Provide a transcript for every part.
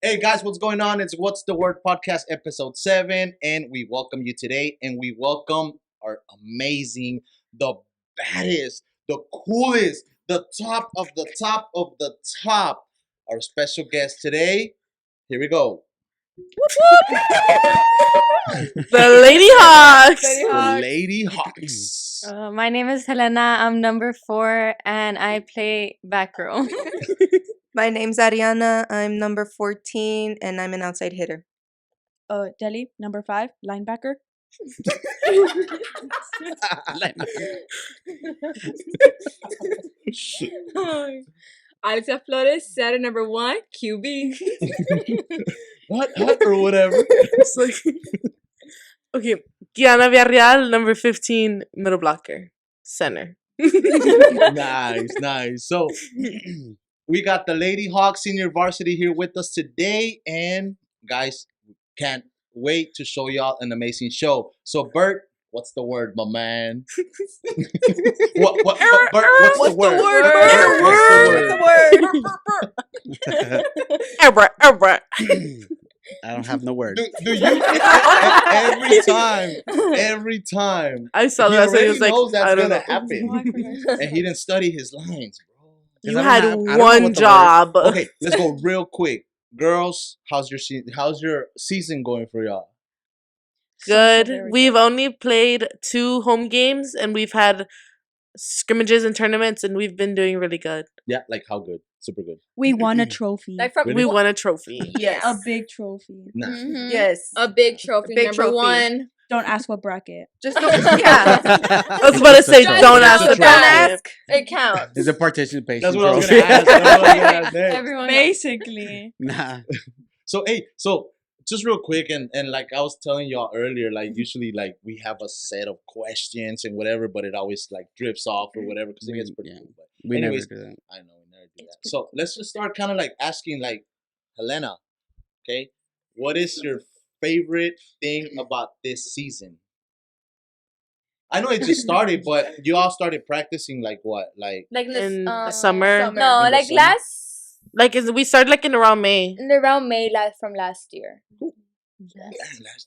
Hey guys, what's going on? It's What's the Word Podcast episode 7, and we welcome you today, and we welcome our amazing, the baddest, the coolest, the top of the top of the top, our special guest today. Here we go. The Lady Hawks. Lady The Hawks. Lady Hawks. My name is Helena. I'm number 4 and I play back row. My name's Ariana. I'm number 14 and I'm an outside hitter. Delhi, number 5, linebacker. Alicia Flores, Saturday number 1, QB. What? Or whatever. It's like, okay, Kiana Villarreal, number 15, middle blocker, center. Nice. So we got the Lady Hawk Senior Varsity here with us today, and guys, can't wait to show y'all an amazing show. So Bert, what's the word, my man? Bert, what's the word? Bert, what's the word? Ebra. I don't have no word. Do you every time I saw he that, so he already was like, knows that's I don't gonna know. happen, and he didn't study his lines, bro. You I don't had have- I don't know one what the job. Okay, let's go real quick. Girls, how's your season going for y'all? Good. very We've only played 2 home games, and we've had scrimmages and tournaments, and we've been doing really good. Yeah, like how good? Super good. We won a trophy. Like Really? we won a trophy. Yes. A big trophy. Nice. Yes. A big trophy. Big number trophy. 1. Don't ask what bracket. Just don't, yeah. I was about to say, Just don't ask don't the ask. It counts. It's a participation That's what I was trophy. gonna ask. That's what I was gonna ask next. Everyone Basically. Nah. So just real quick, and like I was telling y'all earlier, like usually like we have a set of questions and whatever, but it always like drifts off or whatever because it gets pretty cool. But We anyways, never do that. I know we never do that. So let's just start kind of like asking like Helena, okay, what is your favorite thing about this season? I know it just started, but you all started practicing like what? Like Like this, In the summer. No, In the like summer? last Like we started like in around May. around May from last year.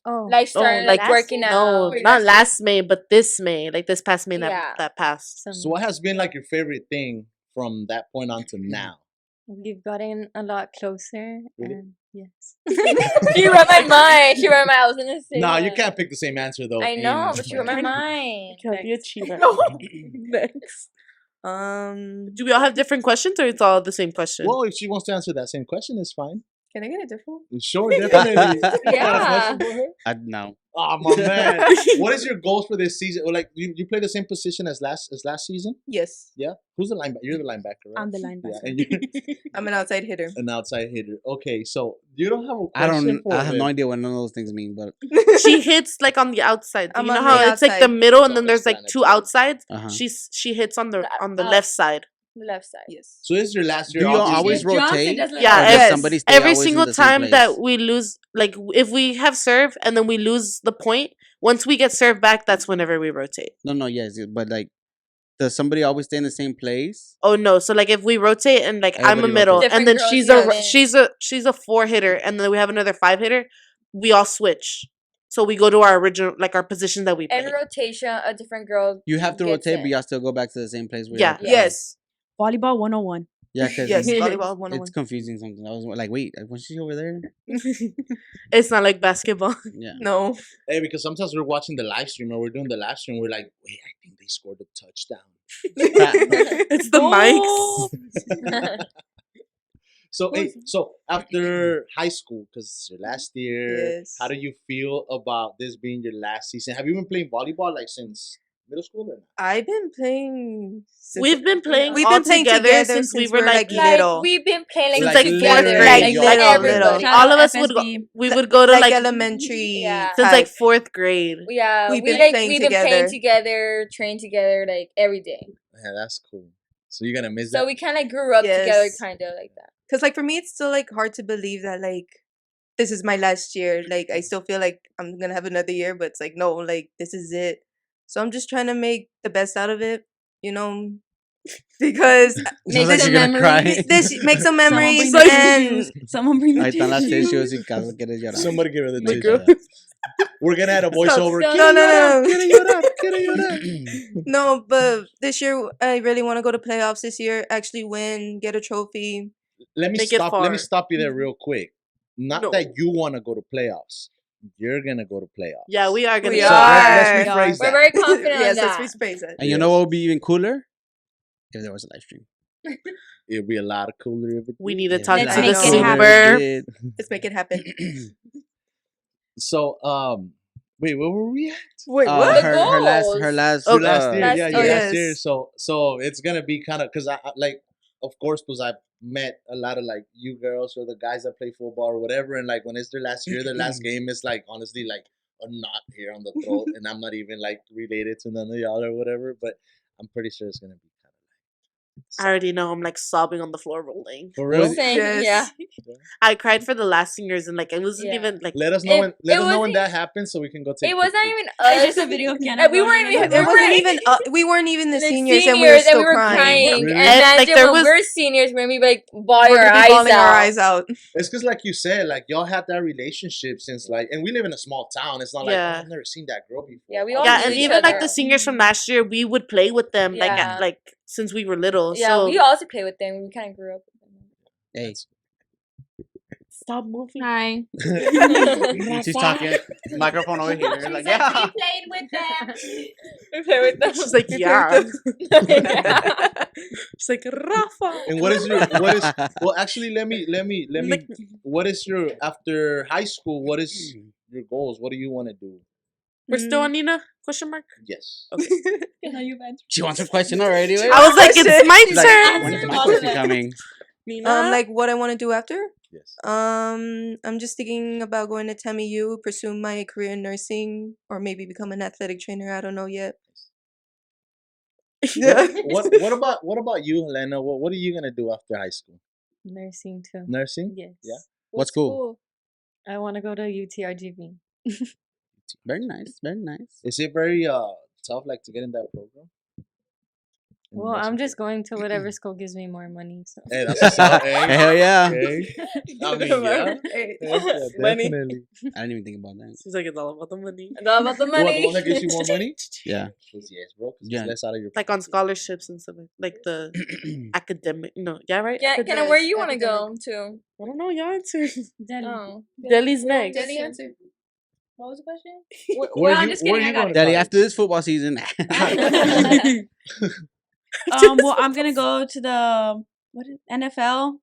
Oh. Like started like last- working out. No, not last May, but this May. Like this past May Yeah. that passed. so what has been like your favorite thing from that point on to now? We've gotten a lot closer. Really? And yes. She read my mind. She read my. I was gonna say. No, you that. can't pick the same answer though. I know, in- but she read my mind. Can't be a cheater. Next. Do we all have different questions, or it's all the same question? Well, if she wants to answer that same question, it's fine. Can I get a different one? Sure, definitely. You got a Yeah. question for her? No. Oh my man. What is your goals for this season? Or like you play the same position as last season? Yes. Yeah. Who's the linebacker? You're the linebacker, right? I'm the Yeah, linebacker. and you're I'm an outside hitter. an outside hitter. Okay, so you don't have a I question don't. for I have her? no idea what none of those things mean. But She hits like on the outside. I'm You know on how the it's like the outside. middle, and then there's like 2 Self-explanatory. outsides. uh-huh. She hits on the The left side. The left side. Yes. So this is your last Do year. you obviously. always rotate? Yeah, Or does Yes. somebody stay Every always in single the same time place? that we lose, like if we have serve and then we lose the point, once we get served back, that's whenever we rotate. No, yes, but like, does somebody always stay in the same place? Oh no! So like if we rotate and like I'm a Everybody middle, rotates. and then Different she's girls a come in. she's a 4 hitter, and then we have another 5 hitter. We all switch, so we go to our original like our position that we play. And rotation, a different girl. You have to gets rotate, in. but y'all still go back to the same place. Where Yeah. y'all- Yes. Volleyball 101. Yeah, because Yes. Volleyball 101. it's confusing something. I was like, wait, was she over there? It's not like basketball. Yeah. No. Hey, because sometimes we're watching the live stream or we're doing the live stream, we're like, wait, I think they scored a touchdown. It's the mics. So, hey, so after high school, because it's your last year, Yes. how do you feel about this being your last season? Have you been playing volleyball like since middle school or not? I've been playing. Since We've been playing We've all been playing together since we were we're, like little. We've been playing Since, like, like, together, fourth grade. Like, like little, everybody. little. Shout all out of us would go. FSB. We would go to like like elementary. Yeah. since type. like 4th grade. Yeah, We've we been like playing we've been playing together. together, train together, like every day. Yeah, that's cool. So you're gonna miss So that. we kind of grew up together, Yes. kind of like that. Cause like for me, it's still like hard to believe that like this is my last year. Like I still feel like I'm gonna have another year, but it's like no, like this is it. So I'm just trying to make the best out of it. You know, because Sounds like this, you're gonna cry. this make some Someone memories bring the and tissues. Someone bring the Ahí están las tissues. tissues y Carlos quiere llorar. Somebody give her the My tissue. girl. We're gonna add a voiceover. no, "Quiero llorar, no. quiero llorar, quiero llorar." No, but this year I really want to go to playoffs this year, actually win, get a trophy. Let me Make it stop. Let me far. stop you there real quick. Not No. that you want to go to playoffs. You're gonna go to playoffs. Yeah, we are gonna. We So are. let's We rephrase are. that. We're very confident Yes, on that. let's rephrase it. And you know what would be even cooler? If there was a live stream. It'd be a lot cooler if it. We need to Yeah, talk Let's to make the it happen. super. Let's make it happen. So wait, where were we at? Wait, Her goals. last Oh, Last year, last yeah, year. last year. Yes. So it's gonna be kind of because I like, of course, because I've met a lot of like you girls or the guys that play football or whatever, and like when it's their last year, their last game is like honestly like a knot here on the throat, and I'm not even like related to none of y'all or whatever, but I'm pretty sure it's gonna be kind of I already know. I'm like sobbing on the floor, rolling. for real. Same, Yes. yeah. I cried for the last singers, and like it wasn't Yeah. even like. Let us know It- when. Let it us know when wasn't- that happens, so we can go take. It was not pictures. even us. It's just a video of Kiana We going weren't in even. the It wasn't weren't- even. We weren't even the like seniors, and we were still crying. Really? And And, like, imagine there when was- we're seniors, when we like bawl We're our gonna be eyes bawling out. our eyes out. It's because, like you said, like y'all had that relationship since like, and we live in a small town. It's not like Yeah. oh, I've never seen that girl before. Yeah, we Oh, all Yeah, knew and each even like other. the singers from last year, we would play with them like Yeah. like since we were little. Yeah, so we also play with them. We kind of grew up with them. Hey, stop moving. Hi. she's talking. Microphone over here. You're like, yeah. played with them. We play with them. She's like, We play yeah. with She's like, Rafa. And what is your well actually let me what is your after high school, what is your goals? What do you want to do? We're still on Nina? Question mark. Yes. She wants her question already. Wait. I was like, it's my She's like, turn. when is my question coming? Nina. Like what I want to do after? Yes. I'm just thinking about going to TAMU, pursue my career in nursing, or maybe become an athletic trainer. I don't know yet. Yeah. What about you, Helena? What are you gonna do after high school? Nursing too. Nursing? Yes. Yeah. What's cool? I want to go to UTRGV. Very nice. Very nice. Is it very tough like to get in that program? In Well, I'm nursing just going to whatever school gives me more money. So. Hey, that's what's up, hey. Hell yeah. Okay. I mean, yeah. Yeah, Money. definitely. I didn't even think about that. She's like, it's all about the money. It's all about the You want money. the one that gives you more money? Yeah. Yes, bro. 'Cause Yeah. it's less out of your Like on pocket. scholarships and stuff. Like the academic. No, yeah, right? Yeah, Academic. Kenna, where you want to go to? I don't know. Y'all answer. Delhi. Oh, Delhi's next. Deli answer. What was the question? Where I'm you- just where kidding. you I got going it. to- Daddy, after this football season. Well, I'm gonna go to the NFL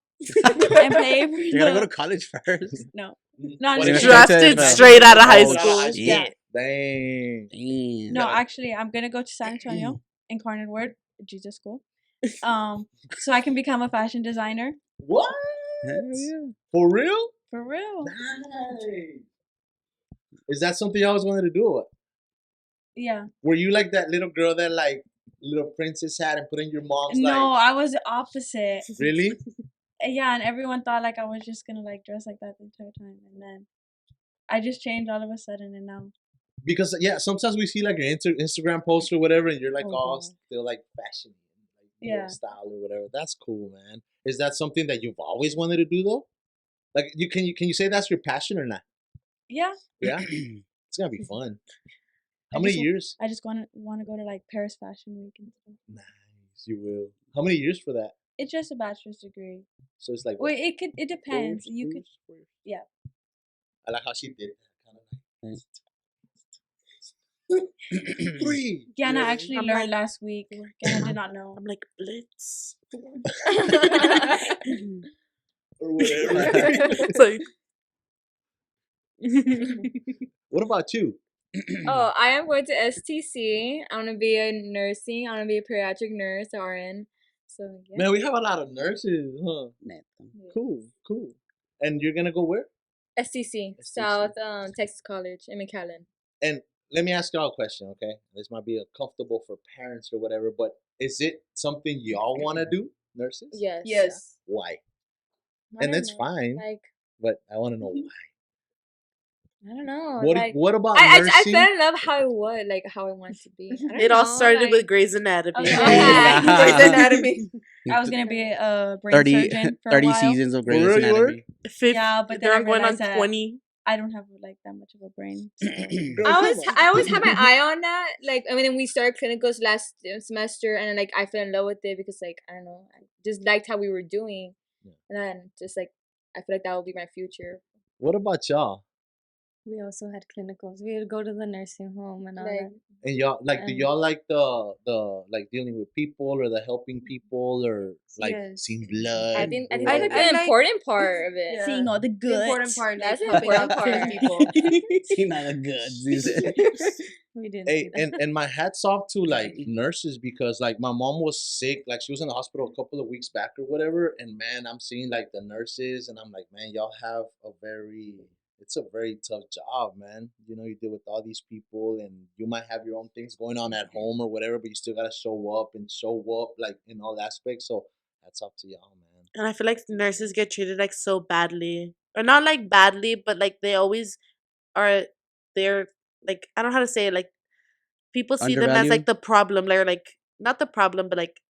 and play. For You gotta go the- to college first. no, Mm. no, I'm What just is it? kidding. Drafted Oh, straight out of high Oh, school. shit. Yeah. Dang. Damn. No, actually, I'm gonna go to San Antonio in Cornard Ward, Jesus School. So I can become a fashion designer What? Hell yeah. For real? for real. Nice. Is that something you always wanted to do? Or what? Yeah. Were you like that little girl that like little princess hat and put in your mom's No, like I was the opposite. really? Yeah, and everyone thought like I was just gonna like dress like that the entire time, and then I just changed all of a sudden, and now Because yeah, sometimes we see like your Instagram post or whatever, and you're like Oh, all God. still like fashion, like Yeah. style or whatever. That's cool, man. Is that something that you've always wanted to do though? Like can you say that's your passion or not? yeah, Yeah, it's gonna be fun. How I many just years? I just want to go to like Paris Fashion Week and stuff. Nice, you will. How many years for that? It's just a bachelor's degree. So it's like Well, what, it depends. 4 years, You 3 could years, 4 years? yeah. I like how she did that kind of Thanks. like 3. Yana Yeah. actually I'm learned like- last week. Yana did not know. I'm like, Blitz. or whatever. It's like, What about you? Oh, I am going to STC. I want to be a nursing. I want to be a pediatric nurse, RN. So yeah. Man, we have a lot of nurses, huh? Cool. And you're gonna go where? STC, South Texas College in McAllen. And let me ask y'all a question, okay? This might be uncomfortable for parents or whatever, but is it something y'all want to do, nurses? Yes. Yes. Why? I And don't that's know. fine, Like but I want to know why. I don't know. What about I nursing? fell in love how it was, like how I want to be. I don't It all know, started like, with Grey's Anatomy. Okay. Yeah. Grey's Anatomy. I was gonna be a brain 30, surgeon for a 30 while. seasons of Grey's real, you were? Anatomy. Yeah, but then I they're going on realized that 20. I don't have like that much of a brain. So. I always had my eye on that. Like, I mean, then we started clinicals last semester, and then like I fell in love with it because like I don't know, I just liked how we were doing, and then just like I feel like that will be my future. What about y'all? We also had clinicals. We would go to the nursing home and all Like, that. And y'all like do And- y'all like the like dealing with people or the helping people or like Yes. seeing blood? I think or- that's like I the like- important part of it. Yeah. Seeing all the The good. important part, like That's the helping out important sick part. people. See, not the goods. These- We didn't Hey, see that. and my hats off to like nurses because like my mom was sick, like she was in the hospital a couple of weeks back or whatever, and man, I'm seeing like the nurses, and I'm like, man, y'all have it's a very tough job, man. You know, you deal with all these people, and you might have your own things going on at home or whatever, but you still gotta show up like in all aspects. So that's up to y'all, man. And I feel like nurses get treated like so badly. Or not like badly, but like they always are they're like I don't know how to say it, like people see them as like Undervalued? the problem, like not the problem, but like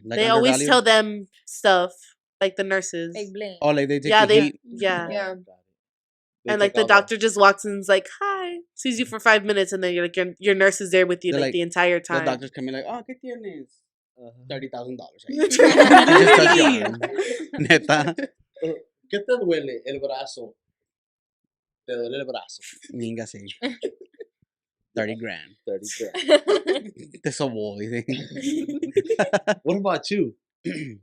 like they always undervalued? tell them stuff, like the nurses. Like blame. Oh, like they take Yeah, the they heat. yeah. Yeah. They And like take the all doctor just walks in and is like, hi, sees you for 5 minutes, and then you're like your nurse is there with you They're like, like- the entire The time. doctors come in like, oh, ¿qué tienes? Uh-huh. $30,000. Literally. Neta. ¿Qué te duele el brazo? Te duele el brazo. Minga, sí. 30 grand. 30 grand. Te sobó, dice. What about you?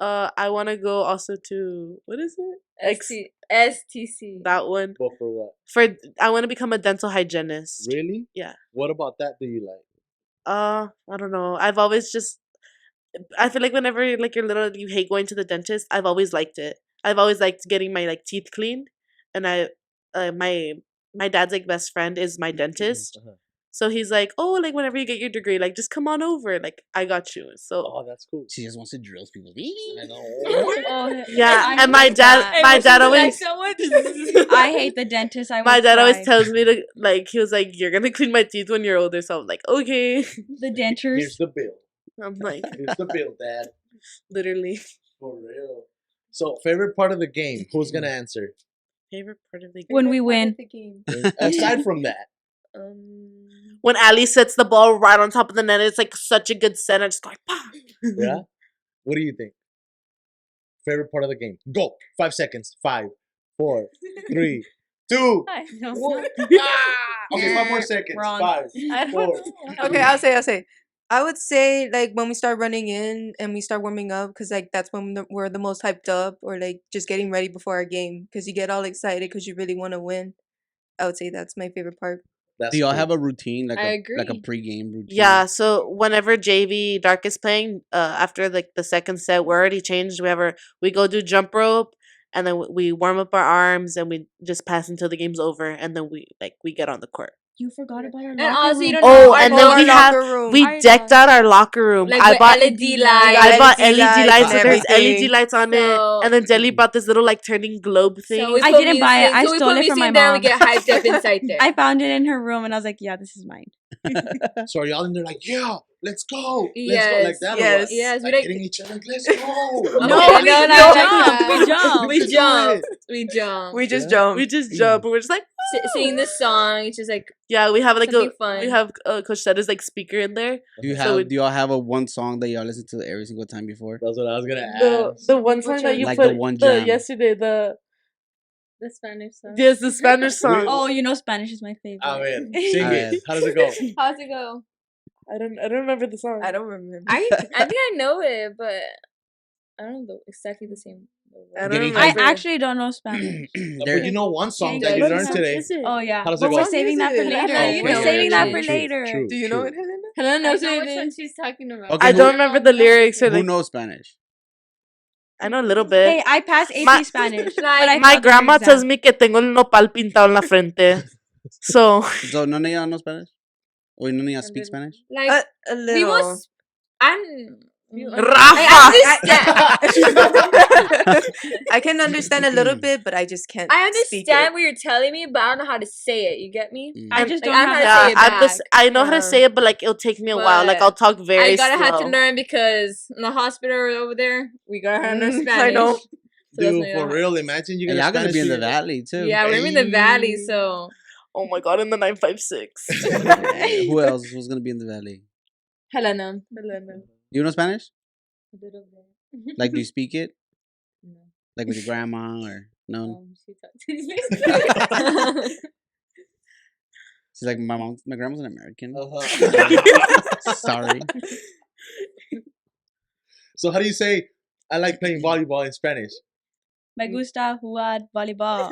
I want to go also to what is it? STC. That one Go for what? I want to become a dental hygienist. Really? Yeah. What about that do you like? I don't know. I've always just I feel like whenever like you're little, you hate going to the dentist. I've always liked it. I've always liked getting my like teeth cleaned, and my dad's like best friend is my dentist. Uh-huh. So he's like, oh, like whenever you get your degree, like just come on over. Like I got you. So Oh, that's cool. She just wants to drill people. I know. Oh, yeah, I and my hate dad, that. my dad always, I hate the dentist. I my will dad always cry. tells me to like he was like, you're gonna clean my teeth when you're older. So I'm like, okay. The dentures. Here's the bill. I'm like, Here's the bill, Dad. literally. For real. So, favorite part of the game? Who's gonna answer? Favorite part of the game. When we win. The game. Aside from that, When Ali sets the ball right on top of the net, it's like such a good set. I just go like, "Pah!" yeah. What do you think? Favorite part of the game? Go. 5 seconds. 5, 4, 3, 2. I don't One. know. Ah! Okay, 5 more seconds. Wrong. 5, I don't 4. know. Okay, I'll say. I would say like when we start running in and we start warming up, because like that's when we're the most hyped up, or like just getting ready before our game, because you get all excited because you really want to win. I would say that's my favorite part. That's Do y'all cool. have a routine, like I like a agree. pre-game routine? Yeah, so whenever JV Dark is playing, after like the second set, we're already changed. We go do jump rope, and then we warm up our arms, and we just pass until the game's over, and then we get on the court. You forgot about our And locker also, you room. don't Oh, know. and our then locker we room, have room. we I decked out our locker room. like I with bought LED lights. I bought LED LED lights, lights so and there's everything. LED lights on it, So- and then Jelly bought this little like turning globe thing. So we I put didn't buy it. music- I so we stole put it from music my there and we mom. get hyped up inside there. I found it in her room and I was like, yeah, this is mine. So, are y'all in there like, yeah, let's go. Let's go. Like Yes, that? yes, or what? yes, we Like like- hitting each other. Like, let's go. No, Okay, no, no, let's no, go. we jump. We Let's do jump. it. We jump. We just Yeah. jump. We just jump, and we're just like, Singing the song. It's just like yeah, we have like something fun. we have Coach Setta's like speaker in there. Do you So have? we- Do y'all have a one song that y'all listen to every single time before? That's what I was gonna The ask. the one song Which that one? you Like put the one jam. yesterday The Spanish song. yes the Spanish song. Oh, you know Spanish is my favorite. I mean, sing A it. ver. How does it go? how's it go? I don't remember the song. I don't remember. I think I know it, but I don't know exactly the same. I don't Did he I remember. actually don't know Spanish. But you know one song that What you What learned song today. is it? Oh yeah, How does it but go? we're What saving that for is it? later. Okay, We're okay, saving that true, for later. true. Do you know it, Helena? Helena I knows know it. which one she's talking about. Okay, I who- don't remember the lyrics or Who like knows Spanish? I know a little bit. Hey, I passed AP My- Spanish. but Like, I My failed the grandma exam. tells me que tengo el nopal pintado en la frente. So So none of y'all know Spanish? Or none of y'all speak Spanish? like A we little. was. I'm You Rafa. I can understand a little bit, but I just can't. I speak understand it. what you're telling me, but I don't know how to say it. You get me? I Mm. just Like, don't I'm have how to that. say Yeah, it I'm just. back. I know how to say it, but like it'll take me a while. Like I'll But talk very I gotta have to slow. learn because in the hospital over there, we gotta have learn Spanish. I know. So that's Dude, my for real, imagine you And get a y'all gonna Spanish be in the teacher. valley too. Yeah, we're in the valley, Hey. so Oh my god, in the 956. Yeah, who else was gonna be in the valley? Helena. You know Spanish? A little bit. Like, do you speak it? No. Like with your grandma or no? She talks. She's like, my grandma's an American. Uh-huh. Sorry. So how do you say I like playing volleyball in Spanish? Me gusta jugar voleibol.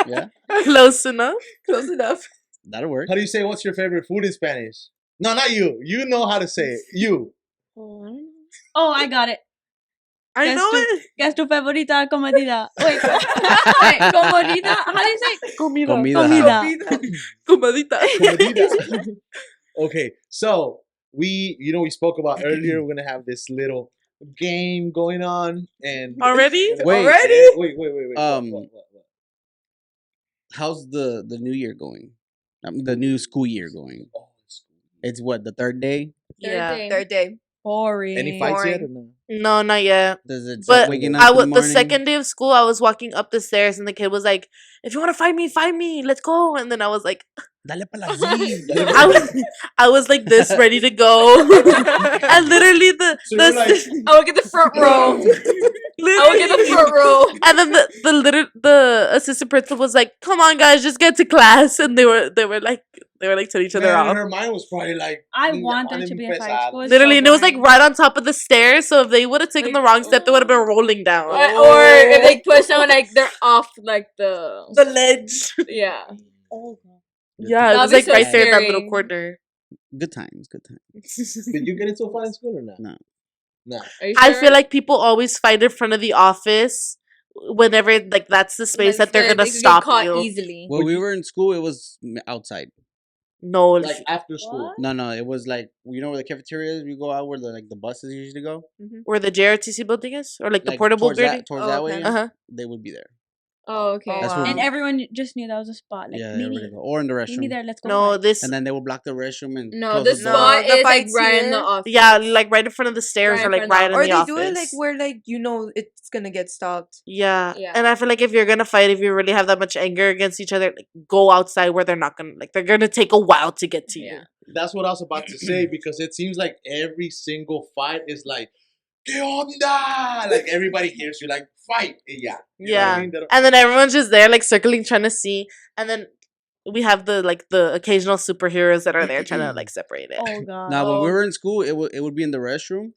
Yeah, Close enough. Close enough. that'll work. How do you say what's your favorite food in Spanish? No, not you. You know how to say it. You. Oh, I got it. I Guess know tu- it. ¿Qué es tu favorita comida? Wait, wait, comodita? How do you say? Comida. Comida. Comadita. Comidita. Okay, so we spoke about earlier. We're gonna have this little game going on, and Already? Wait. wait. What? How's the new year going? The new school year going? Oh, it's It's what, the third day? Yeah. Third day. Boring. any fights yet? Or no? No, not yet. Does it But start waking up I in the was the morning? second day of school. I was walking up the stairs, and the kid was like, "If you want to fight me, let's go." And then I was like, Dale pa la Z. I was like this, ready to go. And literally So you're like, I will get the front row. I will get the literally- front row. And then the assistant principal was like, "Come on, guys, just get to class." And they were like telling each other man, off. her mind was probably like, I "Niña, want there van to be a empezar." fight. School is Literally, so and it was like boring. right on top of the stairs. So if they would have taken Like, the wrong step, they would have been rolling down. Or if they push someone like they're off like the ledge. yeah. Yeah, it That'd was be like so right there in that little scary. corner. Good times, good times. Did you get into a fight in school or not? No. No. Are you I sure? feel like people always fight in front of the office whenever like that's the space that they're gonna they could get stop caught you. easily. When we were in school, it was outside. No, Like after school. No, it was like, you know where the cafeteria is? We go out where the buses usually go. where the JRTC building is, or like the Like, portable towards building. that, towards Oh, that okay. way. Uh huh. They would be there. Oh, okay. Oh, That's wow. what And we- everyone just knew that was a spot. Like, Yeah, meet everybody me. go. Or in the Meet me restroom. there. Let's go. No, fight. this. And then they would block the restroom and No, close the the door. spot the is like fights right in here? the office. Yeah, like right in front of the stairs, Right or in like front of the right in Or the they office. do it like where like it's gonna get stopped. Yeah. Yeah. And I feel like if you're gonna fight, if you really have that much anger against each other, like go outside where they're not gonna they're gonna take a while to get to you. Yeah. That's what I was about to say because it seems like every single fight is like, ¿Qué onda? Like everybody hears you like fight. Yeah. You know what I Yeah. mean? They don't- And then everyone's just there like circling trying to see, and then we have the occasional superheroes that are there trying to like separate it. Oh god. Now, when we Oh. were in school, it would be in the restroom.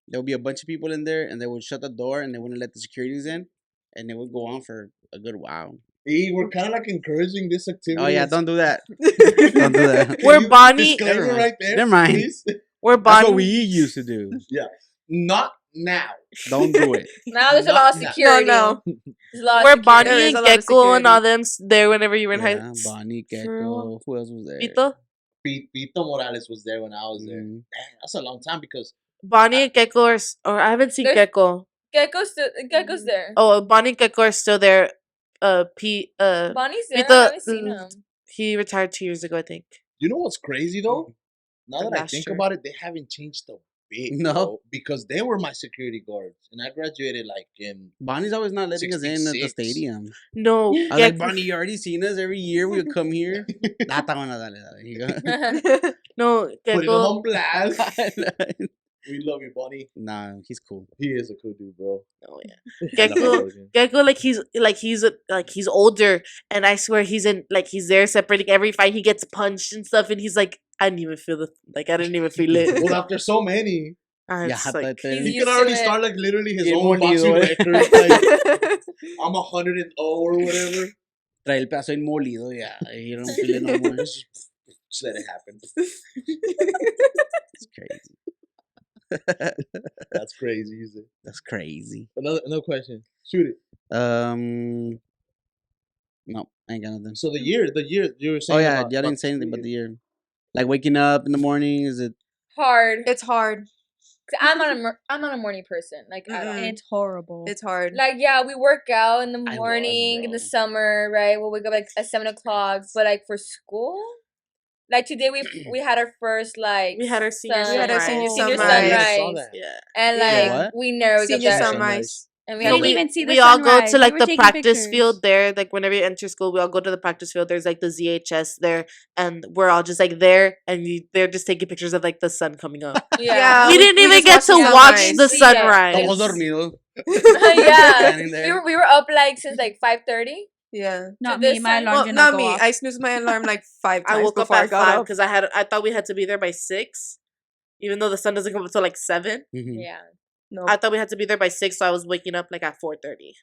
There would be a bunch of people in there, and they would shut the door, and they wouldn't let the securities in, and it would go on for a good while. We're kind of like encouraging this activity. Oh yeah, It's- don't do that. Don't do that. Can Where you Bonnie- disclaimer Never mind. right there. Never mind. Please? We're That's what we Bonnie. used to do. Not now. Don't do it. Now there's a lot of Not now. security. No. There's a lot of We're security. Bonnie There is and a lot of Gecko and all security. them there whenever you were in high Yeah, Bonnie, For Gecko. real? Who else was there? Pito? Pito Morales was there when I was there. Mhm. Dang, that's a long time because Bonnie and Gecko are or I haven't seen There's- Gecko. Gecko's there. Oh, Bonnie and Gecko are still there. Bonnie's there. Pito, I haven't seen him. he retired 2 years ago, I think. you know what's crazy though? Now From that I last think year. about it, they haven't changed a bit. No. bro, because they were my security guards, and I graduated like in. Bonnie's always not letting us in at the 66. stadium. No, I was like, Gecko, Bonnie, you already seen us every year. We would come here. Ah, está bueno, dale, dale. You go. no, Putting them on Gecko. blast. We love you, Bonnie. Nah, he's cool. He is a cool dude, bro. Oh yeah, I love Gecko. Logan. Gecko, he's older, and I swear he's he's there separating every fight. He gets punched and stuff, and he's like, I didn't even feel I didn't even feel it. Well, after so many, And Yeah, it's like, He's he used can already to it. start like literally his Bien own boxing molido, eh. record. Like, I'm 100-0 or whatever. Trae el pedazo molido, yeah. You don't feel it no more. Just let it happen. It's crazy. That's crazy. Is it? That's crazy. Another question. Shoot it. No, I ain't got nothing. So the year you were saying. Oh yeah, about, y'all about didn't say anything school about the year. year. Like waking up in the morning, is it? Hard. It's hard. I'm not a morning person like at all. Mm-mm. It's horrible. It's hard. Like yeah, we work out in the I was, morning in the bro. summer, right? We'll wake up like at 7 o'clock. But like for school, like today we had our first like We had our senior sun- We had our senior senior sunrise. I saw sunrise, that. Yeah. and Yeah. like What? we never wake Senior up that sunrise. and We we didn't have even see the we all go sunrise. to We like were the taking practice pictures. field there. Like whenever you enter school, we all go to the practice field. There's like the ZHS there, and we're all just like there, and they're just taking pictures of like the sun coming up. yeah. we didn't even just get watched to the watch sunrise. the See that. sunrise. Todos dormidos. yeah. Standing there. We were up like since like 5:30. Yeah. Not the me. My sun- alarm Well, did not go me. off. I snoozed my alarm like 5 times I woke up before I at got 5 up. because I thought we had to be there by 6, even though the sun doesn't come up until like 7. Mhm. Yeah. No. I thought we had to be there by 6, so I was waking up like at 4:30.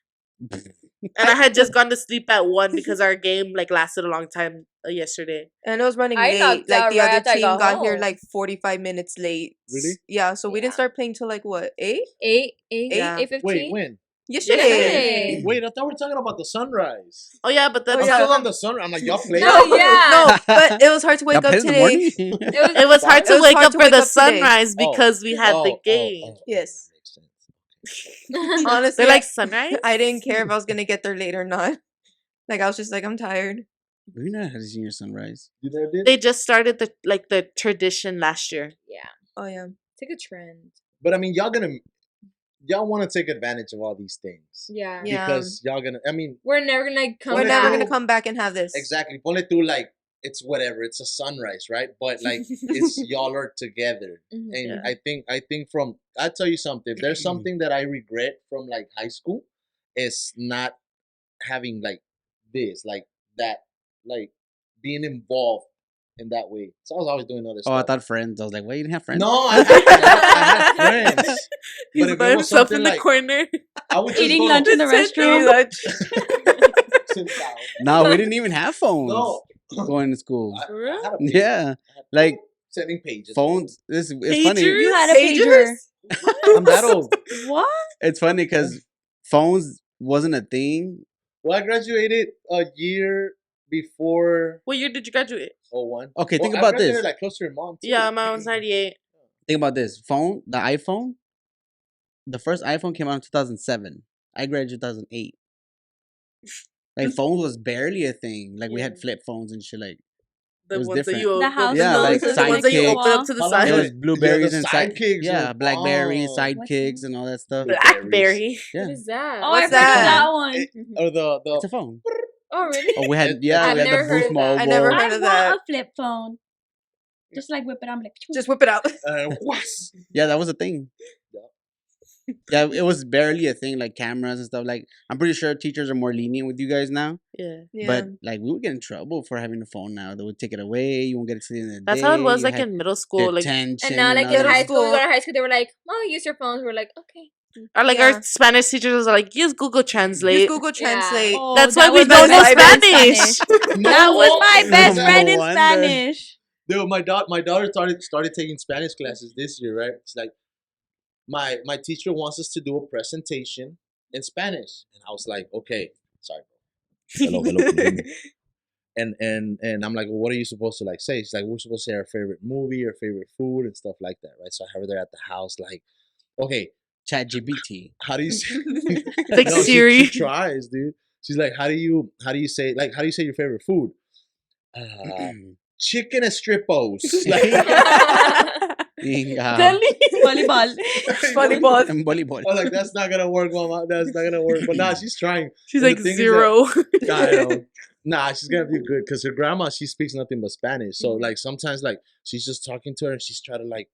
And I had just gone to sleep at 1 because our game like lasted a long time yesterday. And it was running I late. knocked Like out the right other after I team got got here home. like 45 minutes late. Really? Yeah, so we didn't Yeah. start playing till like what, 8? 8, Yeah. 8:15. Wait, when? Yesterday. Yesterday. Wait, I thought we were talking about the sunrise. Oh yeah, but Oh, I'm that's yeah. still on the sunrise. I'm like, y'all play? No, yeah. No, but it was hard to wake Y'all up played in the today. morning? it was hard It to was wake hard up to for wake the up today. sunrise Oh. because we had the game. Yes. That makes sense. Honestly, They're like sunrise. I didn't care if I was gonna get there late or not. Like I was just like, I'm tired. We never had a senior sunrise. You never did? They just started the tradition last year. Yeah. Oh yeah. It's like a trend. But I mean, y'all want to take advantage of all these things. Yeah. Yeah. Because y'all gonna, I mean, We're never gonna like come We're Ponle never tú- gonna come back and have this. exactly. Ponle tú, like, it's whatever. It's a sunrise, right? But like, it's y'all are together. Mhm. And Yeah. I think I'll tell you something. If there's something that I regret from like high school, is not having like this, like that, like being involved in that way. So I was always doing other Oh, I stuff. thought friends. I was like, why you didn't have friends? No, I had friends. He's But if by it was himself something in the like, corner. I would just Eating go lunch in the Just sitting restroom. Lunch. sit down. No, we didn't even have phones No, going to school. I Really? had a pager. Yeah, I had like sending pages. phones. It's funny. Pagers? You had a pager. I'm that old. What? It's funny because phones wasn't a thing. Well, I graduated a year before What year did you graduate? 01. Okay, think I about graduated, this. like close to your mom. Too. Yeah, mine was 98. Think about this. The iPhone. The first iPhone came out in 2007. I graduated 2008. Like phones was barely a thing. Like we had Yeah. flip phones and shit. Like The was ones that different. you The open house Yeah, the like ones that you sidekicks. open up to the How long it side. was blueberries the and sidekicks yeah, were blackberries, bomb. sidekicks, and all that stuff. Blackberry. Yeah, What is that? Oh, What's I've heard of that? that one. Or the it's a phone. Oh, really? Oh, we had I've we had never the heard Boost of that. Mobile. I never I heard want of that. a flip phone. Just like whip it. I'm like, Just whip it out. what? Yeah, that was a thing. Yeah, it was barely a thing, like cameras and stuff. Like, I'm pretty sure teachers are more lenient with you guys now. Yeah. Yeah. But, like, we would get in trouble for having a phone now. They would take it away. You won't get it to the end of the That's day. how it was you like had in middle school. Like detention And now, like all in that. high school, we school. go to high school. They were like, "Oh, use your phones." We're like, "Okay." or like Yeah. our Spanish teachers are like, use Google Translate. Use Google Translate. oh, That's that why we was don't my know best friend in Spanish. That was my No best friend in wonder. Spanish. Dude, my daughter started taking Spanish classes this year, right? It's like my teacher wants us to do a presentation in Spanish, and I was like, okay, sorry, bro. Hello. And I'm like, well, what are you supposed to like say? She's like, we're supposed to say our favorite movie, our favorite food, and stuff like that, right? So I have her there at the house, like, okay, ChatGPT. how do you say? Like No, Siri. She tries, dude. She's like, how do you say your favorite food? Chicken estripos. Volleyball. Volleyball. And volleyball. I'm like, that's not gonna work, mama. That's not gonna work. But nah, she's trying. She's And the like thing is 0. I know. Nah, she's gonna be good because her grandma, she speaks nothing but Spanish. So like sometimes like she's just talking to her and she's trying to like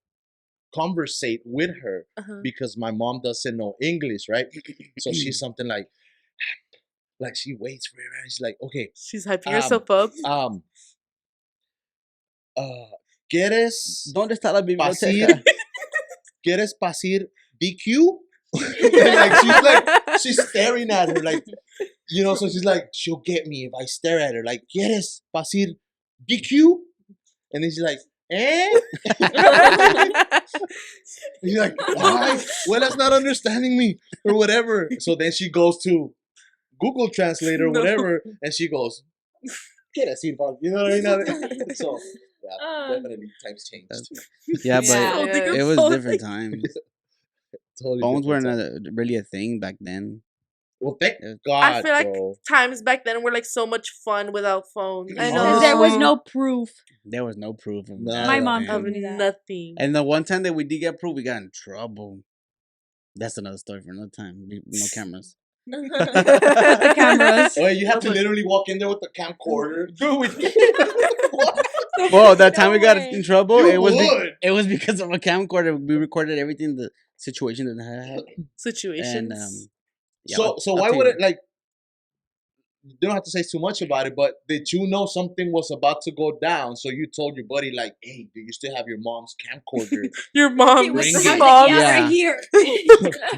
conversate with her Uh-huh. because my mom doesn't know English, right? So she's something like she waits for her and she's like, okay, She's hyping herself up. ¿Quieres ¿Dónde está la pasir? biblioteca? ¿Quieres pasir BQ? Like she's staring at her like, you know, so she's like, she'll get me if I stare at her. Like, ¿quieres pasir BQ? And then she's like, eh? And you're like, why? Well, that's not understanding me or whatever. So then she goes to Google Translate or No. whatever, and she goes, ¿qué decir, Bob? You know what I mean? So Definitely times changed. Yeah, Yeah. but Holding a it was phone, different like- times. Totally Phones different weren't time. really a thing back then. Well, thank It- God, I feel like bro. times back then were like so much fun without phones. I Because there was know. no proof. There was no proof of Nah, that. My mom man. told Of me that. nothing. And the one time that we did get proof, we got in trouble. That's another story for another time. No cameras. The cameras. Oh, you have to literally walk in there with the camcorder, dude. What? Well, that time we got way. in trouble, You it was would. it was because of a camcorder. We recorded everything, the situation that I had, Situations. and yeah, So, I'll why tell would you. it like? You don't have to say too much about it, but did you know something was about to go down? So you told your buddy, like, "Hey, do you still have your mom's camcorder?" Your mom He was was like, mom. yeah, right here.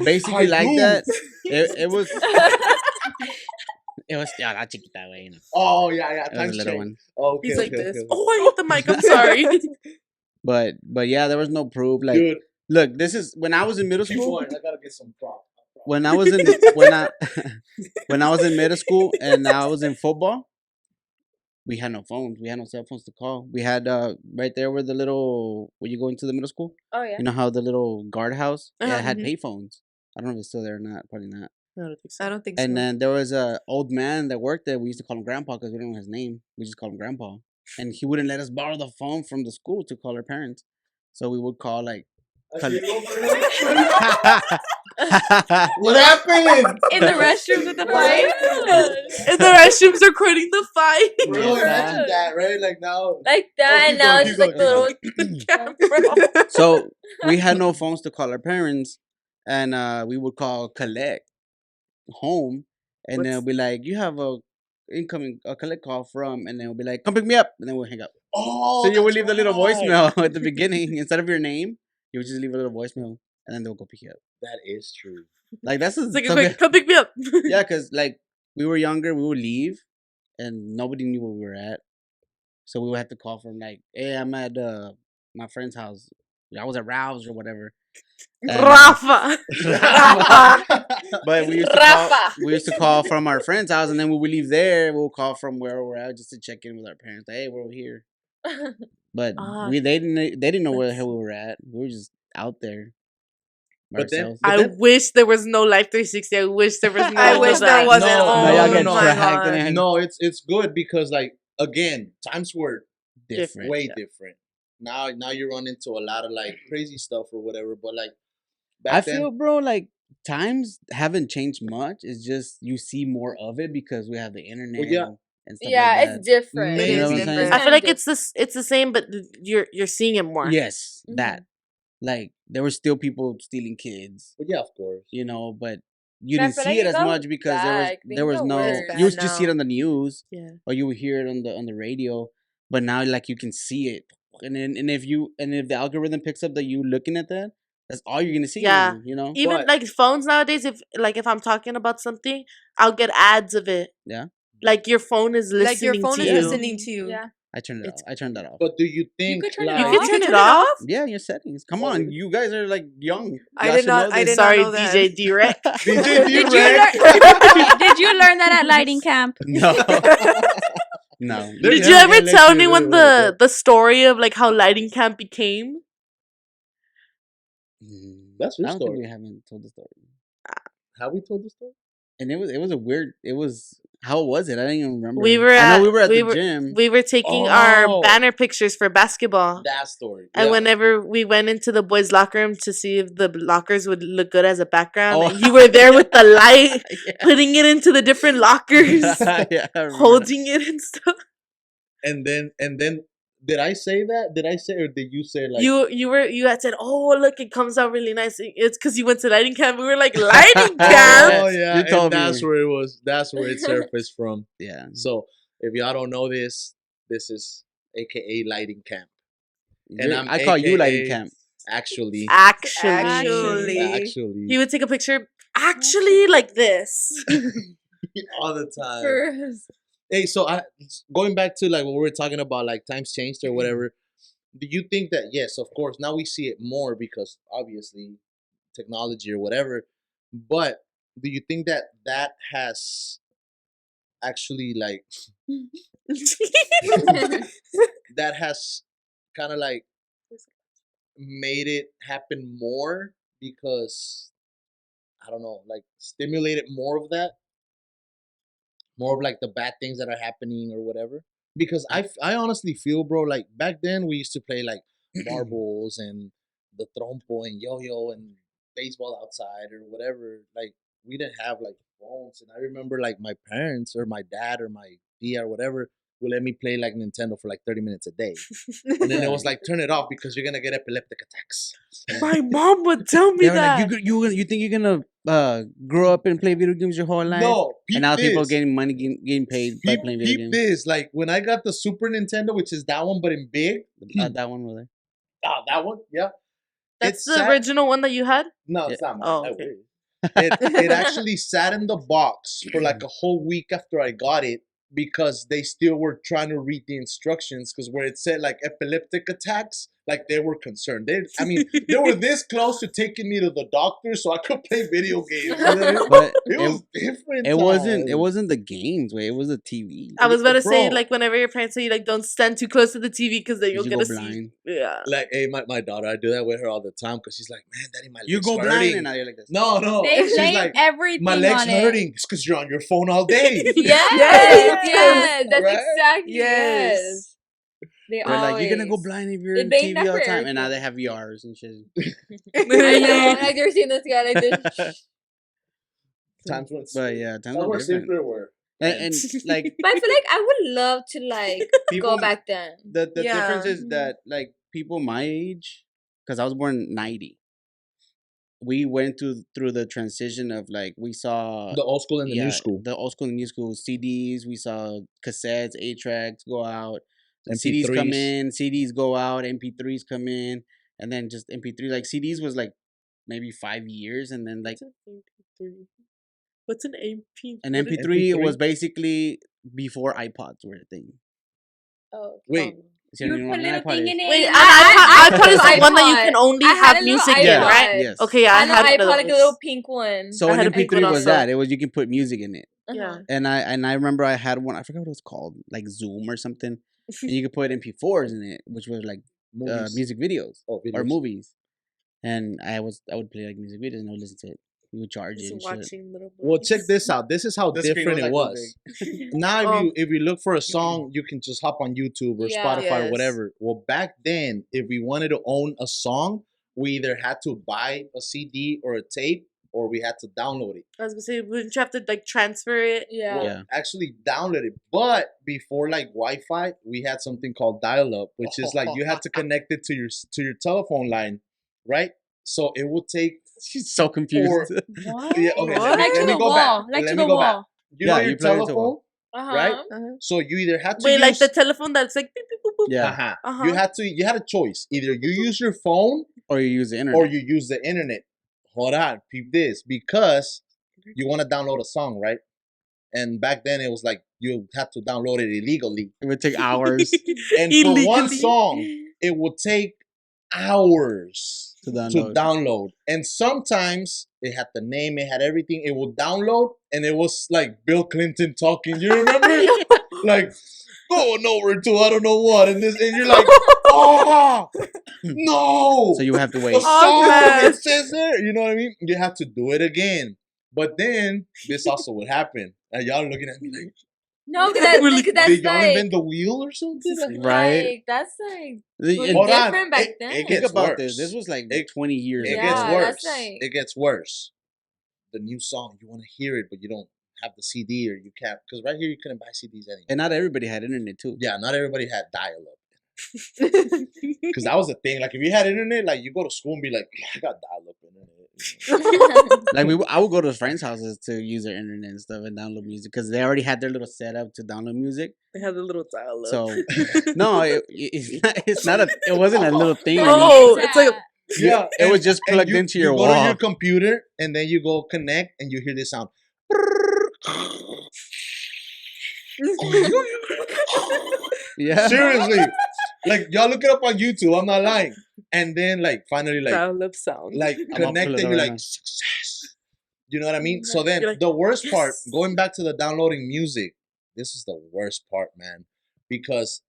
basically like Ay, that. dude. It was yeah, that chiquita way, you know. Oh yeah, It was times a little change. one. Oh, okay, He's like okay, this. okay. Oh, I hit the mic. I'm sorry. But yeah, there was no proof. Like, Dude, look, this is when I was in middle keep school. going. I gotta get some props. When I was in when I when I was in middle school and I was in football, we had no phones. We had no cell phones to call. We had right there where the little when you go into the middle school. Oh yeah. You know how the little guardhouse it had Mhm. payphones. I don't know if it's still there or not. Probably not. I don't think so. I don't think so. And then there was a old man that worked there. We used to call him Grandpa because we didn't know his name. We just called him Grandpa, and he wouldn't let us borrow the phone from the school to call our parents. So we would call like. What happened? In the restrooms with the fight. In the restrooms recording the fight. Bro, Yeah. imagine that, right? Like now. Like that, Oh, and now keep it's going, like the keep little. Camera. So we had no phones to call our parents, and we would call collect home, and they'll What's- be like, "You have a incoming a collect call from," and then we'll be like, "Come pick me up," and then we'll hang up. Oh, So you would that's leave the little right. voicemail at the beginning instead of your name. You would just leave a little voicemail, and then they'll go pick you up. That is true. Like that's It's like, something- quick, come pick me up. yeah, because like we were younger, we would leave, and nobody knew where we were at, so we would have to call from like, "Hey, I'm at my friend's house. I was at Ralph's or whatever." And, Rafa. But we used to call, we used to call from our friend's house, and then when we leave there, we'll call from where we're at just to check in with our parents. Like, hey, we're over here. But Ah, they didn't know where the hell we were at. We were just out there. by But then- ourselves. but I then- wish there was no Life 360. I wish there was no. I wish there that. wasn't. No, Oh Now y'all get no, my tracked God. and then No, it's good because like again, times were different. way different. Now you run into a lot of like crazy stuff or whatever. But like back I then, feel, bro, like times haven't changed much. It's just you see more of it because we have the internet yeah. and stuff Yeah, like that. it's different. It You know is what I'm saying? different. I feel like it's the same, but you're seeing it more. Yes, Mhm. that. Like there were still people stealing kids, but yeah, of course. you know, but you But I didn't feel see like it it as got much because back. there was Things no got you worse. would just see it now. on the news Yeah. or you would hear it on the radio, but now like you can see it, and then if the algorithm picks up that you looking at that, that's all you're gonna see. Yeah. You know. Even But- like phones nowadays, if I'm talking about something, I'll get ads of it. Yeah. Like your phone is listening Like your phone to is you. listening to you. Yeah. I turned it It's- off. I turned that off. But do you think could turn it like, You off? can You turn can it turn it off. Yeah, your settings. Come Oh, on, really? you guys are like young. I Y'all did should not- know I this. did not Sorry, know that. DJ Direct. DJ Did you Direct? learn? Did you learn that at lighting camp? No. No. They're Did Yeah, you yeah, ever let's tell hear it, anyone let's the story of like how lighting camp became? That's your I don't story. think we haven't told the story. Have we told the story? And it was a weird. It was how was it? I didn't even remember. We were I know at- we were at we the were- gym. We were taking Oh. our banner pictures for basketball. That story. And yeah. whenever we went into the boys' locker room to see if the lockers would look good as a background, Oh. and you were there with the light, Yeah. putting it into the different lockers, Yeah, I remember holding it and stuff. and then did I say that? Did I say or did you say like You had said, "Oh, look, it comes out really nice." It's because you went to lighting camp. We were like, lighting camp. Oh yeah, You and told me. that's where it was. That's where it surfaced from. that. Yeah. So if y'all don't know this, this is AKA lighting camp. You're- I'm I call you lighting AKA camp. Actually, Actually, actually, he would take a picture. Actually, like this. all the time. Hey, so going back to like what we were talking about, like times changed or whatever. Do you think that yes, of course, now we see it more because obviously technology or whatever. But do you think that that has actually like that has kind of like made it happen more because I don't know, like stimulated more of that, more of like the bad things that are happening or whatever. Because I honestly feel, bro, like back then we used to play like marbles and the trompo and yo-yo and baseball outside or whatever. Like we didn't have like phones, and I remember like my parents or my dad or my tia or whatever would let me play like Nintendo for like 30 minutes a day. And then it was like, turn it off because you're gonna get epileptic attacks. My mom would tell me They were that. like, you think you're gonna grow up and play video games your whole life? No, And now people this. getting money, getting paid by Peep, playing video peep games. this. Like when I got the Super Nintendo, which is that one but in big. That one was That one, yeah. That's It the sat- original one that you had? No, it's not mine. Oh, I okay. wish. It actually sat in the box for like a whole week after I got it because they still were trying to read the instructions because where it said like epileptic attacks, like they were concerned. They were this close to taking me to the doctor so I could play video games. You know what I mean? But It was different. it times. wasn't the games, way. It was the TV. I was about to say, Bro. like, whenever your parents say, like, don't stand too close to the TV because then you'll You get go a see. blind. Yeah. Like, hey, my daughter, I do that with her all the time because she's like, man, daddy, my legs You go hurting. blind and now you're like this. No. They She's blame like, everything my legs on it. hurting. It's because you're on your phone all day. Yes, that's Right? exactly Yes. yes. They They're like, you're gonna go always- blind if you're They in blame TV that all the for time. And now everything. they have VRs and shit. I know, like you're seeing this guy like this. Times went But yeah, times Some are were different. simpler were. And like But I feel like I would love to like people, go back then. the difference Yeah. is that like people my age, because I was born in 90, we went through the transition of like we saw The old school and the new school. the old school and the new school CDs. We saw cassettes, 8 tracks go out, and CDs come MP3s. in, CDs go out, MP3s come in, and then just MP3. Like CDs was like maybe 5 years, and then like What's an MP3? an What is- MP3 was basically before iPods were a thing. Oh, Wait, So You know would what put an little iPod thing is? in it. Wait, and an I iPod is had the one that you iPod. can only I had have a little music in, Yeah, right? yes. Okay, yeah, I I know had I one of bought like a those. little pink one. So I an had a pink MP3 one was also. that. It was you can put music in it. Yeah. And I remember I had one. I forgot what it was called, like Zoom or something. And you could put MP4s in it, which was like movies. music videos Oh, videos. or movies. And I would play like music videos and I would listen to it. You would charge it Just and shit. watching little Well, movies. check this out. This is how The screen different it like was. this Now, Oh. if you look for a song, you can just hop on YouTube or Yeah. Spotify or Yes. whatever. Well, back then, if we wanted to own a song, we either had to buy a CD or a tape, or we had to download it. I was gonna say, wouldn't you have to like transfer it? Yeah. Well, Yeah. actually download it. But before like Wi-Fi, we had something called dial-up, which is like you had to connect it to your telephone line, right? So it would take. She's so confused. What? Yeah, okay, What? Like to the go wall. back. Like Let to me the go back. wall. You Yeah, know you your plug it into a telephone, wall. Uh-huh. right? Uh-huh. So you either had to Wait, use, like the telephone that's like beep, beep, boop, boop. Yeah. uh-huh. Uh-huh. You had a choice. Either you use your phone Or you use the internet. or you use the internet. Hold on, peep this, because you want to download a song, right? And back then it was like you had to download it illegally. It would take hours And for one Illegally. song, it would take hours to to download. download. And sometimes it had the name, it had everything. It would download, and it was like Bill Clinton talking. You remember? Like going over to I don't know what, and you're like, oh no. So you have to the wait. song man. it says there. You know what I mean? You have to do it again. But then this also would happen. And y'all looking at me like, No, because that's, Really? cause that's did y'all like, invent the wheel or something? Right. like, that's like And Hold on. different back It then. think gets about worse. this. This was like It- 20 years It ago. gets Yeah, worse. that's like- It gets worse. The new song, you want to hear it, but you don't have the CD or you can't. Because right here, you couldn't buy CDs anymore. And not everybody had internet too. Yeah, not everybody had dial-up. Because that was the thing. Like, if you had internet, like, you go to school and be like, yeah, I got dial-up internet. Like I would go to friends' houses to use their internet and stuff and download music because they already had their little setup to download music. They had a little dial up. So no, it's not a. It wasn't a little thing. Oh, it's like a, Yeah. It was just and plugged you- into your you go to wall. your computer, and then you go connect, and you hear this sound. Yeah. Seriously. Like, y'all look it up on YouTube. I'm not lying. And then, like, finally, like, dial up sound. like I'm gonna connect pull it and up you're right like now. success. You know what I mean? So then You're like, the worst part, yes. going back to the downloading music, this is the worst part, man. Because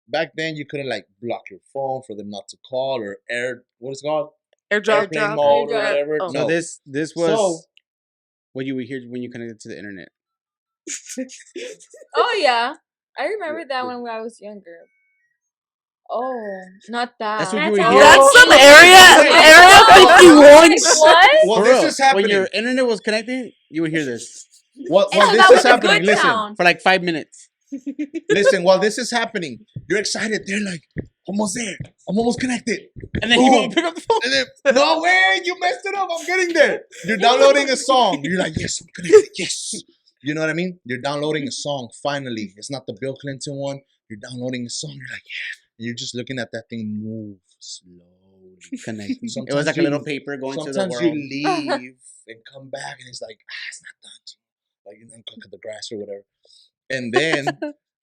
back then you couldn't like block your phone for them not to call or what is it called? Airdrop. Airplane mode or Airdrop. whatever. Oh. No, No. this was So what you would hear when you connected to the internet. Oh yeah, I remember that when I was younger. Oh, not that. That's what That's you would how- hear. That's some area Oh, 51 shit. well, For this real, is happening. when your internet was connected, you would hear this Well, And so this that is was a happening. good Listen, sound. for like 5 minutes. listen. While this is happening, you're excited. They're like, almost there. I'm almost connected. And then you Boom. go pick up the phone. And then, no way, you messed it up. I'm getting there. You're downloading a song. You're like, yes, I'm connected. Yes. You know what I mean? You're downloading a song. Finally, it's not the Bill Clinton one. You're downloading a song. You're like, yeah. And you're just looking at that thing move slowly. Connect. It was Sometimes like a you- little paper going to the Sometimes world. you leave and come back, and it's like, it's not done. Like, you know, cut the grass or whatever. And then,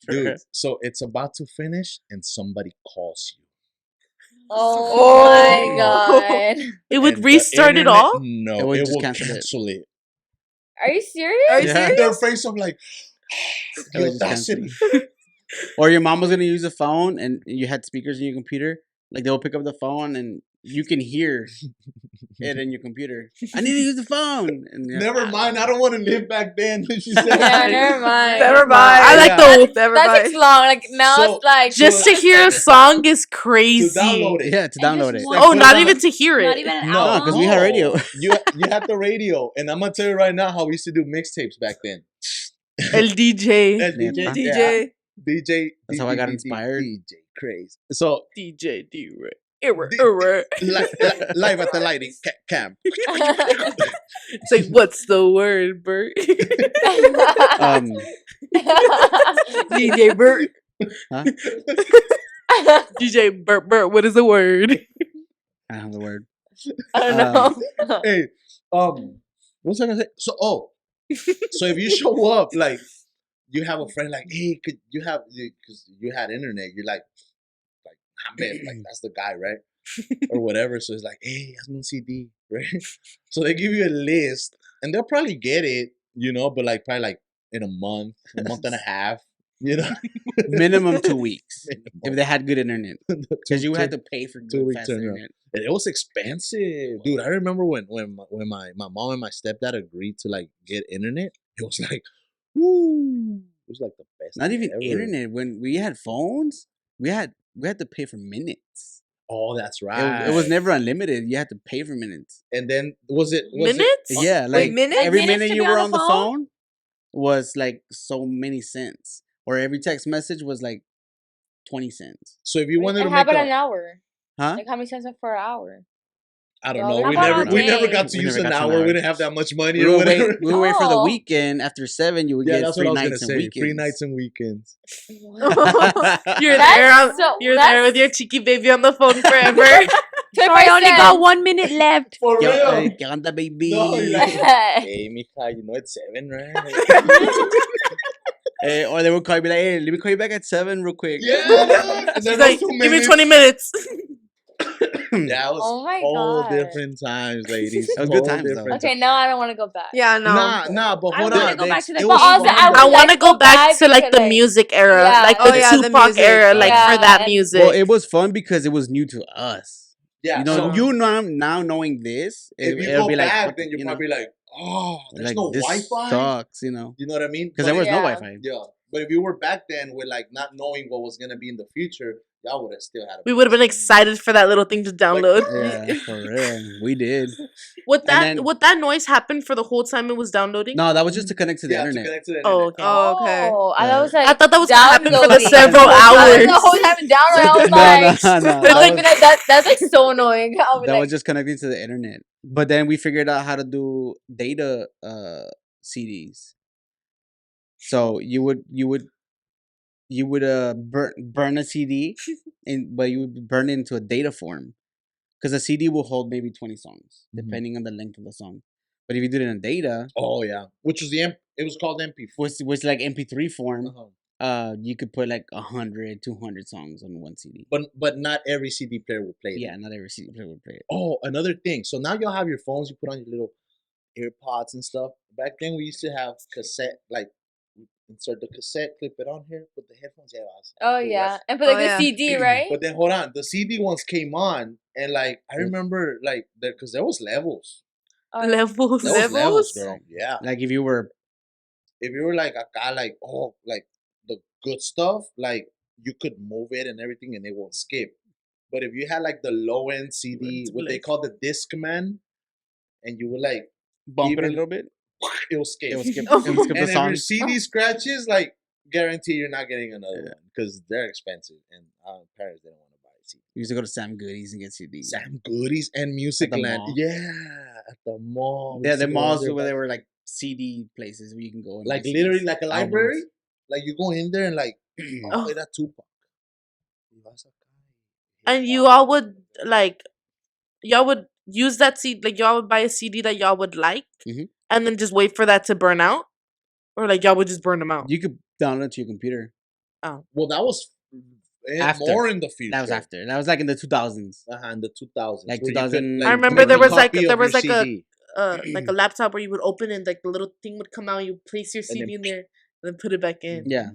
dude, so it's about to finish, and somebody calls you. Oh my Oh. god. It would And the restart it internet- all? No, It would it just will cancel it. cancel it. Are you serious? Are you Yeah. serious? Their face of like, It the would just cancel audacity. it. Or your mom was gonna use the phone and you had speakers in your computer. Like they'll pick up the phone and you can hear it in your computer. I need to use the phone. And you're like, Never mind. I don't want to live back then. She said. Yeah, never mind. Never mind. I like Yeah. the Never That mind. takes long. Like now So- it's like just to hear a song is To crazy. download it. yeah, to And download just it. one- Oh, not Like, even to hear Not it. even an No, album. because we had radio. You had the radio, and I'm gonna tell you right now how we used to do mixtapes back then. El DJ. And Neta. DJ. DJ. That's how I got inspired. DJ crazy. So DJ D-Ray. Error, D- error. live at the lighting camp. It's like, what's the word, Bert? DJ Bert. DJ Bert, what is the word? I don't have the word. I don't know. Hey, what was I gonna say? So if you show up, like, you have a friend, like, hey, could you have, because you had internet, you're like, man, like that's the guy, right? Or whatever. So it's like, hey, hazme un CD, right? So they give you a list, and they'll probably get it, you know, but like probably like in a month and a half, you know. Minimum 2 weeks if Minimum. they had good internet, because you had to pay for good 2 week fast turnaround. internet. And it was expensive, dude. I remember when my mom and my stepdad agreed to like get internet. It was like, woo! It was like the best. Not thing even ever. internet. When we had phones, we had to pay for minutes. Oh, that's It, right. it was never unlimited. You had to pay for minutes. And then was it Minutes? Yeah, like minutes? every Minutes minute to you be were on on the the phone? phone was like so many cents, or every text message was like 20 cents. So if you wanted to And how make about an a, hour? Huh? Like how many cents for an hour? I don't Well, know. how We about never a we never day? got to We use never an got to hour. an We hour. didn't have that much money We or would whatever. wait. We would wait for the Oh. weekend. After 7, you would Yeah, get that's what free I was gonna nights and say. weekends. Free nights and weekends. You're That's there, so- you're that's- there with your cheeky baby on the phone forever. Sorry, I only got 1 minute left. For Yo, real. hey, ¿qué onda, baby? No, you like- Hey, Hey, mija, you know it's 7, right? Hey, or they would call you, be like, hey, let me call you back at 7 real quick. Yeah. And She's then like, those 2 give me minutes. 20 minutes. Yeah, it was Oh my all God. different times, ladies. That was good Whole times, though. different okay, now I don't want to go back. Yeah, no. Nah, but I hold wanna on. go back to the It But was also, fun. I I would want to like go go back back to like to, the like- music era, Yeah. like Oh, the yeah, the Tupac music. era, like Yeah, for that and- music. Well, it was fun because it was new to us. Yeah, You know, so you now knowing this, if you it'll go be like, back, what the- then you're you know, probably like, oh, there's like, no this Wi-Fi. sucks, you know, You know what I mean? because But there was no Yeah. Wi-Fi. yeah, but if you were back then with like not knowing what was gonna be in the future, y'all would have still had. We would have been excited for that little thing to download. Yeah, for real, we did. Would that then- would that noise happen for the whole time it was downloading? No, that was just to connect to the Yeah, to internet. connect to the Oh, internet. okay. Oh, okay. Oh, I Yeah. thought it was like I thought that was gonna happen for the downloading. several I was hours. the whole time downloading. I was No, like, no, no. it's That like was- that's like so annoying. I'll be That like, was just connecting to the internet. But then we figured out how to do data CDs. So you would burn a CD, but you would burn it into a data form, because a CD will hold maybe 20 songs Mhm. depending on the length of the song. But if you do it in data, Oh yeah, which was it was called MP4. which like MP3 form, Uh-huh. you could put like 100, 200 songs on one CD. But not every CD player will play it. Yeah, not every CD player would play it. Oh, another thing. So now y'all have your phones. You put on your little AirPods and stuff. Back then we used to have cassette, like insert the cassette, clip it on here, put the headphones. Yeah, Oh cool, yeah, right? and put like Oh, the yeah. CD, right? But then hold on, the CD ones came on, and like I Mm. remember like because there was levels. Oh, yeah. Levels. There was levels, Levels? girl. Yeah. Like if you were If you were like a guy, like like the good stuff, like you could move it and everything, and it won't skip. But if you had like the low end CD, It's what they like- call the Discman, and you would like bump it a Even- little bit, it will skip. it would skip. Oh. It would skip the And if your songs. CD scratches, like guarantee you're not getting another Yeah. one because they're expensive, and parents didn't want to buy CDs. We used to go to Sam Goodies and get CDs. Sam Goodies and Music the Land, mall. yeah, at the mall. We Yeah, used to the go malls there, where buy- they were like CD places where you can go and buy like literally CDs, like a albums. library. Like you go in there and like, oh, Oh. era Tupac. And you all would like, y'all would use that CD, like y'all would buy a CD that y'all would like, Mhm. and then just wait for that to burn out, or like y'all would just burn them out. You could download it to your computer. Well, that was After. more in the future. That was after. That was like in the 2000s. In the 2000s. Like where you could, 2000 I remember make there a was like copy there of was your like CD. a laptop where you would open and like the little thing would come out. You place your And then CD in there, and then put it back in. Yeah.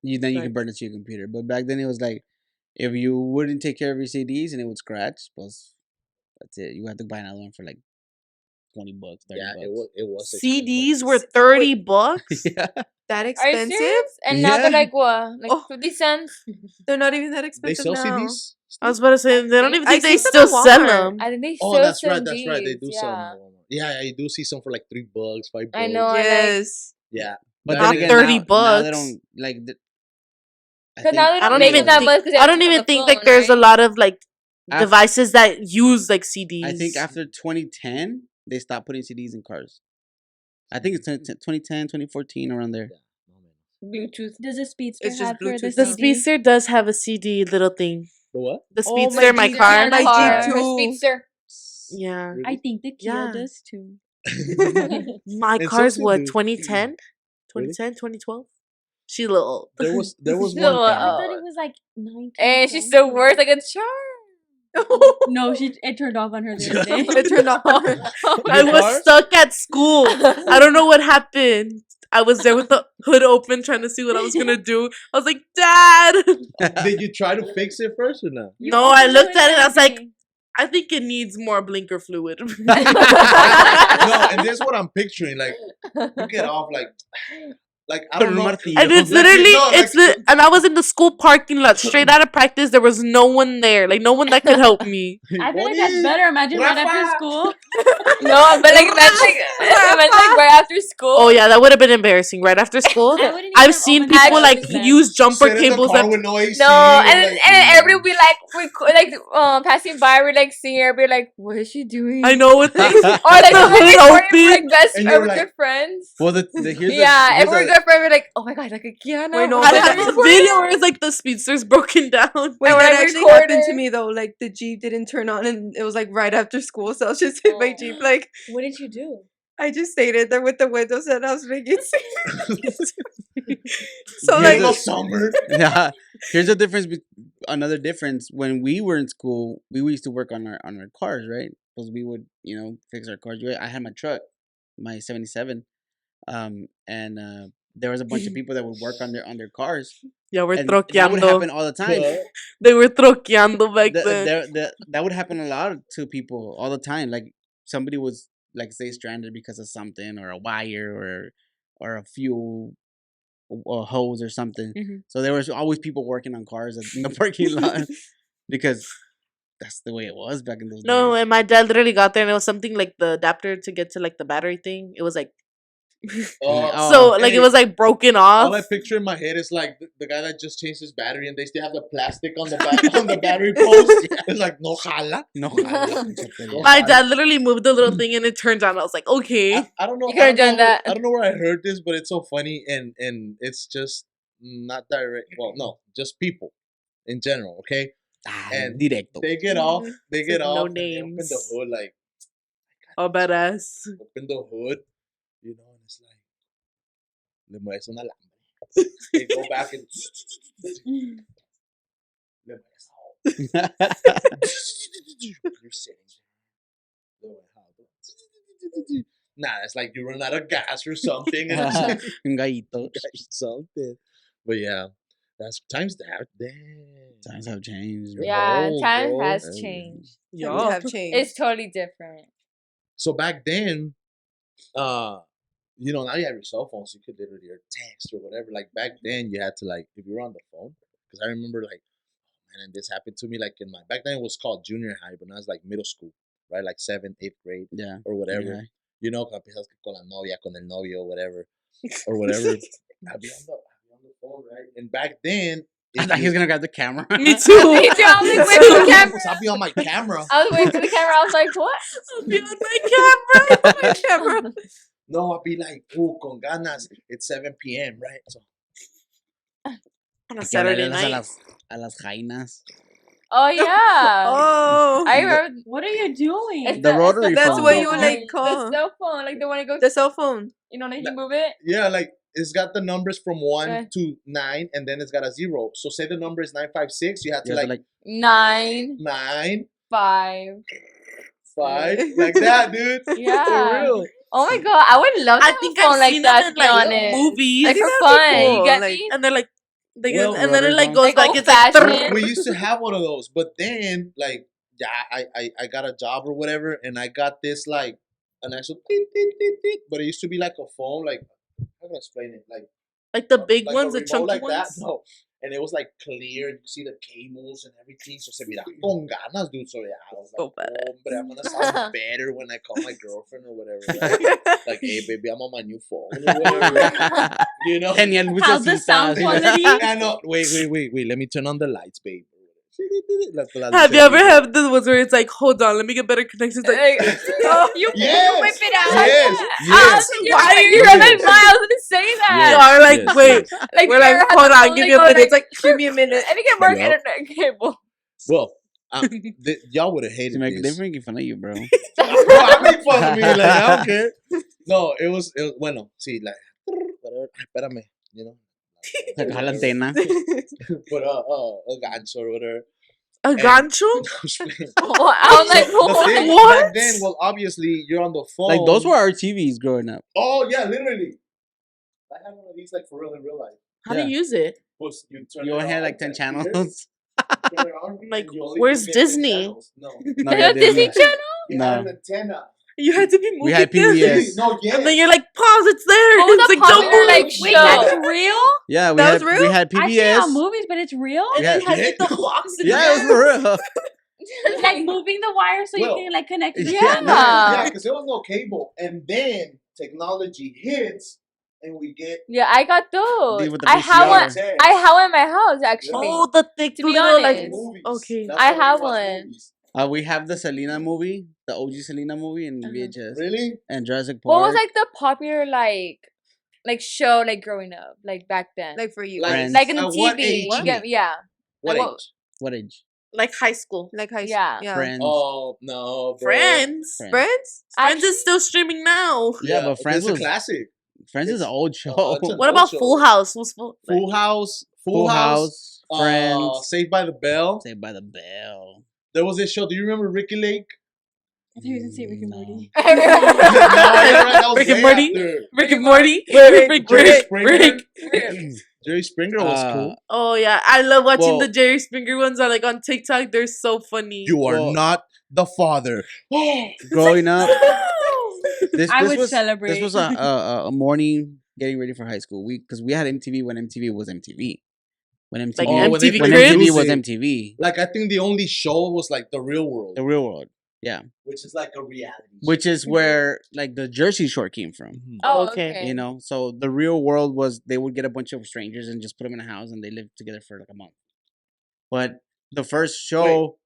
Then you Right. can burn it to your computer. But back then it was like if you wouldn't take care of your CDs and it would scratch, plus that's it. You had to buy another one for like $20, $30. Yeah, it was CDs were Wait. $30. yeah. That Are you expensive? serious? And now Yeah. they're like what? Like Oh. 50 cents? They're not even that They expensive sell now. CDs. I was about to say they don't even I think they see some still at sell Walmart. them. I think they Oh, still that's sell right. That's right. They do these, sell yeah. them. Yeah, you do see some for like $3, $5. I know. I like, Yes. Yeah, But Not then again, 30 now they bucks. don't like. because now they I don't don't make even it that think much. 'Cause they I have don't to even on the think like phone, there's a right? lot of like Af- devices that use like CDs. I think after 2010 they stopped putting CDs in cars. I think it's 2010, 2014 around there. Bluetooth. Does the speedster It's just have for the Bluetooth the now. CD? Speedster does have a CD little thing. the what? The Oh, my Speedster, my Jeep- car. my car, Jeep my too. speedster. Yeah, Really? I think the Kia Yeah. does too. my And car's some what do. 2010, Really? 2012. She's little. There was No, one I time. thought it was like 19. And she's still worth like a charm. No, it turned off on her the other day. It turned off. I Your was car? stuck at school. I don't know what happened. I was there with the hood open trying to see what I was gonna do. I was like, Dad. Did you try to fix it first or not? You No, I opened looked it at it. I was like, everything. I think it needs more blinker fluid. No, and this is what I'm picturing. Like you get off like I don't know. Martillo. And it's Like, literally, no, like- and I was in the school parking lot, straight out of practice. There was no one there, like no one that could help me. I feel like that's better. Imagine right after Rafa. school. No, but like imagine like right after school. Oh yeah, that would have been embarrassing. Right after school, I wouldn't even I've have seen opened the people door like then. use jumper Sit in the cables. car That, with no AC. No, and everybody be like, passing by, we're like seeing her, be like, what is she doing? I know with things. Or like The we're hood like open. best, And you're we're like- good friends. Well, here's Yeah, here's and we're good friends. We're like, oh my god, like a Kiana. Wait, no, I but have that- this video where it's like the speedster's broken down. Wait, And when that I actually happened to recorded- me though. Like the Jeep didn't turn on, and it was like right after school. So I was just in my Oh. Jeep. Like What did you do? I just stayed in there with the windows, and I was making. So Here's like, the summer. yeah. Here's the difference. Another difference. When we were in school, we used to work on our cars, right? Because we would, fix our cars. I had my truck, my '77, and there was a bunch of people that would work on their cars. Yeah, we're And that would happen troqueando. all the time. They were troqueando back then. That would happen a lot to people all the time. Like somebody was like say stranded because of something or a wire or a fuel or hose or something. Mhm. So there was always people working on cars in the parking lot because that's the way it was back in those No, days. and my dad literally got there and it was something like the adapter to get to like the battery thing. It was like Oh, so like hey, it was like broken off. All I picture in my head is like the guy that just changed his battery and they still have the plastic on the on the battery post. It's like no jala. No, My dad literally moved the little thing and it turned on. I was like, okay. I don't know. You could've done that. I don't know where I heard this, but it's so funny and it's just not direct. Well, no, just people in general. Okay, And directo. they get off. They It's get like off. no and they open the names. hood like Oh, badass. open the hood, and it's like le mueves un alambre. They go back and le mueves a You're sitting there. Le mueves a Nah, it's like you run out of gas or something. And it's like, Un gallito. something. But yeah, that's times that. Damn. Times have changed. You're Bro. Yeah, old, time bro. has Hell yeah. changed. Times Yeah. have changed. It's totally different. So back then, now you have your cell phone, so you could literally text or whatever. Like back then, you had to like if you were on the phone, because I remember like, man, and this happened to me like in my back then it was called junior high, but now it's like middle school, right? Like 7th, 8th grade Yeah. or whatever. high. Que empiezas con la novia, con el novio, whatever, or whatever. I'd be on the phone, right? And back then, I thought he was gonna grab the camera. Me too. Me too. I was like, where's the camera? I'll be on my camera. I was waiting for the camera. I was like, what? I'll be on my camera. No, I'll be like, con ganas. It's 7 p.m., right? So On a Hay que Saturday hablarles night. a las jainas. Oh yeah. Oh, I remember. What are you doing? It's The rotary that's phone. what you phone. like The call cell phone, like the one that goes. the cell phone. You know, like you move it. yeah, like it's got the numbers from 1 Yeah. to 9, and then it's got a 0. So say the number is 956, you have to You have to, like 9, 9, 5. 5, like that, dude. Yeah. For real. Oh my god, I would love to I have think a phone I've like seen that. them To in be like honest, movies. like for That'd be fun. cool, You get like- me? And they're like, Well, and then it like rotary goes Like back. It's like, old-fashioned. We used to have one of those, but then like I got a job or whatever, and I got this like an actual beep, beep, beep, beep, but it used to be like a phone, like how can I explain it? like the big like ones, a the remote chunky like ones. that. No. And it was like clear, you see the cables and everything. So se mira con ganas, dude. So yeah, I was So like, badass. hombre, I'm gonna sound better when I call my girlfriend or whatever. Right? Like, hey baby, I'm on my new phone or whatever. You know? Tenía How's the sound lucecitas. quality? I know. Wait. Let me turn on the lights, babe. Have you ever had the ones where it's like, hold on, let me get better connections? Like, You Yes. whip it out. Yes. Yes. Why You you read Yes. my mind. I was gonna say you that. are like, Yes, wait, yes. Like we're like, Sarah had hold the on, phone give that me a goes, minute. It's like, Give me a minute. I think it work Yup. internet cable. Well, y'all would have hated They're this. making fun of you, bro. Bro, I make fun of me. Like, I don't care. No, it was bueno, sí, like, whatever. Espérame, you know. Saca la antena. But a gancho or whatever. a And- gancho? I was like, So, the thing What? back then, well, obviously, you're on the phone. Like those were our TVs growing up. Oh yeah, literally. I had one of these like for real in real life. How do you use it? Was you turn You it only had on, like 10 here, channels. turn it on, Like, and you only where's could get 10 Disney? channels. No, No, Is yeah, that Disney Disney. Channel? you No. had an antenna. You had to be moving We had this. PBS. No, yes. And then you're like, pause, it's there. What was It's the like, don't popular, move. like, Wait, show? that's real? Yeah, That was we real? had I see it PBS. on movies, but it's real. And then it has like Yeah. the box. in Yeah, there. it was for real. Like moving the wire so Well, you can like connect. it to yeah. the Yeah, camera. yeah, because there was no cable, and then technology hits, and we get. Yeah, I got those. With the I have one. VCR. I have one in my house actually. Oh, the thick To be little, like, honest. Movies. okay. That's I how we have watch one. movies. We have the Selena movie, the OG Selena movie in VHS, Really? and Jurassic Park. What was like the popular like show like growing up like back then? Like for you. Like- Friends. Like in the At what TV. age? You get, yeah. What Like, age? What age? like high school. Like high school. Yeah. Yeah. Friends. Oh no, bro. Friends. Friends. Friends? Friends is still streaming now. Yeah, but Friends it's a was- classic. Friends is an old show. it's an What old about show. Full House? What's Full? Full House. Full House, Friends, Saved by the Bell. Saved by the Bell. There was this show. Do you remember Ricky Lake? I thought you were gonna say Rick and No. Morty. No, you're right, that was Rick and way Morty? after. Rick and Morty. Rick, Jerry Rick. Springer. Jerry Springer was cool. Oh yeah, I love watching Well- the Jerry Springer ones on like on TikTok. They're so funny. You are Well- not the father. Growing up, this I this would was celebrate. this was a morning getting ready for high school. Because we had MTV when MTV was MTV. When MTV, Like Oh, when they MTV when Cribs? MTV was it. MTV, Like I think the only show was like The Real World, the real world, which is like a reality. which is where like the Jersey Shore came from. Mhm. Oh, Okay. okay. You know, so the real world was they would get a bunch of strangers and just put them in a house and they lived together for like a month. But the first show,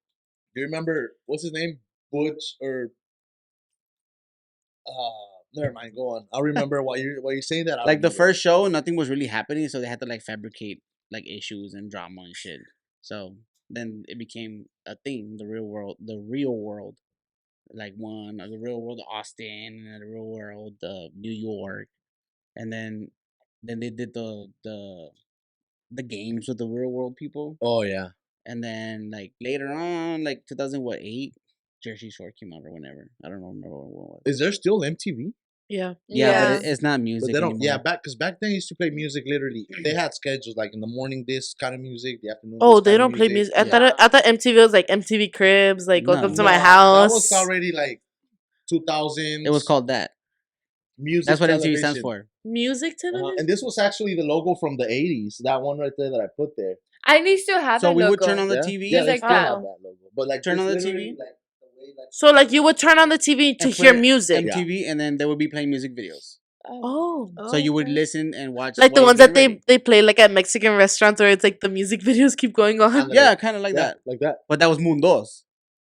Do you remember what's his name? Butch or never mind. Go on. I'll remember why you're saying that. I'll like the remember. first show, nothing was really happening, so they had to like fabricate like issues and drama and shit. So then it became a thing. The real world, like the real world Austin, and the real world New York, and then they did the games with the real world people, Oh yeah. and then like later on, like 2008, Jersey Shore came out or whenever. I don't remember what it was. Is there still MTV? Yeah. Yeah, Yeah. but it's not But music they don't. anymore. Yeah, because back then they used to play music. Literally, they had schedules like in the morning this kind of music, the afternoon. Oh, this they kind of don't play music. I Yeah. thought I thought MTV was like MTV Cribs, like No, Welcome to no. My That House. was already like 2000s. It was called that. music. That's what television. MTV stands for. Music television. And this was actually the logo from the 80s. That one right there that I put there. I think they still have So that we logo. would turn on the Yeah, TV. yeah, It's they like still that. have that logo. But like Turn this on the literally, TV? like, the way, like, So like you would turn on the TV to and hear put music. MTV, and then they would be playing music videos. Oh. So you would okay. listen and watch Like the while you're ones that getting ready. they play like at Mexican restaurants where it's like the music videos keep going on. And Yeah, kind of like yeah, that. like that. But that was Mundos.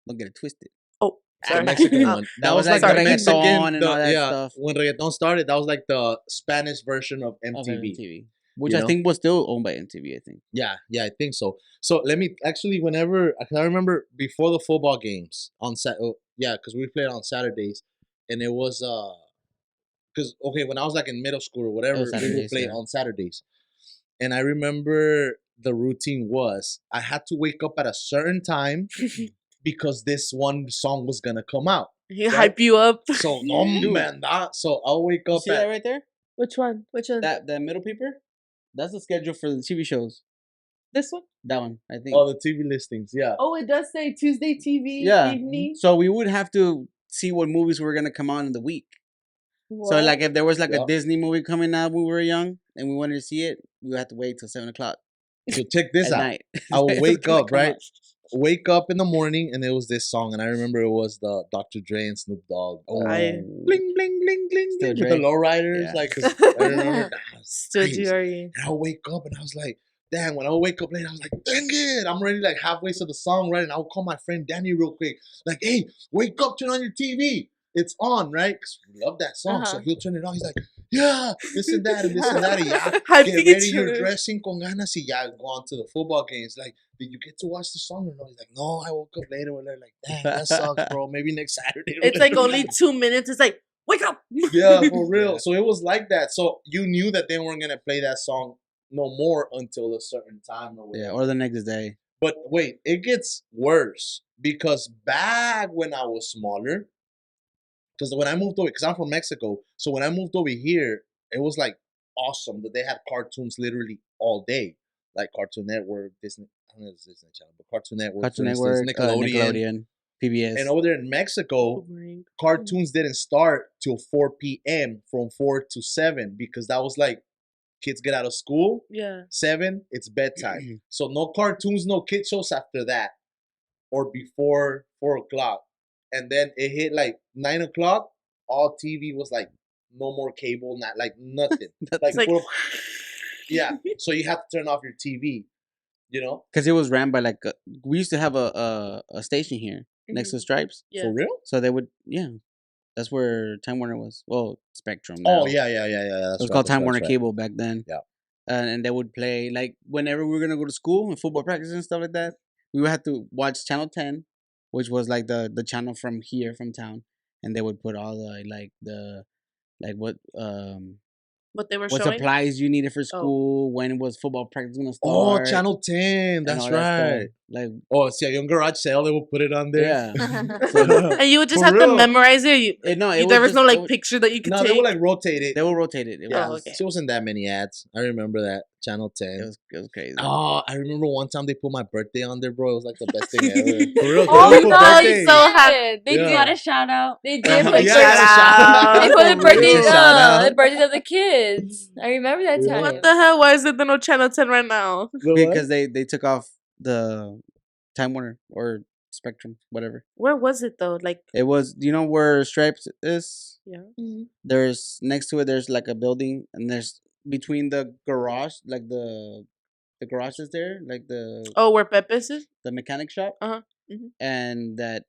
Don't get it twisted. Oh, The sorry. Mexican Oh, one. That was like the the Mexican reggaeton and all that yeah, stuff. when reggaeton started, that was like the Spanish version of Of MTV. MTV, which You I know? think was still owned by MTV. I think. Yeah, I think so. So let me actually, whenever I remember before the football games on because we played on Saturdays, and it was because okay, when I was like in middle school or whatever, we would Saturdays, play yeah. on Saturdays, and I remember the routine was I had to wake up at a certain time because this one song was gonna come out. He Right? hype you up. So no man, so I'll wake You up see that at right there? Which one? Which one? That middle paper. That's the schedule for the TV shows. This one? That one, I think. all the TV listings. Yeah. Oh, it does say Tuesday TV Yeah. evening. So we would have to see what movies were gonna come on in the week. So like if there was like Yeah. a Disney movie coming out when we were young and we wanted to see it, we would have to wait till 7:00 So check this at out. night. I will It was wake gonna up, come right? out. Wake up in the morning and it was this song, and I remember it was the Dr. Dre and Snoop Dogg. I- Bling bling bling bling Still bling with the Dre. lowriders, Yeah. like 'cause I remember that was Still crazy. GRE. And I'll wake up and I was like, damn, when I wake up late, I was like, dang it. I'm already like halfway to the song, right? And I'll call my friend Danny real quick. Like, hey, wake up, turn on your TV. It's on, right? Because we love that song. So he'll turn it on. He's like, yeah, this and that and this and that. And yeah, Hyping get each ready, you're other. dressing con ganas. Y ya go on to the football games. Like, did you get to watch the song or no? He's like, no, I woke up later. We're like, dang, that sucks, bro. Maybe next Saturday. It's like only 2 minutes. It's like, wake up. Yeah, for real. Yeah. So it was like that. So you knew that they weren't gonna play that song no more until a certain time or whatever. Yeah, or the next day. But wait, it gets worse because back when I was smaller, because when I moved over, because I'm from Mexico, so when I moved over here, it was like awesome that they had cartoons literally all day, like Cartoon Network, Disney. I don't know if it's Disney Channel, but Cartoon Network, Cartoon for instance, Network, Nickelodeon, PBS. and over there in Mexico, cartoons didn't start till 4 p.m. from 4 to 7 because that was like kids get out of school. Yeah. 7, it's bedtime. So no cartoons, no kid shows after that or before 4 o'clock. And then it hit like 9 o'clock. All TV was like no more cable, not like nothing. It's like, yeah. So you have to turn off your TV, you know? Because it was ran by like we used to have a station here next to Stripes. yeah. For real? So they would that's where Time Warner was. Well, Spectrum. Oh, now. yeah. That's It was right, called that's Time right, Warner that's right. Cable back then. Yeah. And they would play like whenever we were gonna go to school and football practice and stuff like that. We would have to watch Channel 10, which was like the channel from here from town, and they would put all the what they were what showing. supplies you needed for school, when was football practice gonna Oh, start. Channel 10. and That's all that stuff. right. Like Oh, see, a young garage sale, they will put it on there. yeah. And you would just For have to real. memorize it. There was no just- like picture that you could No, take. they will like rotate it. They will rotate it. It Yeah, Oh, was, okay. so it wasn't that many ads. I remember that. Channel 10. it was crazy. Oh, I remember one time they put my birthday on there, bro. It was like the best thing ever. For real. Oh, they no, put it's birthday. so happy. They Yeah. Got a shout out. They Uh-huh. did put Yeah, Shout out. they put the For real. birthdays, Shout out. the birthdays of the kids. I remember that Yeah. time. What the hell? Why is there no Channel 10 right now? The what? Because they took off the Time Warner or Spectrum, whatever. Where was it though? Like, It was, you know where Stripes is? yeah. There's next to it. There's like a building, and there's between the garage, like the garage is there, like Oh, where Pepe's is? the mechanic shop, Uh-huh. Mhm. and that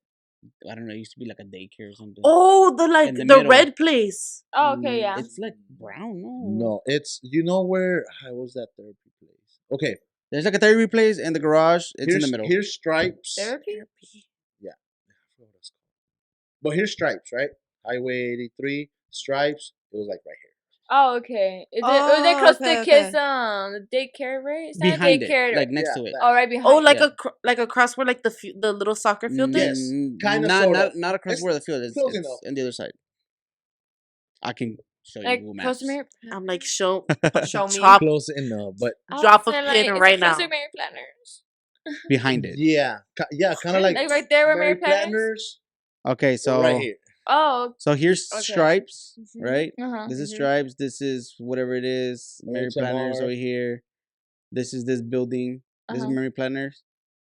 I don't know. It used to be like a daycare or something. Oh, the like In the the middle. red place. Oh, okay, yeah. It's like brown. No, it's, you know where, how was that therapy place? Okay. There's like a therapy place in the garage. It's in the middle. Here's Stripes. Therapy? Yeah. I forgot what it's called. But here's Stripes, right? Highway 83, Stripes. It was like right here. Oh, okay. Is it they Oh, close okay, the kids okay. the daycare, right? It's not Behind a daycare. it, like next Yeah, to it. that. oh, right behind. Oh, like Yeah. like across where like the little soccer field Yes. is. Kinda, not sorta. not across It's where the field is. close It's enough. on the other side. I can show you Like Google close to Maps. Mary. I'm like, show Show me. Chop. Close enough, but I would Drop a say, pin it's right close now. to Mary Planners. Behind it. yeah, kind of like Like right there where Mary Planners. Planners. Okay, so right here. Oh. so here's Okay. Stripes, Mhm. right? Uh-huh. This is Mhm. Stripes. This is whatever it is. Mary Planners HMR. over here. This is this building. This is Uh-huh. Mary Planners.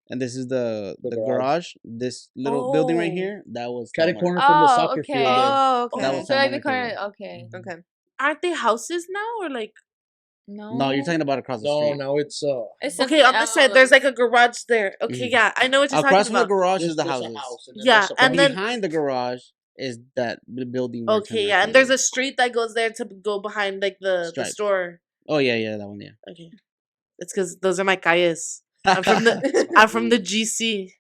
And this is the The garage. garage. This little building right Oh. here. That was Catty Walmart. corner from the Oh, soccer okay. field. there. Oh, okay. That was So like the Santa corner. Monica. Okay. Okay. Aren't they houses now or like? No. No, you're talking about across the No, street. no, it's It's Okay, on this side, there's like a garage there. Okay, Mhm. yeah, I know what you're Across talking from the about. garage is there's the a houses. house, and then Yeah, there's a and then- Behind the garage is that the building. where Okay, Santa yeah, and Monica there's a is. street that goes there to go behind like the Stripes. store. Oh yeah, that one. Yeah. Okay, it's because those are my calles. I'm from the I'm from the GC,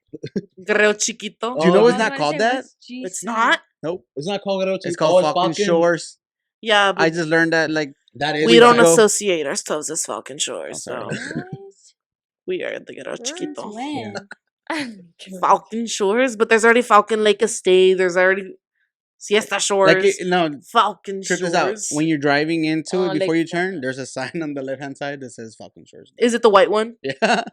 Guerrero Chiquito. Do you know Oh, it's not called that? It's not. Nope. It's not called Guerrero It's Chico. called Oh, Falcon Shores. Yeah, but I just learned that like That is. we weeks don't ago. associate ourselves as Falcon Shores, so sorry. we are the Guerrero Chiquito. When? Falcon Shores, but there's already Falcon Lake Estate. There's already Siesta Shores. like no. Falcon Check Shores. this out. When you're driving into Oh, it before like- you turn, there's a sign on the left hand side that says Falcon Shores. Is it the white one? Yeah.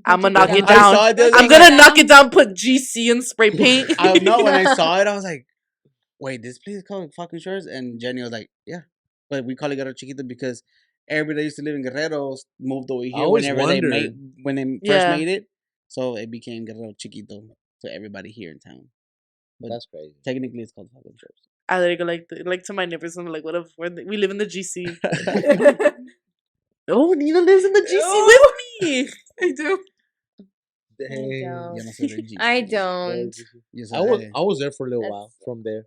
I'm gonna knock I it I down. saw it the other I'm day. gonna knock it down. Put GC and spray paint. I know when I saw it, I was like, "Wait, this place is called Falcon Shores?" And Jenny was like, "Yeah, but we call it Guerrero Chiquito because everybody that used to live in Guerrero moved over here always whenever they wondered. when they Yeah. first made it, so it became Guerrero Chiquito to everybody here in town. But That's crazy. technically, it's called Falcon Shores. I literally go like to my neighbors. I'm like, what if we live in the GC? Oh, Nina lives in the GC with me. I do. Dang. Yo no soy del GC. I don't. Yo soy I was there for a little That's- while from there,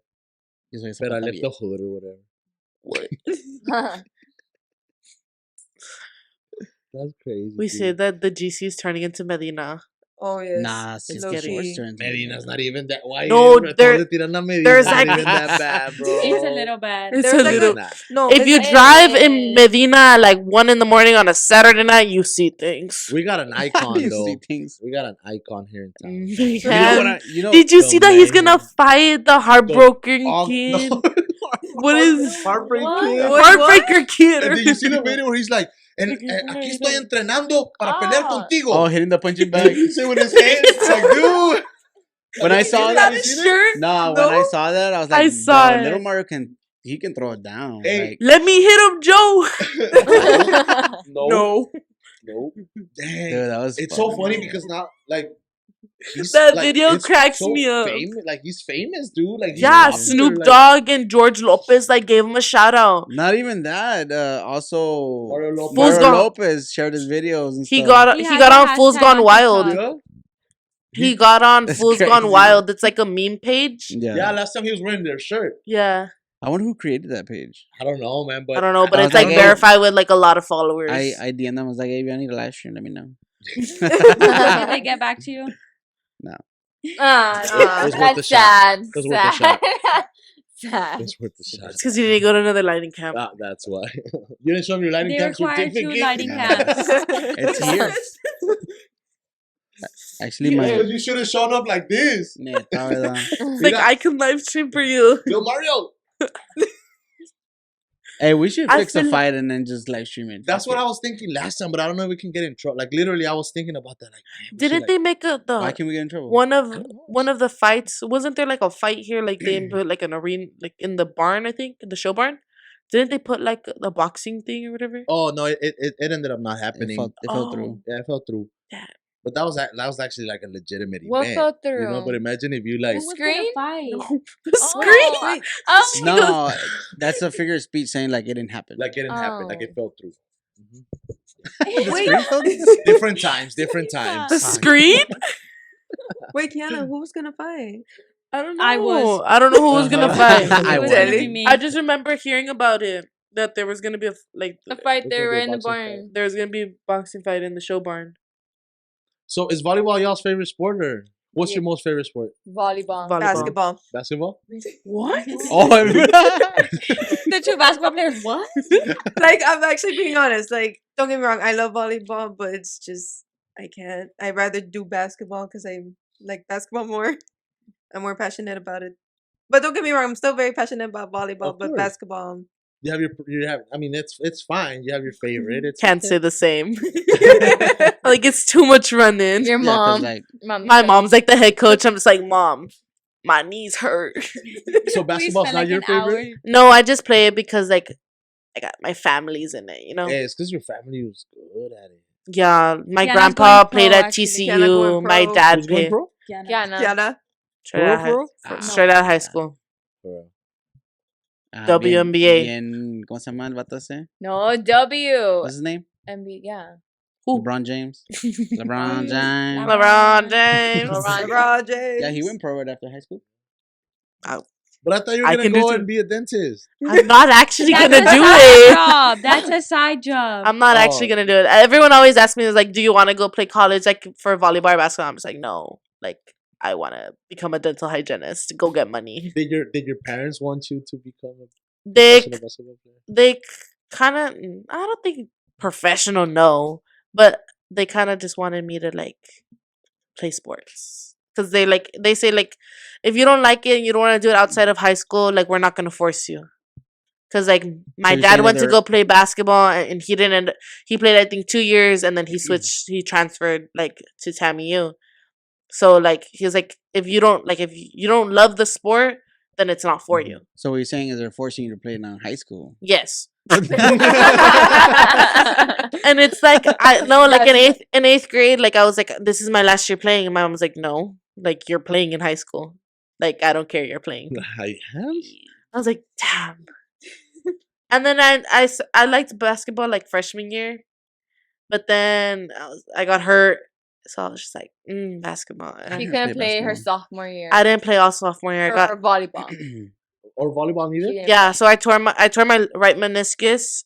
yo soy de but I Zapata left the Vieja. hood or whatever. That's crazy. We dude. say that the GC is turning into Medina. Oh yes. Nah, It's it's getting- Shores turns into Medina's not even that. Why? No, you there- tirando a Medina, there's not like- even that bad, bro. It's a little bad. It's There's a like a- little. Nah. No. If you it's- drive in Medina at like 1 a.m. on a Saturday night, you see things. We got an How do icon you though. see things? We got an icon here in town. Man. You know what? You know. Did you the see that he's gonna mayhem. fight the heartbroken Oh, kid? no. What is Heartbreak What? Kid? What? Heartbreaker kid? And did you see the video where he's like, aquí estoy entrenando para pelear Ah. contigo? Oh, hitting the punching bag. See with his hands, it's like, dude. When I saw Is that, that his shirt? no, when I saw that, I was like, I saw "Bro, it. Little Mario he can throw it down." Hey. Like, Let me hit him, Joe. No. Nope. Dang. dude, that was. It's so fun. funny because now, like, he's, That like, video it's cracks so me up. Like, he's famous, dude. Like, he's Yeah, popular, Snoop like, Dogg and George Lopez like gave him a shout out. Not even that. Also, Mario Lopez. Fools Mario Gone- Lopez shared his videos and He stuff. got He he has got a on Fools hashtag Gone on Wild. TikTok. Yeah. He got on That's Fools Gone crazy. Wild. It's like a meme page. Yeah. Yeah, last time he was wearing their shirt. Yeah, I wonder who created that page. I don't know, man, but I don't know, but I it's was like like, hey. verified with like a lot of followers. I DM'd them. I was like, "Hey, if I need a live stream, let me know." Did they get back to you? Ah, It was worth that's the shot. sad. It was worth the shot. Sad. it's worth the shot. It's because you didn't go to another lighting camp. Ah, that's why. You didn't show me your lighting They camp require 2 certificate. lighting Nah. camps. It's here. Actually, my You should have shown up like this. neta, ¿verdad? Like Mira. I can live stream for you. Yo, Mario. Hey, we should I fix a feel- fight and then just live stream it. That's Fuck what it. I was thinking last time, but I don't know if we can get in trouble. Like literally, I was thinking about that. Like, man, we should, Didn't like- they make Why the can we get in trouble? one of the fights? Wasn't there like a fight here? Like they put like an arena, like in the barn. I think the show barn. Didn't they put like the boxing thing or whatever? Oh no, it ended up not It happening. fell through. Yeah, it fell through. Damn. But that was actually like a legitimate What event. fell You know, through? but imagine if you like. Who was Screen? gonna fight? The screen. Oh, oh my God. No, that's a figure of speech saying like it didn't happen. Like it didn't happen. Like Oh. it fell through. The Wait. screen fell through? Different times. Different times. The screen. Wait, Kiana, who was gonna fight? I don't know. I was. I don't know who was gonna fight. I It was was. gonna be me. I just remember hearing about it that there was gonna be A fight Look there at the in the boxing fight. barn. there was gonna be a boxing fight in the show barn. So is volleyball y'all's favorite sport, or what's Yeah. your most favorite sport? Volleyball. Volleyball. Basketball. Basketball. What? Oh, The 2 basketball players. What? Like I'm actually being honest. Like don't get me wrong, I love volleyball, but it's just I can't. I'd rather do basketball because I like basketball more. I'm more passionate about it. But don't get me wrong, I'm still very passionate about volleyball, Of but course. basketball. You have you have. I mean, it's fine. You have your favorite. It's Can't okay. say the same. Like it's too much running. Your Yeah, 'cause, mom. like, My mom's like the head coach. I'm just like, Mom, my knees hurt. So We basketball's spent not like your an favorite. hour. No, I just play it because like I got my family's in it, you know. Hey, it's because your family was good at it. Yeah, my Kiana's grandpa going played pro, at actually. TCU. Kiana going My pro. dad Who's going played pro? Kiana. Kiana. Kiana. straight For out, real? Ah, straight out of high yeah. school. For real. WNBA. Bien, ¿cómo se llama el vato ese? No, W. What's his name? MB, yeah. Who? LeBron James. LeBron James. LeBron James. LeBron. LeBron James. Yeah, he went pro right after high school. But I thought you were I gonna can do go too. and be a dentist. I'm not actually That's gonna a do side it. job. That's a side job. I'm not actually Oh. gonna do it. Everyone always asks me, is like, do you want to go play college, like for volleyball or basketball? I'm just like, no. Like, I want to become a dental hygienist, go get money. Did your parents want you to become a They professional basketball player? they kind of, I don't think professional, no, but they kind of just wanted me to like play sports because they say like if you don't like it and you don't want to do it outside of high school, like we're not gonna force you. Cause like my you're dad saying that went to they're- go play basketball and he didn't. He played I think 2 years and then he switched. He transferred like to TAMU. So like he was like, if you don't love the sport, then it's not for you. So what you're saying is they're forcing you to play now in high school. Yes. And it's like I no like in eighth grade, like I was like, this is my last year playing, and my mom was like, no, like you're playing in high school. Like I don't care, you're playing. I am. I was like, damn. And then I liked basketball like freshman year, but then I got hurt, so I was just like, basketball. I She never couldn't played play her basketball. sophomore year. I didn't play all sophomore year. I got Or volleyball. Or volleyball She neither. didn't yeah, play. so I tore my right meniscus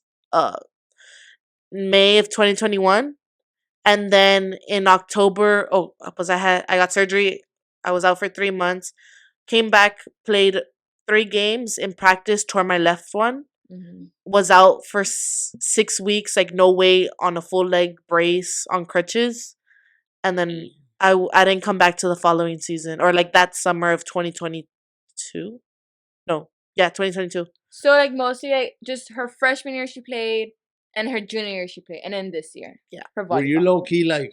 May of 2021, and then in October, I got surgery. I was out for 3 months. Came back, played 3 games in practice, tore my left one. Mhm. Was out for 6 weeks, like no weight on a full leg brace on crutches, and then I didn't come back to the following season or like that summer of 2022. No, yeah, 2022. So like mostly like just her freshman year she played, and her junior year she played, and then this year. Yeah. Her Were you volleyball. low key like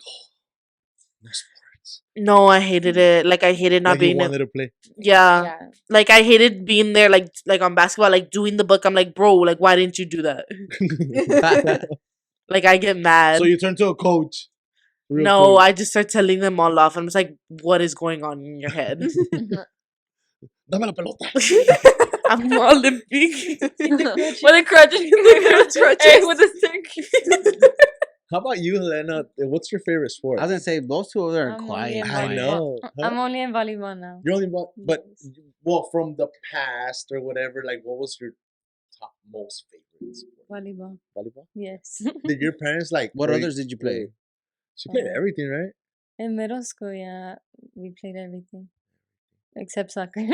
no sports? No, I hated it. Like I hated not Like you being wanted to play. yeah. Yeah. Like I hated being there, like on basketball, like doing the book. I'm like, bro, like why didn't you do that? Like I get mad. So you turned to a coach. real No, quick. I just start telling them all off. I'm just like, what is going on in your head? Dame la pelota. I'm Olympic. With a crutches. Hey, with a stick. How about you, Helena? What's your favorite sport? I was gonna say those two over there are I'm only quiet. in I volleyball. know. Huh? I'm only in volleyball now. You're only one, but well, from the past or whatever, like, what was your top most favorite sport? Volleyball. Volleyball. Yes. Did your parents like? What were- others did you play? She played Uh, everything, right? In middle school, yeah, we played everything except soccer. You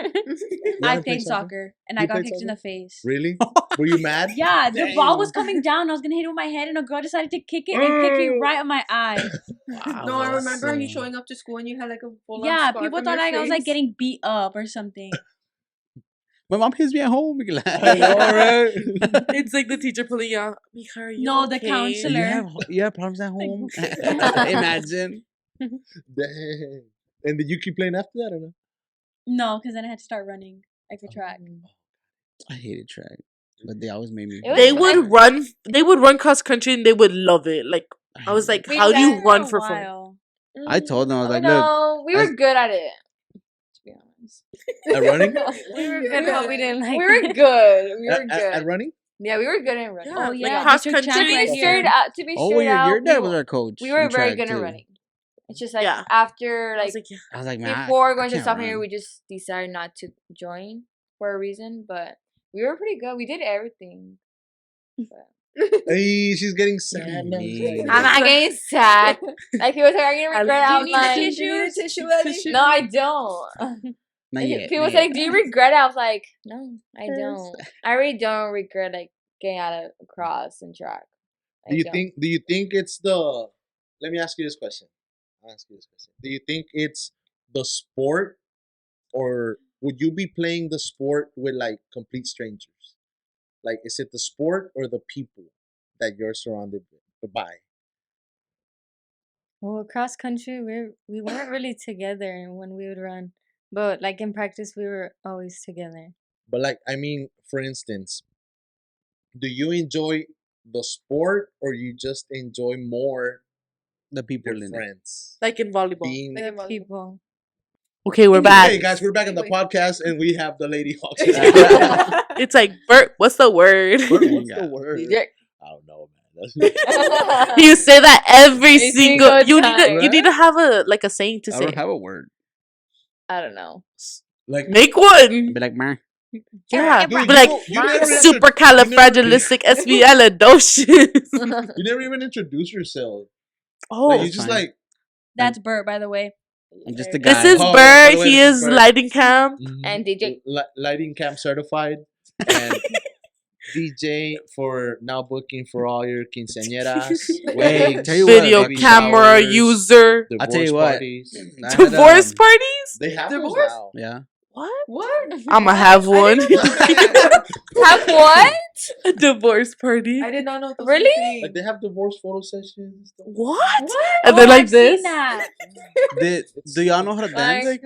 I haven't played soccer and You I got played kicked in the soccer? face. Really? Were you mad? Yeah, the ball was Dang. coming down. I was gonna hit it with my head, and a girl decided to kick it and kick me right on my eye. Wow, No, I that's, remember you showing up to school and you had like a full Yeah, scar people from thought your like I was like face. getting beat up or something. My mom hits me at home. We can laugh. I know, right? It's like the teacher pulling you out. Mija, are you No, the okay? counselor. You have problems at home. Imagine. Dang. And did you keep playing after that or no? No, because then I had to start running like for track. I hated track, but they always made me. It was They fun. would run cross country and they would love it. Like I was like, We how do you ran run a for fun? while. I told them I was like, look, no, we were as- good at it. To be honest. At running? We were good, but we didn't like We were it. good. We were At, good. at running? Yeah, we were good at running. Yeah, Oh like yeah, cross district champ country. right To be here. straight oh, out, your dad we, was our coach. we were in very track, good at too. running. It's just like Yeah. after I like was like, yeah. I was like, man, before I going to can't sophomore year, run. we just decided not to join for a reason, but we were pretty good. We did everything. Hey, she's getting sad now. Yeah. I'm not getting sad. Like he was like, "Are you I gonna regret it?" love I'm you. like, Tissues? "Do you need a tissue, Eddie?" No, I don't. Not yet. People not say, yet. "Do you regret it?" I was like, "No, I don't. I really don't regret like getting out of cross and track." I Do you don't. think? Do you think it's the? Let me ask you this question. I'll ask you this question. Do you think it's the sport, or would you be playing the sport with like complete strangers? Like, is it the sport or the people that you're surrounded by? Well, cross country, we weren't really together when we would run, but like in practice, we were always together. But like, I mean, for instance, do you enjoy the sport or you just enjoy more The people your in it. friends Like in volleyball. being? Like in volleyball. People. Okay, we're back. Hey guys, we're back in the Anyway. podcast and we have the Lady Hawks. It's like, Bert, what's the word? What's Yeah. the word? DJ. I don't know, man. You say that every Every single. single You need to. time. You need to have a like a saying to I say. don't have a word. I don't know. Like, Make one. Be like, man. Yeah, dude, be like you never supercalifragilisticexpialidocious. you never even introduce yourself. Oh, Like, you That's just fine. like That's Bert, by the way. I'm just a guy. this is Oh, by Bert. the way, He this is is Bert. lighting cam. And DJ. Lighting cam certified and DJ for now booking for all your quinceañeras, Hey, weddings, tell you what, Video baby camera showers, user. I'll tell you divorce what. parties. I had, Divorce parties? They have those Divorce? now. Yeah. What? What? I'ma have one. Have what? A divorce party. I did not know. Those Really? were things. Like they have divorce photo sessions. And stuff. What? What? And they're like I've seen this. that. Do y'all know how to dance? Like,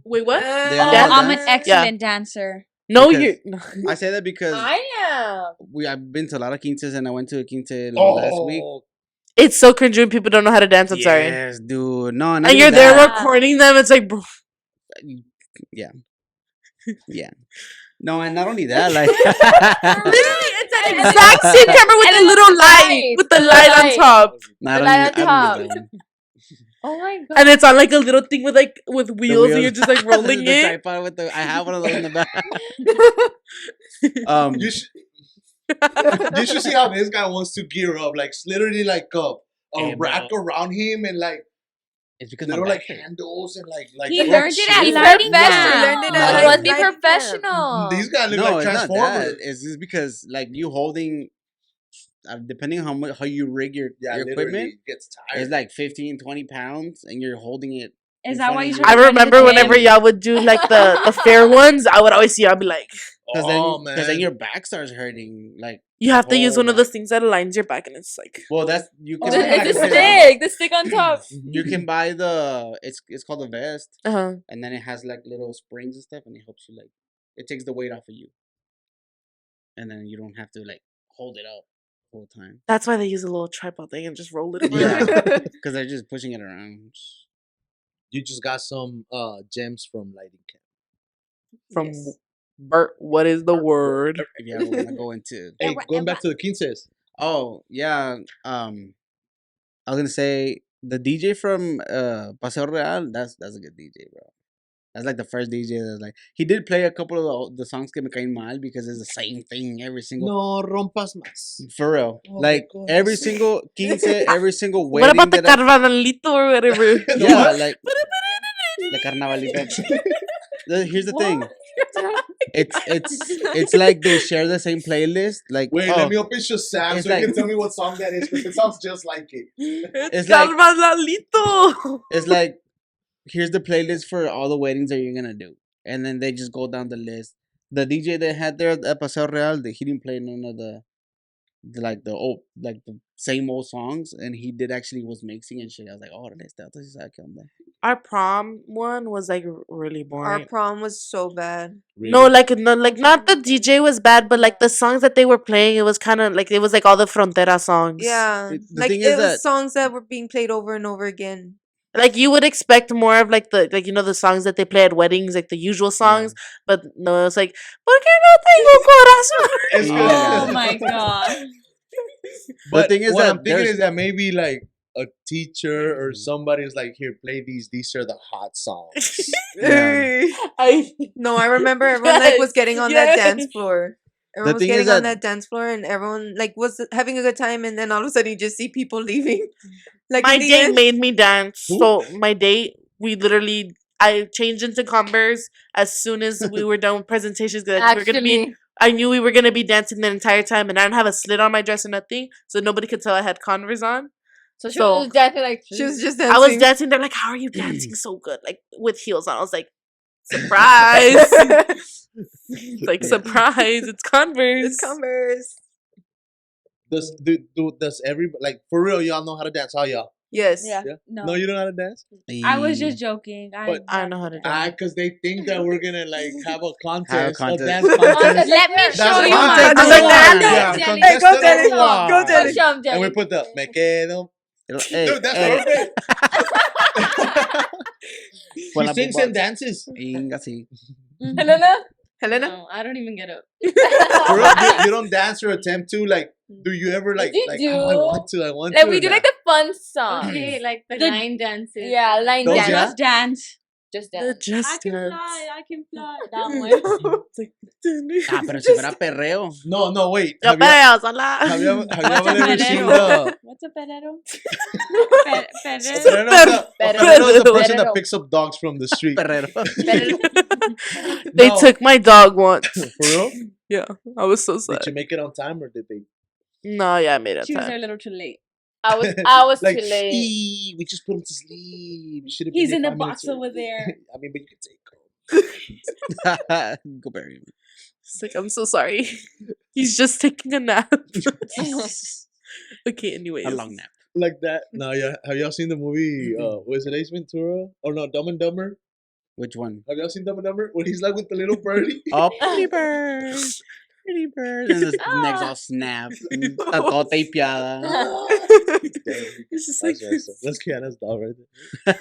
Wait, what? They Oh, know Yeah. how to I'm an dance? excellent dancer. No, Because- you. No. I say that because I am. I've been to a lot of quinces and I went to a quince last week. It's so cringy when people don't know how to dance. I'm sorry. Yes, dude. No, not And you're even there that. recording them. It's like, bro. Yeah. Yeah. No, and not only that, like Literally, it's an And exact then- same camera with and the then little the light. light, With the the light on light. top. not The light only, on I don't top. do that one. Oh my god. And it's on like a little thing with wheels, and wheels. you're just like rolling The it. tripod with the I have one of those in the back. You should, you should see how this guy wants to gear up. Like it's literally like a Hey, rack bro. around him and like It's because my little like back hurts. handles and like. He rope learned it at shit. lighting professional. cam. Learned it at You lighting must be cam. professional. These guys look No, like it's not Transformers. that. It's just because like you holding, depending on how you rig your Literally, equipment, it gets tired. it's like 15, 20 pounds, and you're holding it. Is in that front why of you? you. I started remember running whenever the y'all would do like the fair ones, I would always see y'all be like, Because Oh, then, because then man. your back starts hurting. Like you have to use whole one of back. those things that aligns your back, and it's like, Well, that's you can. It's buy the the- stick. The stick on top. You can buy the. It's called a vest, uh-huh. and then it has like little springs and stuff, and it helps you like. It takes the weight off of you, and then you don't have to like hold it up the whole time. That's why they use a little tripod thing and just roll it around. Yeah, because they're just pushing it around. You just got some gems from lighting cam. From Yes. Bert, what is the word? If you ever want to go into. Hey, going back to the quinces. Oh yeah, I was gonna say the DJ from Paseo Real. That's a good DJ, bro. That's like the first DJ that's like he did play a couple of the songs que me caen mal because it's the same thing every single. No rompas más. For real, Oh, like God. every single quince, every single What wedding. about the that I- carnavalito or whatever? Yeah, like the carnavalita. Here's the thing. It's like they share the same playlist. Like Wait, oh, let me open Shazam It's so you like- can tell me what song that is because it sounds just like it. It's like- carnavalito. it's like here's the playlist for all the weddings that you're gonna do, and then they just go down the list. The DJ they had there at Paseo Real, he didn't play none of the same old songs, and he did actually was mixing and shit. I was like, oh, this is Our prom one was like really Our boring. prom was so bad. No, like not the DJ was bad, but like the songs that they were playing, it was kind of like it was like all the Frontera songs. Yeah, The like thing it is was that- songs that were being played over and over again. Like you would expect more of like the the songs that they play at weddings, like the usual songs, but no, it was like ¿Por qué no tengo corazón? It's Oh, good. Oh my god. But thing is what that I'm thinking there's- is that maybe like a teacher or somebody is like, here, play these. These are the hot songs. Yeah. No, I remember everyone like was Yes, getting on that dance yes. floor. Everyone was thing is getting on that- that dance floor, and everyone like was having a good time, and then all of a sudden you just see people leaving. Like My in the date end- made me dance. Who? So my date, I changed into Converse as soon as we were done with presentations. 'cause we were gonna be, Actually, I knew we were gonna be dancing the entire time, and I didn't have a slit on my dress or nothing, so nobody could tell I had Converse on. so she so- was dancing like she was just I was dancing. dancing. They're like, "How are you dancing so good? Like with heels on?" I was like, Surprise! It's like Yeah. surprise. It's Converse. It's Converse. Does everybody, like, for real, y'all know how to dance? How y'all? Yes. Yeah. No. No, you don't know how to dance? I was Eh, just joking. But I know how to dance. Because they think that we're gonna like have a contest, contest. a dance contest. Let me That's show you fine. mine. I'm like, Yeah, Daddy. yeah, Hey, go, contestant Daddy. number one. Go, Daddy. Show 'em, And Daddy. we put the me quedo. Hey, Dude, that's hey, perfect. pon She la sings boombox. and dances. Inga, sí. Helena? Helena? No, I don't even get up. For real, you don't dance or attempt to, like, do you ever like You like do. oh, I want to Like to we do nah. like the fun song. Okay, like the The- line dances. Yeah, line Those, dance. yeah? Just dance. Just The dance. just I can dance. fly. I can fly. That one. It's like, Ah, pero si fuera perreo. No, wait. Yo Have you, perreo, sola. have you ever What's a ever seen perrero? the What's a perrero? perrero? Perrero. A perrero is the person that Perrero. picks up dogs from the street. Perrero. They No. took my dog once. For real? Yeah, I was so Did sad. you make it on time or did they? No, yeah, I made it She was a time. little too late. I was Like, too late. we just put him to sleep. You should have. He's been in here the 5 minutes box over early. there. I mean, but you can take him. Go bury him. It's like, I'm so sorry. He's just taking a nap. Okay, anyways. A long nap. Like that. No, yeah. Have y'all seen the movie? Was it Ace Ventura? Or no, Dumb and Dumber? Which one? Have y'all seen Dumb and Dumber? When he's like with the little birdie. Oh, pretty bird. Pretty bird. And his neck's all snapped. Está todo tapeada. It's just That's like, awesome. That's Kiana's dog right there.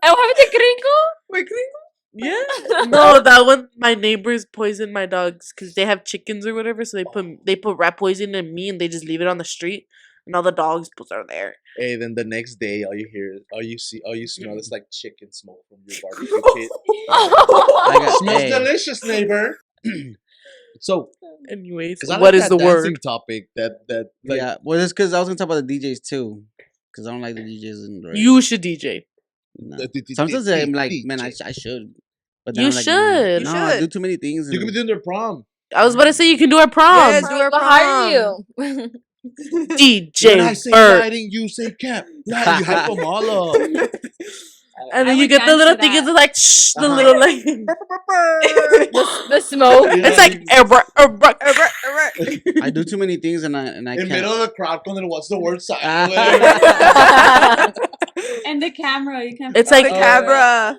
And what happened to Gringo? Wait, Gringo? yeah. No, that one, my neighbors poisoned my dogs because they have chickens or whatever. So they put rat poison in me and they just leave it on the street. And all the dogs are there. Hey, then the next day, all you hear, all you see, all you smell is like chicken smoke from your barbecue pit. I got, Smells hey, delicious, neighbor. So, Anyways, because I what like is that the dancing word? topic that like, yeah, well, it's because I was gonna talk about the DJs too, because I don't like the DJs in the You should DJ. No. the Sometimes I'm like, man, I DJ. should. But You I'm like, should. No, You I should. do too many things. You could be and- doing their prom. I was about to say you can do our prom. Yes, do our But how are prom. you? DJ When I say Bert. lighting, you say cap. Lighting, you hype them all up. And I then you would get the dance little to thing. that. It's like shh, the Uh-huh. little like. The smoke. Yeah. It's like I do too many things and I In can't. middle of the crowd, going, what's the word sign? And the camera, you can. It's The like cabra.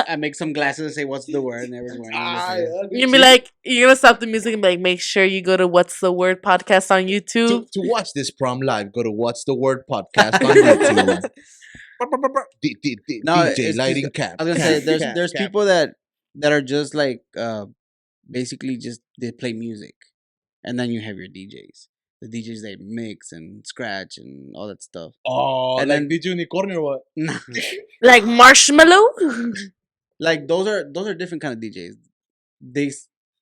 I make some glasses and say what's the word and everyone's wearing them. you're gonna be like you're gonna stop the music and be like, make sure you go to What's the Word podcast on YouTube. to watch this prom live, go to What's the Word podcast on YouTube. No, DJ it's- lighting cap. I was gonna say cap, there's cap, there's cap. people that are just like basically just they play music, and then you have your DJs. The DJs they mix and scratch and all that stuff. Oh, And and then- then DJ Unicornio or what? Nah. Like Marshmallow. Like those are different kind of DJs. They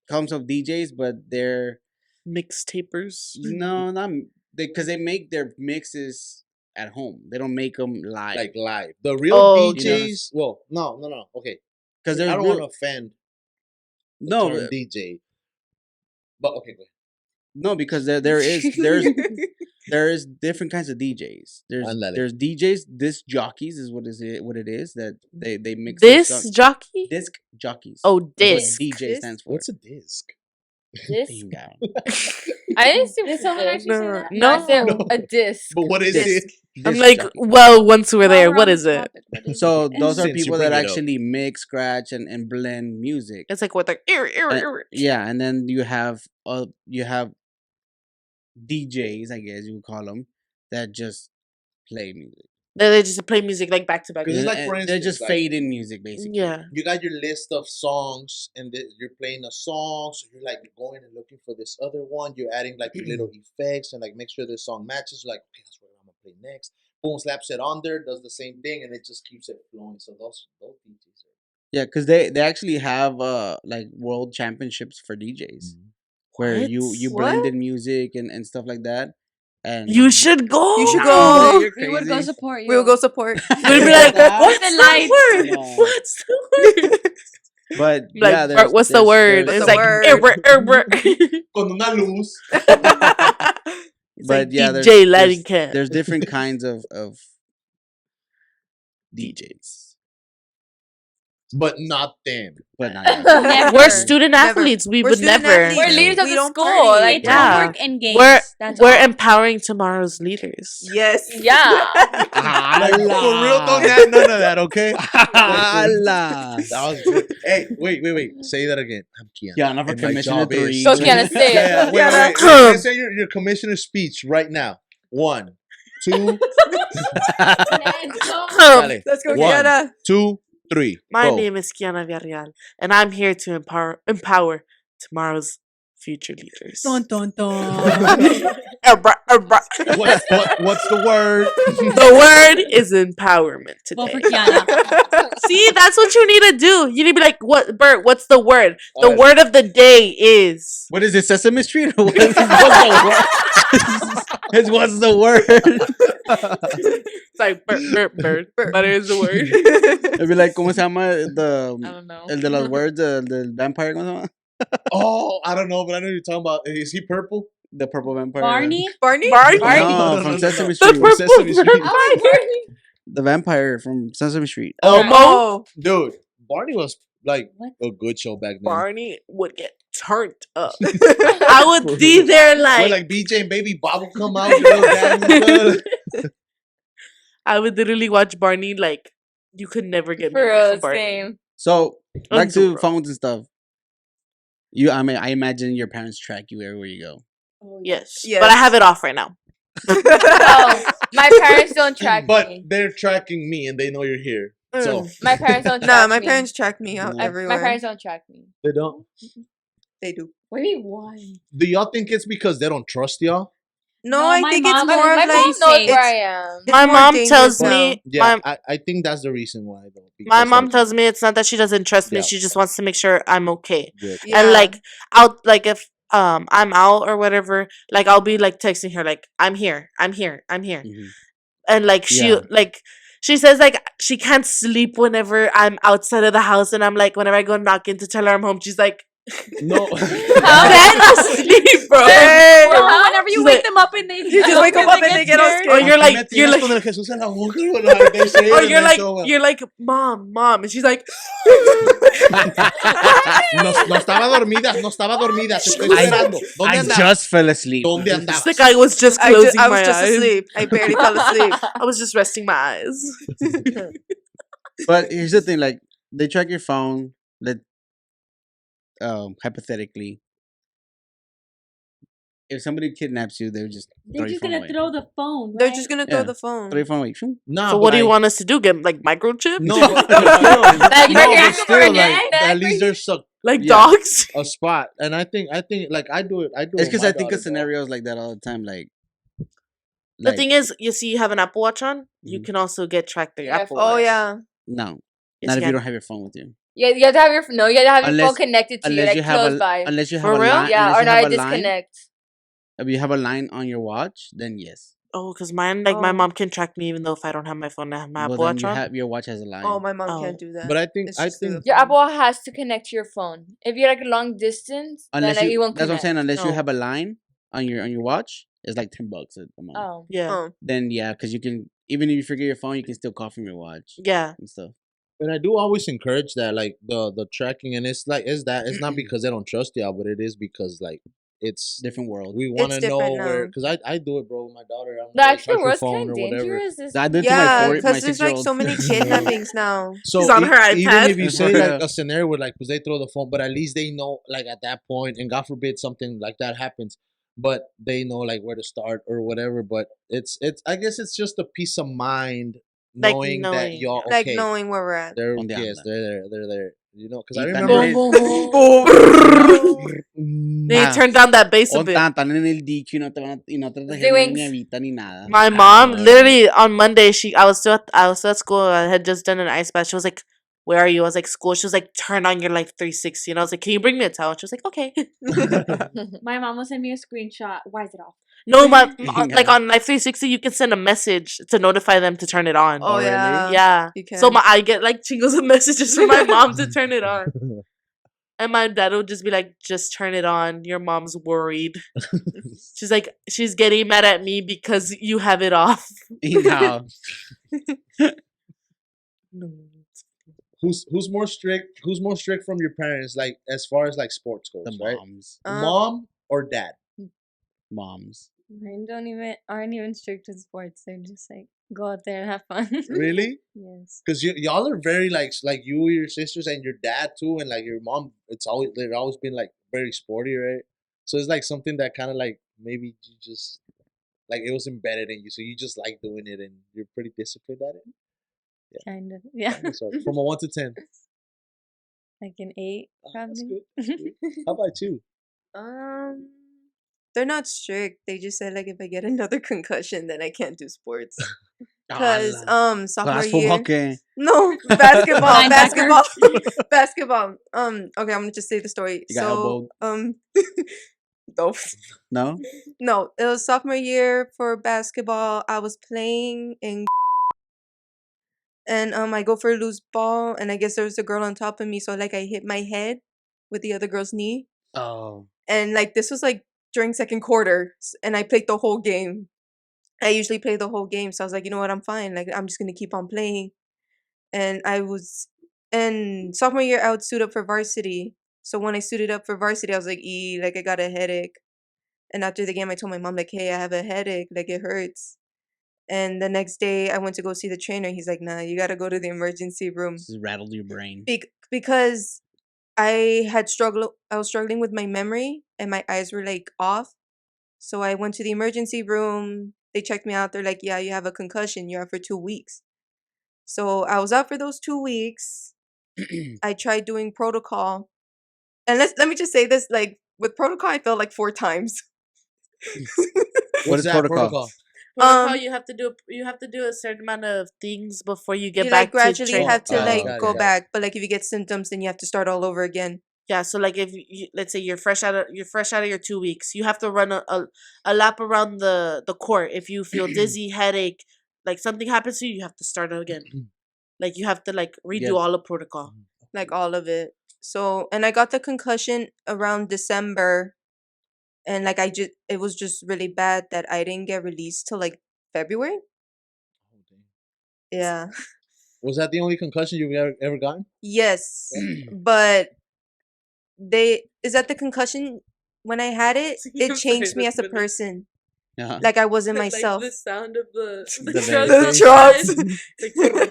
comes of DJs, but they're Mixtapers. no, not because they make their mixes at home. They don't make them live. Like live. The real Oh, DJs. Well, no. Okay. Because I there's don't real, want to offend no, term DJ. But okay, go ahead. no, because there is different kinds of DJs. Ándale. There's DJs, disc jockeys is what it is that they mix their This songs. jockey. Disc jockeys. Oh, That's what disc. DJ Disc? stands for. What's a disc? Disc? Bingo. I didn't see Did someone disc. actually say No, that? No, I said No. a disc. But what is Disc. it? I'm Disc like, jockey. well, once we're there, While what on is the it? topic, what is So it? those are Since you people that bring it up. actually mix, scratch, and blend music. It's like what the Yeah, and then you have DJs, I guess you would call them, that just play music. They just play music like back to back. 'Cause it's like, And for they're instance, just like- fade in music, basically. Yeah. You got your list of songs, and you're playing a song, so you're like going and looking for this other one. You're adding like your little effects and like make sure this song matches. You're like, okay, that's what I'm gonna play next. Boom, slaps it on there, does the same thing, and it just keeps it flowing. So those DJs are. Yeah, because they actually have like world championships for DJs where you What? blend What? in music and stuff like that. And You should go. You should Nah, go. you're We would go crazy. support you. We will go support. We'd be like, what's The the lights. word? No. What's the word? But Like, yeah, Bart, what's the word? there's It's the like, word. Con una luz. It's But like yeah, DJ lighting cam. there's different kinds of DJs, but not them. but not Never. We're student Never. athletes. We We're would student never. athletes. We're leaders of We the don't school. party. Like, It's Yeah. homework and games. We're That's we're all. empowering tomorrow's leaders. Yes. yeah. Like, for real, don't add none of that, okay? Allah. That was good. Hey, wait. Say that again. I'm Kiana. Kiana for And my Commissioner job is- 3. Go, Kiana, say it. Yeah, wait. Kiana. Let's say your commissioner speech right now. 1, 2, dale. Let's go, One. Kiana. 2, 3. My Go. name is Kiana Villarreal, and I'm here to empower tomorrow's future leaders. Dun, dun, dun. What's the word? The word is empowerment Vote for today. Kiana. See, that's what you need to do. You need to be like, "What, Bert? What's the word? The Alright. word of the day is." What is it, Sesame Street? Or what is what's the word? It's like Bert. But it is the word. It'd be like, ¿cómo se llama I the don't know. el de los words, el del vampire? ¿Cómo se llama? Oh, I don't know, but I know you're talking about. Is he purple? The purple vampire. Barney? Barney? Barney. No, No, from no. Sesame The Street. purple Sesame Street. vampire. The vampire from Sesame Street. Elmo. Oh. Dude, Barney was like What? a good show back then. Barney would get turned up. I would be there Where, like, like BJ and Baby Bob would come out. Little dad and stuff. I would literally watch Barney like you could never get me For away real, from Barney. same. So back to Enduro. phones and stuff. I imagine your parents track you everywhere you go. Yes. Yes. But I have it off right now. Oh, my parents don't track But me. they're tracking me and they know you're here. So My parents don't track Nah, my me. parents track me out No. everywhere. My parents don't track me. they don't. They do. What do you mean, why? Do y'all think it's because they don't trust y'all? No, No, I my think it's mom- more My of mom like knows where it's- I am. it's My more mom dangerous tells now. me Yeah, my, I think that's the reason why though. my because, mom like, tells me it's not that she doesn't trust me, Yeah. she just wants to make sure I'm okay. good. Yeah. And like out like if I'm out or whatever, like I'll be like texting her like I'm here. Mhm. And like she Yeah. like she says like she can't sleep whenever I'm outside of the house, and I'm like whenever I go knock in to tell her I'm home, she's like No. can't sleep, bro. Hey. Well, whenever you She's wake like- them up and they You just wake 'em up and they get all Or scared. you're like Me tienes you're con like el Jesús en la boca, like they say it or and you're then like show up. you're like mom, and she's like No estaba dormida, te estoy I- esperando. ¿Dónde I andabas? just fell asleep. ¿Dónde It's andabas? like I was just I, closing I was my just eyes. asleep. I barely fell asleep. I was just resting my eyes. But here's the thing: like they track your phone. That hypothetically, if somebody kidnaps you, they would just They're throw your just phone gonna away. throw the phone. They're right? just gonna throw Yeah. the phone. Throw your phone away. Shoo. Nah, So but what do you like- want us to do? Get like microchips? No, but, no, Like, but you're here still, for a like, day, at least there's Like Yeah. dogs? a spot, and I think like I do it. It's with because my I think daughter, of scenarios like that all the time. Like, The thing is, you see, you have an Apple Watch on. You Mhm. can also get tracked through your Yeah, Apple Oh Watch. yeah. no, Yes, not if you you can. don't have your phone with you. Yeah, you have to have your you have to have your phone Unless- connected to you, Unless like you have close a by. unless you have For a real? line. Yeah, unless or you no, have I a line. disconnect. If you have a line on your watch, then yes. Oh, because mine, like my Oh. mom can track me even though if I don't have my phone, I have my Well, Apple then Watch you on. have your watch has a line. Oh, my mom Oh. can't do that. But I think It's I just through think the Your phone. Apple has to connect to your phone. If you're like a long distance, Unless then you, you won't that's what I'm connect. saying. Unless you No. have a line on your watch, it's like $10 a month. Oh. Yeah. Oh. Then yeah, because you can even if you forget your phone, you can still call from your watch Yeah. and stuff. and I do always encourage that, like the tracking, and it's like it's not because they don't trust y'all, but it is because like it's Different world. we want to know different where now. because I do it, bro, with my daughter. I'm The like, actual touch her world's phone kind of or whatever. dangerous. It's- I did it to Yeah, my because there's like 6-year-old. so many kidnappings now. So She's on her even iPad. if you say For like real. a scenario where like, because they throw the phone, but at least they know like at that point, and God forbid something like that happens, but they know like where to start or whatever. But it's I guess it's just a peace of mind Like knowing that knowing, y'all okay. Like knowing where we're at. They're Donde yes, anda. they're there. You know, because I Y remember. They Ah. turn down that bass a O bit. tan en el dicho y no te trajeron wings. ni avita ni nada. My Ah, mom no. literally on Monday, I was still at school. I had just done an ice bath. She was like, "Where are you?" I was like, "School." She was like, "Turn on your like 360." And I was like, "Can you bring me a towel?" She was like, "Okay." My mom will send me a screenshot. Why is it off? No, like Yeah. on my 360, you can send a message to notify them to turn it on. Oh, really? yeah. Yeah. You So can. I get like chingos of messages from my mom to turn it on. And my dad would just be like, "Just turn it on. Your mom's worried." She's like, she's getting mad at me because you have it off. No. No. Who's more strict? Who's more strict from your parents? Like as far as like sports goes, The right? moms. Mom or dad? Moms. Mine aren't even strict with sports. They're just like go out there and have fun. Really? Yes. Because y'all are very like you, your sisters, and your dad too, and like your mom. They've always been like very sporty, right? So it's like something that kind of like maybe you just like it was embedded in you, so you just like doing it, and you're pretty disciplined at it. Kind of. Yeah. Kinda, so from a 1 to 10, Like an 8, that's probably. good. That's good. How about you? They're not strict. They just said like if I get another concussion, then I can't do sports. Ah, Cause sophomore That's for year. hockey. No, basketball, Linebacker. basketball, basketball. Okay, I'm gonna just say the story. You got So, elbowed? no, No? no, it was sophomore year for basketball. I was playing in, and I go for a loose ball, and I guess there was a girl on top of me, so like I hit my head with the other girl's knee, Oh. and like this was like during second quarter, and I played the whole game. I usually play the whole game, so I was like, you know what, I'm fine. Like I'm just gonna keep on playing. And and sophomore year I would suit up for varsity. So when I suited up for varsity, I was like, like I got a headache. And after the game, I told my mom like, hey, I have a headache, like it hurts. And the next day, I went to go see the trainer. He's like, nah, you gotta go to the emergency room Just rattled your brain. because I was struggling with my memory, and my eyes were like off. So I went to the emergency room. They checked me out. They're like, yeah, you have a concussion. You're out for 2 weeks. So I was out for those 2 weeks. I tried doing protocol. And let me just say this, like with protocol I felt like 4 times. What is protocol? Protocol, you have to do a certain amount of things before you get You back like gradually to training. have to Oh, like got it, go got it. back, but like if you get symptoms then you have to start all over again. Yeah, so like if you, let's say you're fresh out of your 2 weeks, you have to run a lap around the court. If you feel dizzy, headache, like something happens to you, you have to start again. Like you have to like redo Yes. all the protocol. Like all of it. So, and I got the concussion around December, and like it was just really bad that I didn't get released till like February. Yeah. Was that the only concussion you've ever gotten? Yes. But is that the concussion when I had it, I'm it changed sorry, me as that's a funny. person. Uh-huh. Like I wasn't Like myself. the sound of the The trucks.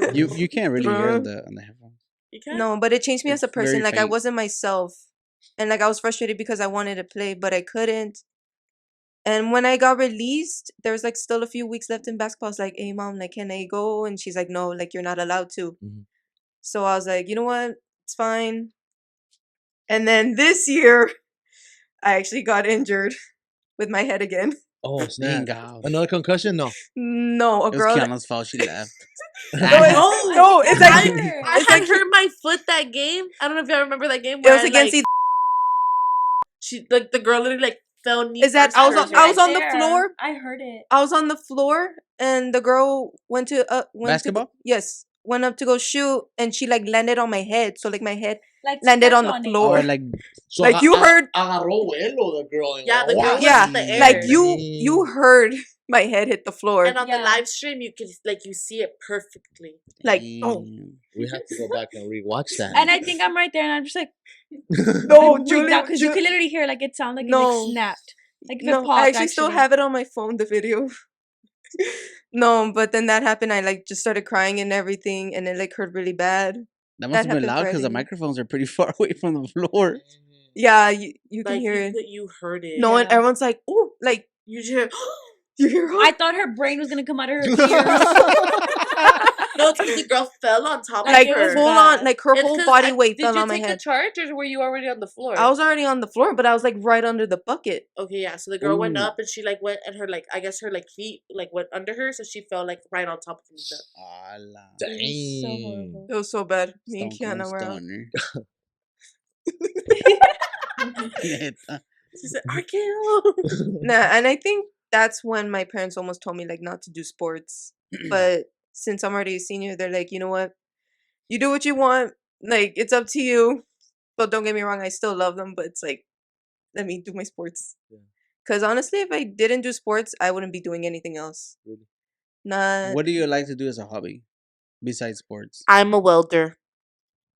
Like, You can't really hear on the headphones. you can't? No, but it changed me as a It's very person. Like I faint. wasn't myself. And like I was frustrated because I wanted to play, but I couldn't. And when I got released, there was like still a few weeks left in basketball. I was like, hey mom, like can I go? And she's like, no, like you're not allowed to. Mhm. So I was like, you know what? It's fine. And then this year, I actually got injured with my head again. Oh snap! Bingo. Another concussion? No. No, a It was girl. Kiana's fault. She left. No, it's I, like I it's had like hurt my foot that game. I don't know if y'all remember that game. it Where was against like, she like the girl literally like fell knee. Is that first I was first. on, I was on the There. floor. I heard it. I was on the floor, and the girl went to Basketball? yes, went up to go shoot, and she like landed on my head. So like my head Like landed on stepped the it. floor. Or like So Like, you heard- agarró vuelo the girl. And Yeah, the girl was Yeah, in the air. like you heard my head hit the floor. And on the Yeah. live stream, you can like you see it perfectly. Like, oh. damn. We have to go back and rewatch that. And I think I'm right there, and I'm just like, No, Julie, because you can literally hear like it sound like it No. like snapped, like if it no, popped. I actually still have it on my phone, the video. No, but then that happened. I like just started crying and everything, and it like hurt really bad. That must have been happened loud because the Friday. microphones are pretty far away from the floor. Yeah, you can Like hear it. you heard it. No, and Yeah. everyone's like, "Oh, like You just hear, you hear?" I thought her brain was gonna come out of her ears. no, it's because the girl fell on top Like of it was her. full bad. on, like her It's whole 'cause body weight Did fell you on my take head. the charge or were you already on the floor? I was already on the floor, but I was like right under the bucket. Okay, yeah. So the girl went Ooh. up and she like went and her like I guess her like feet like went under her, so she fell like right on top of him. Ala. It was so Dang. horrible. It was so bad. Me and Stone Kiana Cold were out. Stoner. Neta. She said, "RKO." Nah, and I think that's when my parents almost told me like not to do sports. But since I'm already a senior, they're like, you know what? You do what you want. Like it's up to you. But don't get me wrong, I still love them. But it's like, let me do my sports. Yeah. Because honestly, if I didn't do sports, I wouldn't be doing anything else. Really? Not What do you like to do as a hobby? besides sports? I'm a welder.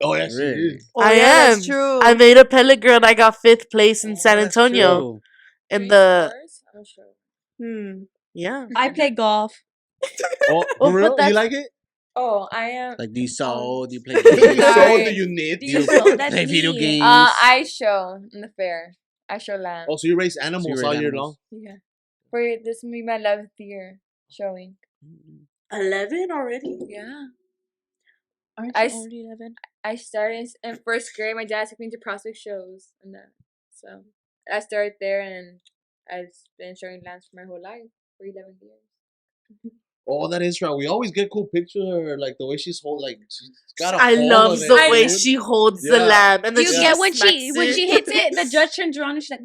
Oh, yes, she Really? is. Oh, I yeah, am. that's true. I made a pellet grill and I got 5th place in Oh, San that's Antonio. True. In Three the stars? I'm sure. yeah. I play golf. Oh, Oh, for real? but You that's- like it? Oh, I am. Like, do you sew? Do you play so, games? Sorry. do you knit? Do Do you you sew? That's play video me. games? I show in the fair. I show lamb. Oh, so you raise animals raise all year animals. long? Yeah. For this will be my 11th year showing. 11 already? Yeah. Aren't I you s- already 11? I started in 1st grade. My dad took me to prospect shows and that. So I started there and I've been showing lambs for my whole life for 11 years. Oh, that is right. We always get cool pictures of her, like the way she's she's got a I hold love of the it, way dude. she holds the Yeah. lamb and then You she get when she smacks it. hits it, the judge turns around and she's like,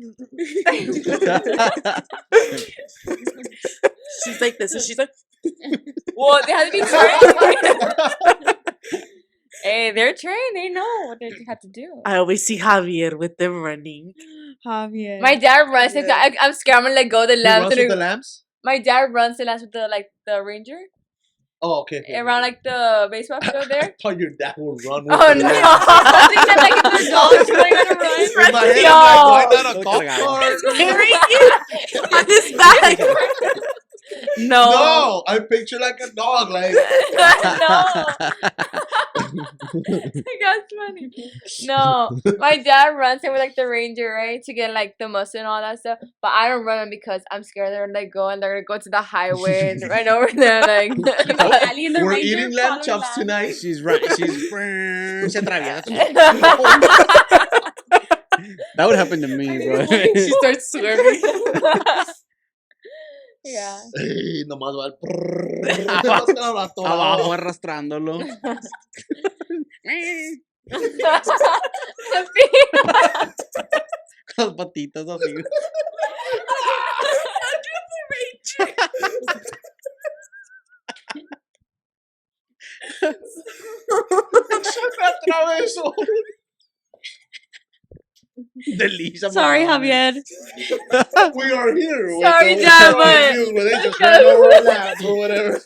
She's like this and she's like Well, they have to be trained. Hey, they're trained. They know what they have to do. I always see Javier with them running. Javier. My dad runs. Yeah. I'm scared. I'm gonna let go of the He lambs. runs with the lambs? My dad runs the lambs with the ranger Oh, okay. okay. around like the baseball field I there. thought your dad would run with Oh the no! lambs. I think that like if there's dogs, you're gonna run. In my head, No. I'm like, why not a Look golf at the guy. cart? Carrying you on his back. No. No, I picture like a dog, like No. That's funny. No, my dad runs it with like the ranger, right, to get like the muscle and all that stuff. But I don't run them because I'm scared they're gonna go and they're gonna go to the highway and right over there, like. Ali and the we're ranger eating lamb following chops lambs. tonight. She's right. She's se atraviesa. That would happen to me, bro. She starts swerving. Yeah. Ey, nomás va el prrrr. Abajo arrastrándolo. Las patitas así. Atraveso. Delisa. Sorry, mamá. Javier. We are here. with Sorry, the- Dad, with but- you, where they just ran over a lamb or whatever.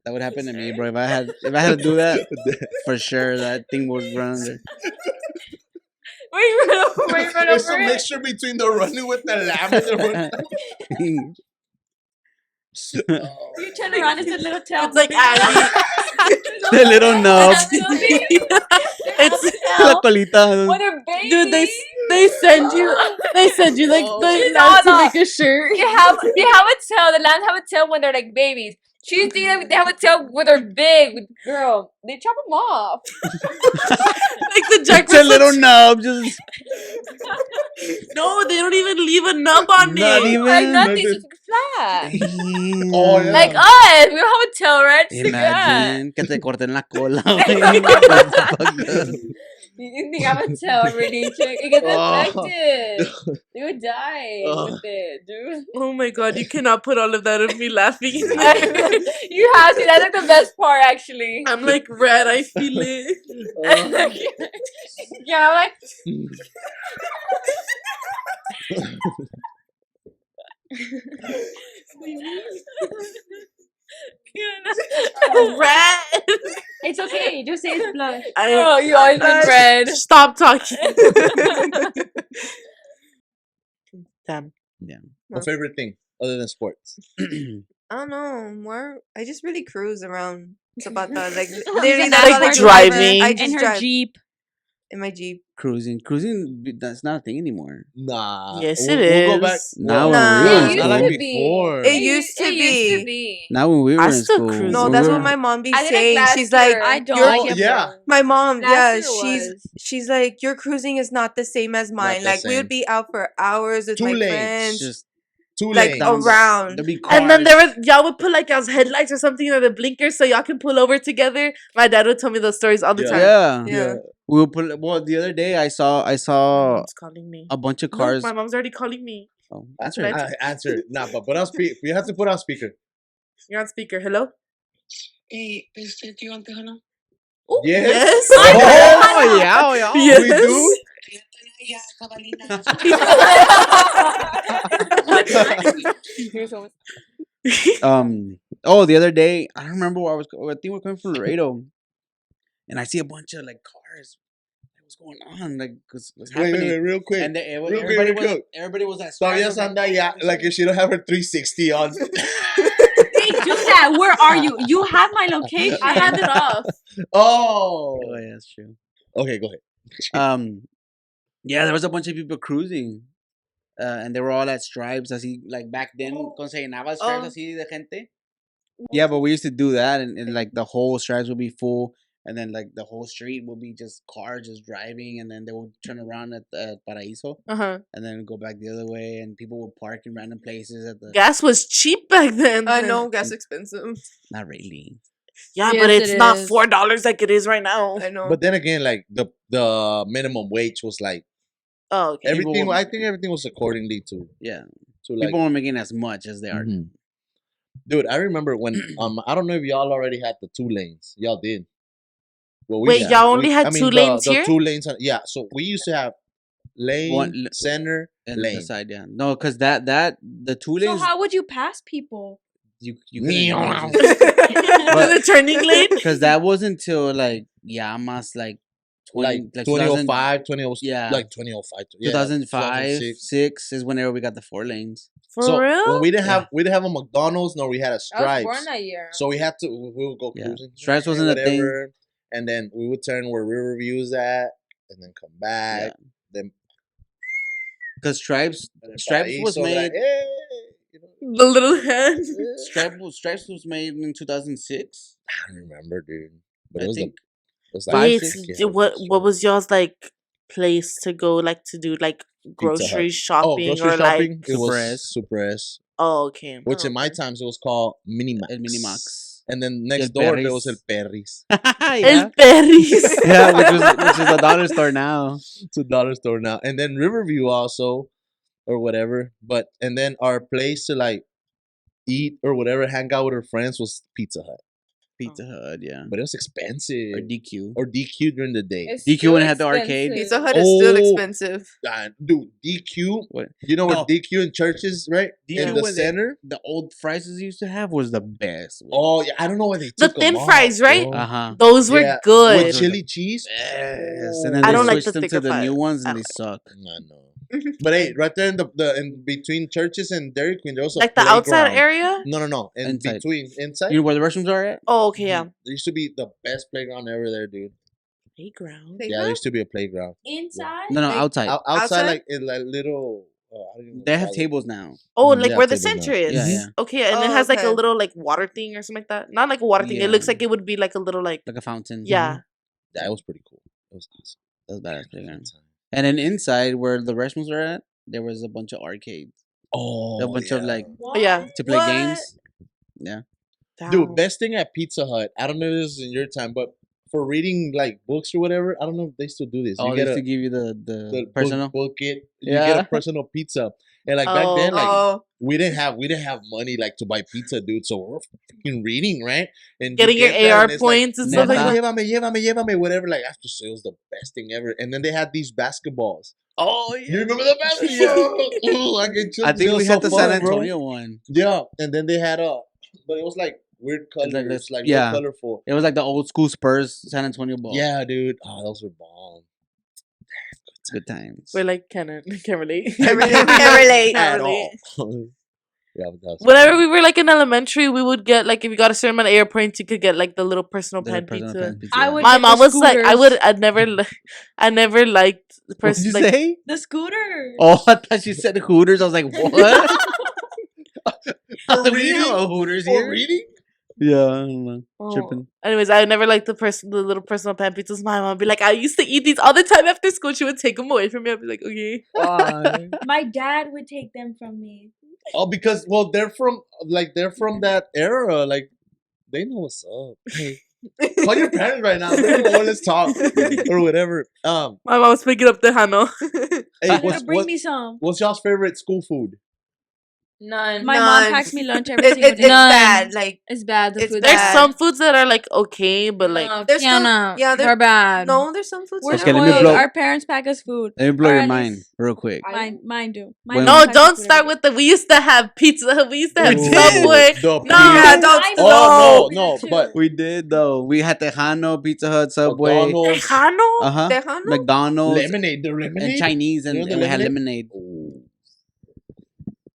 That would happen to me, bro. If I had to do that, for sure that thing would run under. Wait, run It's a over it. mixture between the running with the lamb and the running. You turn around, it's a little tail. It's like Ali. The little nub. It's La colita. What a baby. dude. They send you like Oh. the No, lamb to no. make a shirt. They have a tail. The lambs have a tail when they're like babies. She's thinking that they have a tail when they're big. Girl, they chop them off. Like the Jack It's a little Russell- nub. Just No, they don't even leave a nub on not it. even. Like nothing, just flat. Oh, yeah. Like us, we don't have a tail, right? Just like that. Imagine que te corten la cola. güey. You think I'm a tail already? It gets Oh. infected. You would die Oh. with it, dude. Oh my god, you cannot put all of that of me laughing. You have to. That's like the best part, actually. I'm like red, I feel it. Yeah, I'm like. Red. It's okay. Just say it's blood. Oh, you always been red. Stop talking. Damn. My favorite thing other than sports. I don't know. More. I just really cruise around. It's about that. Like She's literally, an that's all I like do ever. driving. I In just her drive Jeep. in my Jeep. Cruising, that's not a thing anymore. Nah. Yes, we'll, it We'll go back. is. Now Nah. when we were It in used Not school. like to be. before. It used to be. be. Now when we were I in still school. cruise. No, we that's were- what my mom be I did it saying. last She's like, year. I don't You're- like it. yeah. bro. my mom, Last yeah, year was. she's like, your cruising is not the same as mine. the Like we same. would be out for hours with Two my lanes, friends, Just Two like lanes. down- around. there'd be And then cars. y'all would put like y'all's headlights or something or the blinkers so y'all can pull over together. My dad would tell me those stories all the Yeah. time. Yeah. Yeah. We will put. Well, the other day I saw My mom's calling me. a bunch of Look, cars. my mom's already calling me. Oh, That's answer it. right. Answer it. Nah, but put on speaker. You have to put on speaker. You're on speaker. Hello? Yes. Yes. Oh yeah, oh yeah. Yes. We do. Here's one. Um, Oh, the other day, I don't remember where I think we're coming from Laredo, and I see a bunch of like cars. What's going on? Like, what's happening? real quick. And Real quick, real quick. everybody was at Todavía Stripe. anda ya, like if she don't have her 360 on. They do that. Where are you? You have my location. I had it off. Oh. Oh yeah, that's true. Okay, go ahead. Yeah, there was a bunch of people cruising, and they were all at Stripes. Así, like back then, cuando se llenaba Stripes así de gente. Yeah, but we used to do that, and like the whole Stripes would be full, and then like the whole street would be just cars just driving, and then they would turn around at Paraíso, and then go back the other way, and people would park in random places at the. Gas was cheap back then. I know gas expensive. Not really. Yeah, Yes, but it's it not is. $4 like it is right now. I know. But then again, like the minimum wage was like Oh, okay. everything. were- I think everything was accordingly to Yeah, like. people weren't making as much as they are. Mhm. Dude, I remember when I don't know if y'all already had the 2 lanes. Y'all did. Well, Wait, did. y'all only had 2 lanes the here? 2 lanes. Yeah, so we used to have lane, center, And lane. the side, yeah. No, because that the 2 So lanes how would you pass people? you Meow. The turning lane? because that wasn't till like Yamas like 20, Like 2000 2005, 2005, yeah. like 2005, yeah, 2005 2006. 6 is whenever we got the 4 lanes. For So real? when we didn't Yeah. have a McDonald's, nor we had a I was Stripes. born that year. So we had to we would go Yeah. cruising. Stripes wasn't a thing. whatever, and then we would turn where Riverview's at, and then come back. Then Because Stripes and then Stripes was Paraíso, made like, hey, you know, The little hand. Stripes was made in 2006. I don't remember, dude. But I it was think it was five, Wait, six, yeah, so it what was was y'all's like place to go like to do like Hut. grocery Oh, shopping grocery or shopping. It Super was S. Super S, oh okay. which Oh, in my times it was called Minimax. El Minimax. And then El next door there was El Perris. Perris. yeah. El Perris. Yeah, which is a dollar store now. It's a dollar store now. And then Riverview also, or whatever. But and then our place to like eat or whatever, hang out with our friends was Pizza Hut. Pizza Hut, yeah. But it was expensive. Or DQ. Or DQ during the day. It's DQ still when it had the arcade. expensive. Pizza Hut is still Oh. expensive. Dude, DQ. What? You know No. what DQ in churches, right? DQ in the when they- center. The old fries they used to have was the best. Oh yeah, I don't know why they The took thin 'em off, fries, right? bro. Uh-huh. Those were Yeah, good. With chili cheese. Yes. And then I they don't like switched the them to thicker the new fries. ones I and they don't suck. I know. But hey, right there in the in between churches and Dairy Queen, there was a Like the outside playground. area? No. In Inside. between, inside. You know where the restrooms are at? Oh, okay, yeah. There used to be the best playground ever there, dude. Playground. Yeah, there used to be a playground. Inside? No, Like, outside. Outside, Outside? like in like little. I don't even know They what have to call it. tables now. Oh, Mm, like yeah, where the tables now. center is. Yeah, yeah. Okay, and it Oh, has like a okay. little like water thing or something like that. Not like a water thing. It looks Yeah. like it would be like a little like Like a fountain. yeah. Yeah, it was pretty cool. It was awesome. That was badass playground. Fun time. And then inside where the restrooms are at, there was a bunch of arcades. Oh, A bunch of yeah. like Oh, yeah. to play What? games. Yeah. Damn. Dude, best thing at Pizza Hut. I don't know if this is in your time, but for reading like books or whatever, I don't know if they still do this. Oh, You they get used a to give you the the personal. book it. You get Yeah. a personal pizza. And like back then, like Oh, we didn't have money like to buy pizza, dude. So we're freaking reading, right? And you Getting your get that, AR and it's like, points and stuff like Neta. that. Llévame, whatever. Like after so it was the best thing ever. And then they had these basketballs. Oh You remember the basketball? Oh, I can I think it we was had so the San fun, bro. Antonio one. Yeah, and then they had but it was like weird colors, like like, this- real yeah. colorful. It was like the old school Spurs San Antonio ball. Yeah, dude. Oh, those were bomb. Good times. We're like can't relate. can't relate. At relate. all. Yeah, but that was Whenever we were like in elementary, we would get like if you got a certain amount of air points, you could get like the little personal The pan personal pizza. pan pizza. I would My get the mom was like, scooters. I never liked the What did person you like say? The scooter. Oh, I thought you said Hooters. I was like, what? I was like, we reading? didn't have a Hooters for here. reading. Yeah, I don't know. Oh. Tripping. Anyways, I never liked the little personal pan pizzas. My mom would be like, I used to eat these all the time after school. She would take them away from me. I'd be like, okay. Why? My dad would take them from me. Oh, because they're from that era. Like they know what's up. Hey, call your parents right now. Let's talk or whatever. My mom was picking up the Hano. Hey, Better bring me some. what's y'all's favorite school food? None. My mom None. packs me lunch every It's single day. None. bad. Like It's bad. The It's food. There's bad. some foods that are like okay, but like no, There's still- Kiana, yeah, they're bad. no, there's some foods. We're that Okay, are let me spoiled. blow- Our parents pack us food. Let me blow Or your at mind least real quick. Mine do. My When- mom no, packs me don't food start every with the. We used to have pizza. We used to have We did. Subway. The No. Yeah, pizza. don't I Oh know. no, but We did though. We had Tejano, Pizza Hut, Subway, McDonald's, Tejano? uh-huh, Tejano? McDonald's, lemonade, the lemonade. and Chinese, You know and, the and we had lemonade? lemonade. Oh,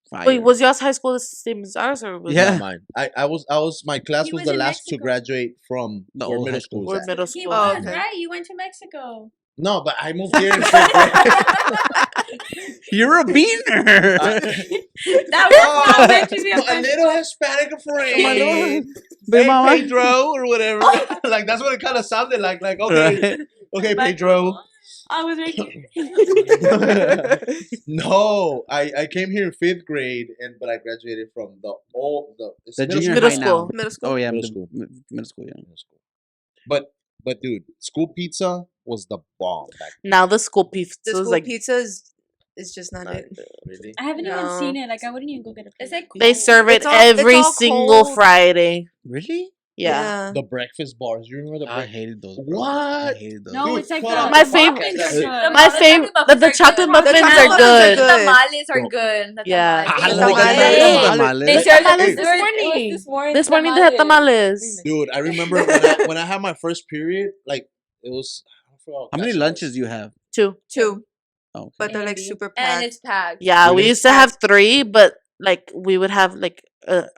Fire. Wait, was y'all's high school the same as ours, or was Yeah. not mine. I was my class He was was the in last to Mexico. graduate from The where old high middle school. school or was at. middle He school? Oh, was, okay. right? You went to Mexico. No, but I moved here in fifth grade. You're a beaner. That was not meant to be a offensive. little Hispanic friend. Baby Hey, mama. Pedro or whatever. Like that's what it kind of sounded like. Like okay, Right. okay, But Pedro. I was making. No, I came here in fifth grade, but I graduated from it's The middle junior Middle high school. now. Middle school. Oh yeah, Middle the school. Middle school. Yeah. middle school. But dude, school pizza was the bomb back Now the school pizza The is school like pizza is just not then. it. Really? I haven't even No. seen it. Like I wouldn't even go get a plate. It's like they serve it It's all- it's every all single cold. Friday. Really? Yeah. The breakfast bars. You remember the I breakfast? hated those. Bro. I What? hated those. No, Dude, it's like cut the out My the favorite- podcast. muffins are good. My The favorite, chocolate the chocolate muffins muffins chocolate are muffins are good. good. The tamales are Bro. good. The Yeah. tamales. I The love tamales. the They tamales. served tamales it this morning. this morning. This morning they had tamales. Dude, I remember when I had my first period, like it was. I forgot How many lunches do you have? 2. 2, Oh, okay. but they're like Andy. super And packed. it's packed. Yeah, we Really? used to have 3, but like we would have like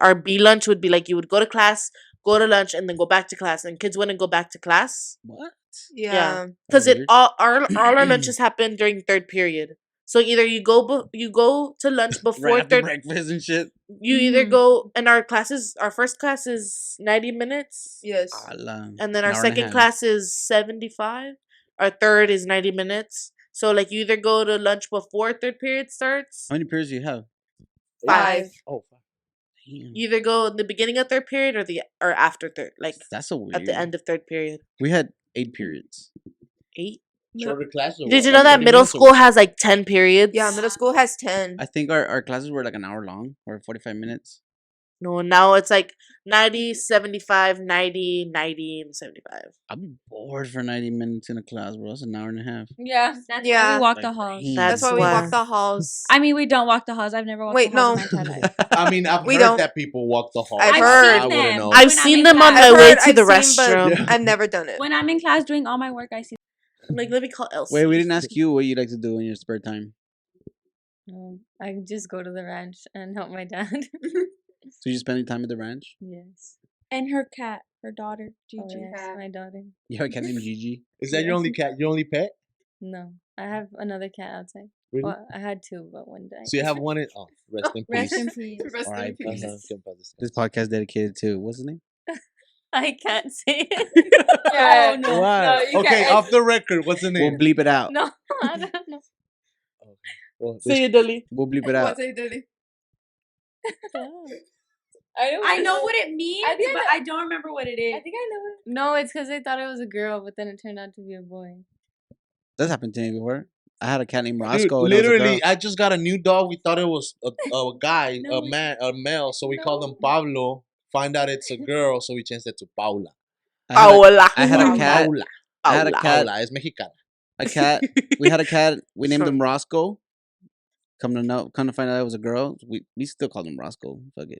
our B lunch would be like you would go to class, go to lunch, and then go back to class, and kids wouldn't go back to class What? Yeah. because it Weird. all our lunches happen during third period. So either you go to lunch Right before after third. breakfast and shit. You either go and our first class is 90 minutes, Yes. Ala, and then an our hour and a second half. class is 75. Our third is 90 minutes. So like you either go to lunch before third period starts. How many periods do you have? 5. Oh, Damn. You either go in the beginning of third period or after third, like That's so weird. at the end of third period. We had 8 periods. 8. shorter classes. or Did what? you know Like that 30 middle minutes or school what? has like 10 periods? Yeah, middle school has 10. I think our classes were like an hour long or 45 minutes. No, now it's like 90, 75, 90, 90, and 75. I'd be bored for 90 minutes in a class, bro. That's an hour and a half. Yeah. That's Yeah. why we walk Like, the halls. damn. That's why we why. walk the halls. I mean, we don't walk the halls. I've never walked Wait, the halls no. in my entire life. I mean, I've We heard don't. that people walk the hall. I've I've heard. seen I wouldn't them. know. I've When I'm seen in them on class. my way heard, to the I've seen, restroom. but I've never done it. When I'm in class doing all my work, I see. Like, let me call Elsie. Wait, we didn't ask you what you like to do in your spare time. I just go to the ranch and help my dad. So you spending time at the ranch? Yes. And her cat, her daughter, Oh, Gigi. yes, my daughter. You have a cat named Gigi. Is that your only cat? Your only pet? No, I have another cat outside. Really? Well, I had 2, but one died. So you have one in. Oh, rest in peace. Rest in peace. Rest in R.I.P. peace. This podcast dedicated to what's his name? I can't say it. Yeah. Oh, no. Why? No, you Okay, can't. off the record, what's the We'll name? bleep it out. No, I don't know. Well, Say it, Dolly. We'll bleep it out. What's it, Dilly? I know what it means, I think I but know- I don't remember what it is. I think I know it. No, it's because they thought it was a girl, but then it turned out to be a boy. That's happened to me before. I had a cat named Dude, Roscoe. and it was a literally, girl. I just got a new dog. We thought it was a guy, No, a male, so we called him No. Pablo. Find out it's a girl, so we changed it to Paula. I had a- Paola. I had a cat. Paula. I had a Paola. cat. Paula es mexicana. A cat. We had a cat. We named Sorry. him Roscoe. Come to find out it was a girl. We still called him Roscoe. Fuck it.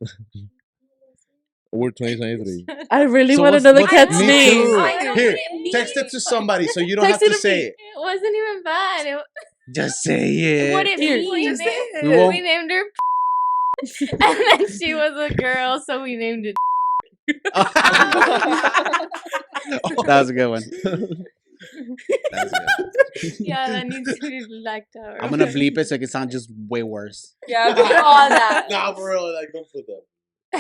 We're 2023. I really So want what's- to know the what's- cat's me name. too. I know Here, what it means. text it to somebody so you don't Text have it to to say me. it. It wasn't even bad. Just say it. What it Here. means. We won't- We named her and then she was a girl, so we named it. That was a good one. That was good. Yeah, that needs to be blacked out. I'm gonna bleep it so it can sound just way worse. Yeah, we do all that. Nah, for real, like don't put that.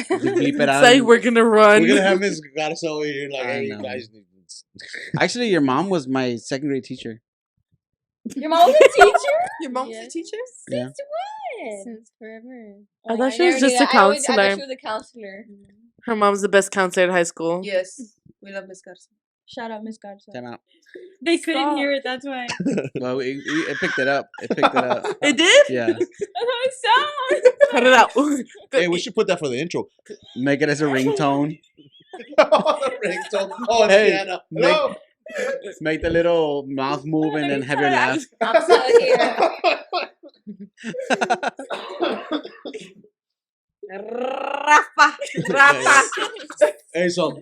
Just bleep it out. It's like we're gonna run. We're gonna have Miss Garza over here, like, I hey, know. guys. Actually, your mom was my second grade teacher. Your mom was a teacher? Your mom's Yes. a teacher? Yeah. When? Since forever. I thought I she was never just knew a that. I thought counselor. she was a counselor. Her mom's the best counselor at high school. Yes. We love Miss Garza. Shut up, Miss Godson. Time out. They couldn't Stop. hear it. That's why. Well, it picked it up. It picked it up. It did? Yeah. That's how it sounds. Cut it out. Hey, we should put that for the intro. Make it as a ringtone. Ringtone. Oh, it's Hey, Diana. Hello. Make the little mouth move and then have your laugh. I'm still here. Rafa, Rafa. Hey, so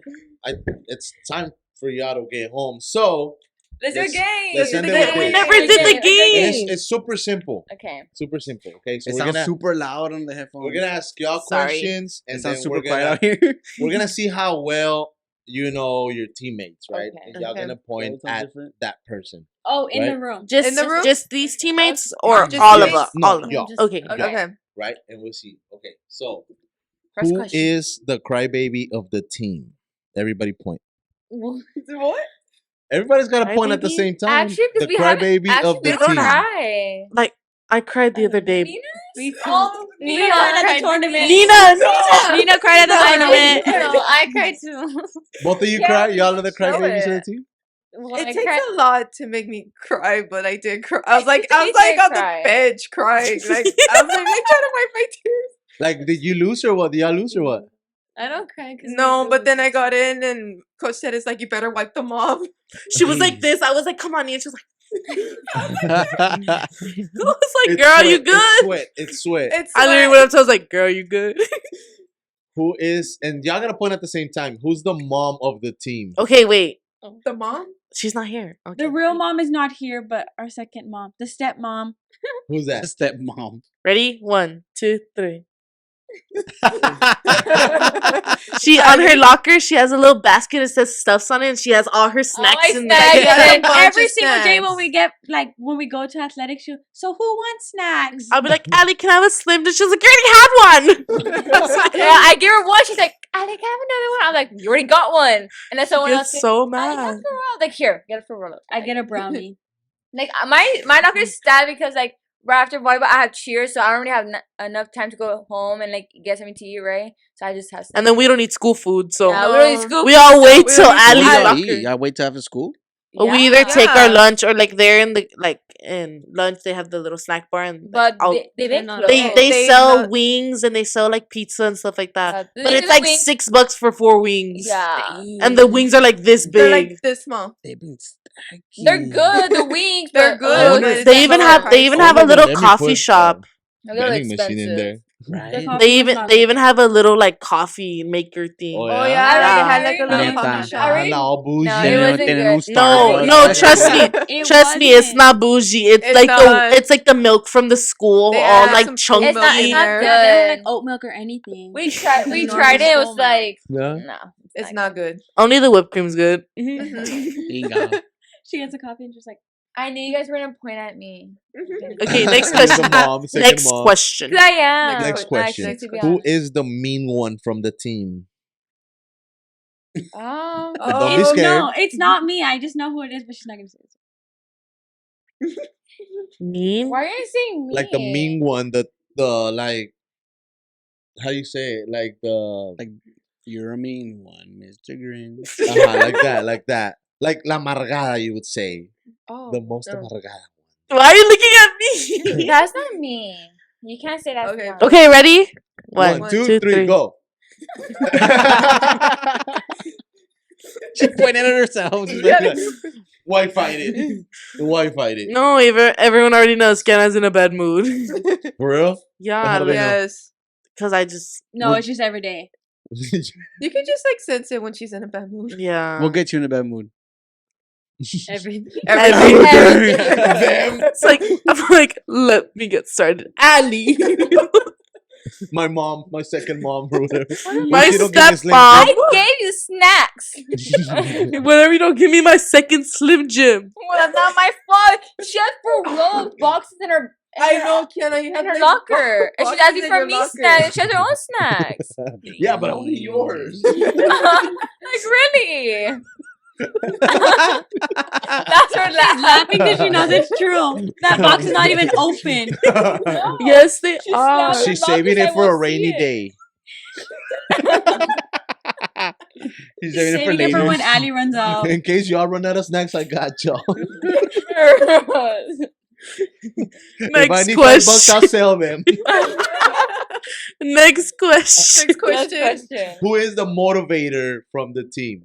it's time for y'all to get home. So Let's do a Let's- game. let's end it with We We never did the and game. it's super simple. Okay. Super simple. Okay, so It we're sounds gonna super loud on the headphones. we're gonna ask y'all Sorry. questions, It and sounds then super we're quiet gonna out here. we're gonna see how well you know your teammates, right? Okay. And y'all Okay. gonna point It sounds at different. that person. Oh, in Right? the room. Just In the room? just these teammates or Just all of teammates? us? No, All of y'all. them. Okay. Okay. Okay. Right? And we'll see. Okay, so First who question. is the crybaby of the team? Everybody point. What? Everybody's got to point at the Crybaby? same time. Actually, because the we haven't. crybaby Actually, of we the don't team. cry. Like I cried the other day. Me too. Oh, Nina cried at the tournament. Nina, Nina cried at the tournament. No, I cried too. Both of you Yeah, cry. we Y'all are the should show crybabies of the it. team. Well, It I takes cried. a lot to make me cry, but I did cry. I was like You on did the cry. bench crying. Like I was like trying to wipe my tears. Like, did you lose or what? Did y'all lose or what? I don't cry because No, but then I got in and coach said it's like you better wipe them off. she was like this. I was like, "Come on, Nina." She was like, I was like, It's "Girl, you sweat, good?" It's sweat. It's sweat. It's I literally like- went up to her, I was like, "Girl, you good?" Who is, and y'all gotta point at the same time. Who's the mom of the team? Okay, wait. the mom. She's not here. Okay. The real mom is not here, but our second mom, the stepmom. Who's that? Stepmom. Ready? 1, 2, 3. She on her locker. She has a little basket that says stuffs on it, and she has all her snacks in snacks. there. Yeah, And a bunch every of single day when snacks. we get when we go to athletics, so who wants snacks? I'll be like, "Allie, can I have a Slim?" And she's like, "You already had one." I was like, Yeah, I give her one. She's like, I think I have another one. I'm like, you already got one. And then someone else. Gets so I got mad. for Roll. Like, here, get it for Rolo. I get a brownie. Like my locker is sad because like right after volleyball I have cheers, so I don't really have enough time to go home and like get something to eat, right? So I just have. And then we don't eat school food, so yeah, we don't eat school we food, all so wait we till don't eat What do Allie's y'all locker. eat? Y'all wait till after school? We either take our Yeah. lunch or like they're in the in lunch they have the little snack bar and But I'll- they've been They're not- closed. they They sell not- wings and they sell like pizza and stuff like that. They But do it's the like wings. $6 for 4 wings. Yeah, And the wings are like this They're big. like this small. They've been stacking. they're good. The wings, They're but, good, oh, but it's it's They even more have they even pricey. have a Maybe little let me coffee put, shop. a little vending machine in expensive. there. Right? The coffee They was even not they good. even have a little like coffee maker thing. Oh, Oh yeah? yeah, Yeah. they had like a little Neta. coffee shop. I already- Ah, all bougie. No, it wasn't Tienen good. un No, Starbucks. no, trust me. It Trust me, it's wasn't. not bougie. It's, It's like not. it's like the milk from the school, They all add like some chunky. fruit milk in It's not there. Yeah, they don't have, good. like oat milk or anything. We tried. We Normal tried it. It was school milk. like Yeah. no. It's not good. Only the whipped cream's good. Bingo. She gets a coffee and she's like, I knew you guys were gonna point at me. Okay, next You're the question. mom, second Next mom. question. 'Cause I am. Next question. Actually, to be Who honest. is the mean one from the team? Oh. Don't be it's, scared. no, it's not me. I just know who it is, but she's not gonna say it. Mean? Why are you saying me? Like the mean one, the like, how you say it? Like the Like, you're a mean one, Mr. Grinch. like that. Like la amargada, you would say. Oh, The most no. amargada. Why are you looking at me? That's not me. You can't say that. Okay. Okay, ready? One, One, two, two, three, three. go. She pointed at herself. She's like, Why fight it? Why fight it? No, everyone already knows Kiana's in a bad mood. For real? Yeah, How do they know? Yes. because I just No, Would- it's just every day. You can just like sense it when she's in a bad mood. yeah. We'll get you in a bad mood. Every day. Every- Them. It's like I'm like, let me get started. Ali, My mom, my second mom, or whatever. my She don't give me a Slim stepmom. I gave you snacks. Whenever you don't give me my second Slim Jim. Well, that's not my fault. She has for roll boxes in her. I know, Kiana, you have In her like, locker, and she's boxes asking in for your me locker. snacks. And she has her own snacks. Yeah, but only yours. Like really? That's her She's laughing because she knows it's true. That box is not even open. Yes, they She are. snapped She's Lockers, saving I it for a won't see rainy it. day. He's saving it for Saving it for later. when Ali runs out. In case y'all run out of snacks, I got y'all. If I Next need $5, I'll question. sell them. Next question. Next question. Who is the motivator from the team?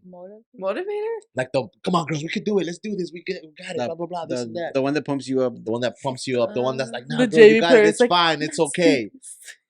Motivator? Like come on, girls, we can do it. Let's do this. We got it. Blah blah blah. This and that. The one that pumps you up. The one that pumps you up. The one that's like, nah, The girl, you Jamie got it. Curtis, It's like, fine. It's okay.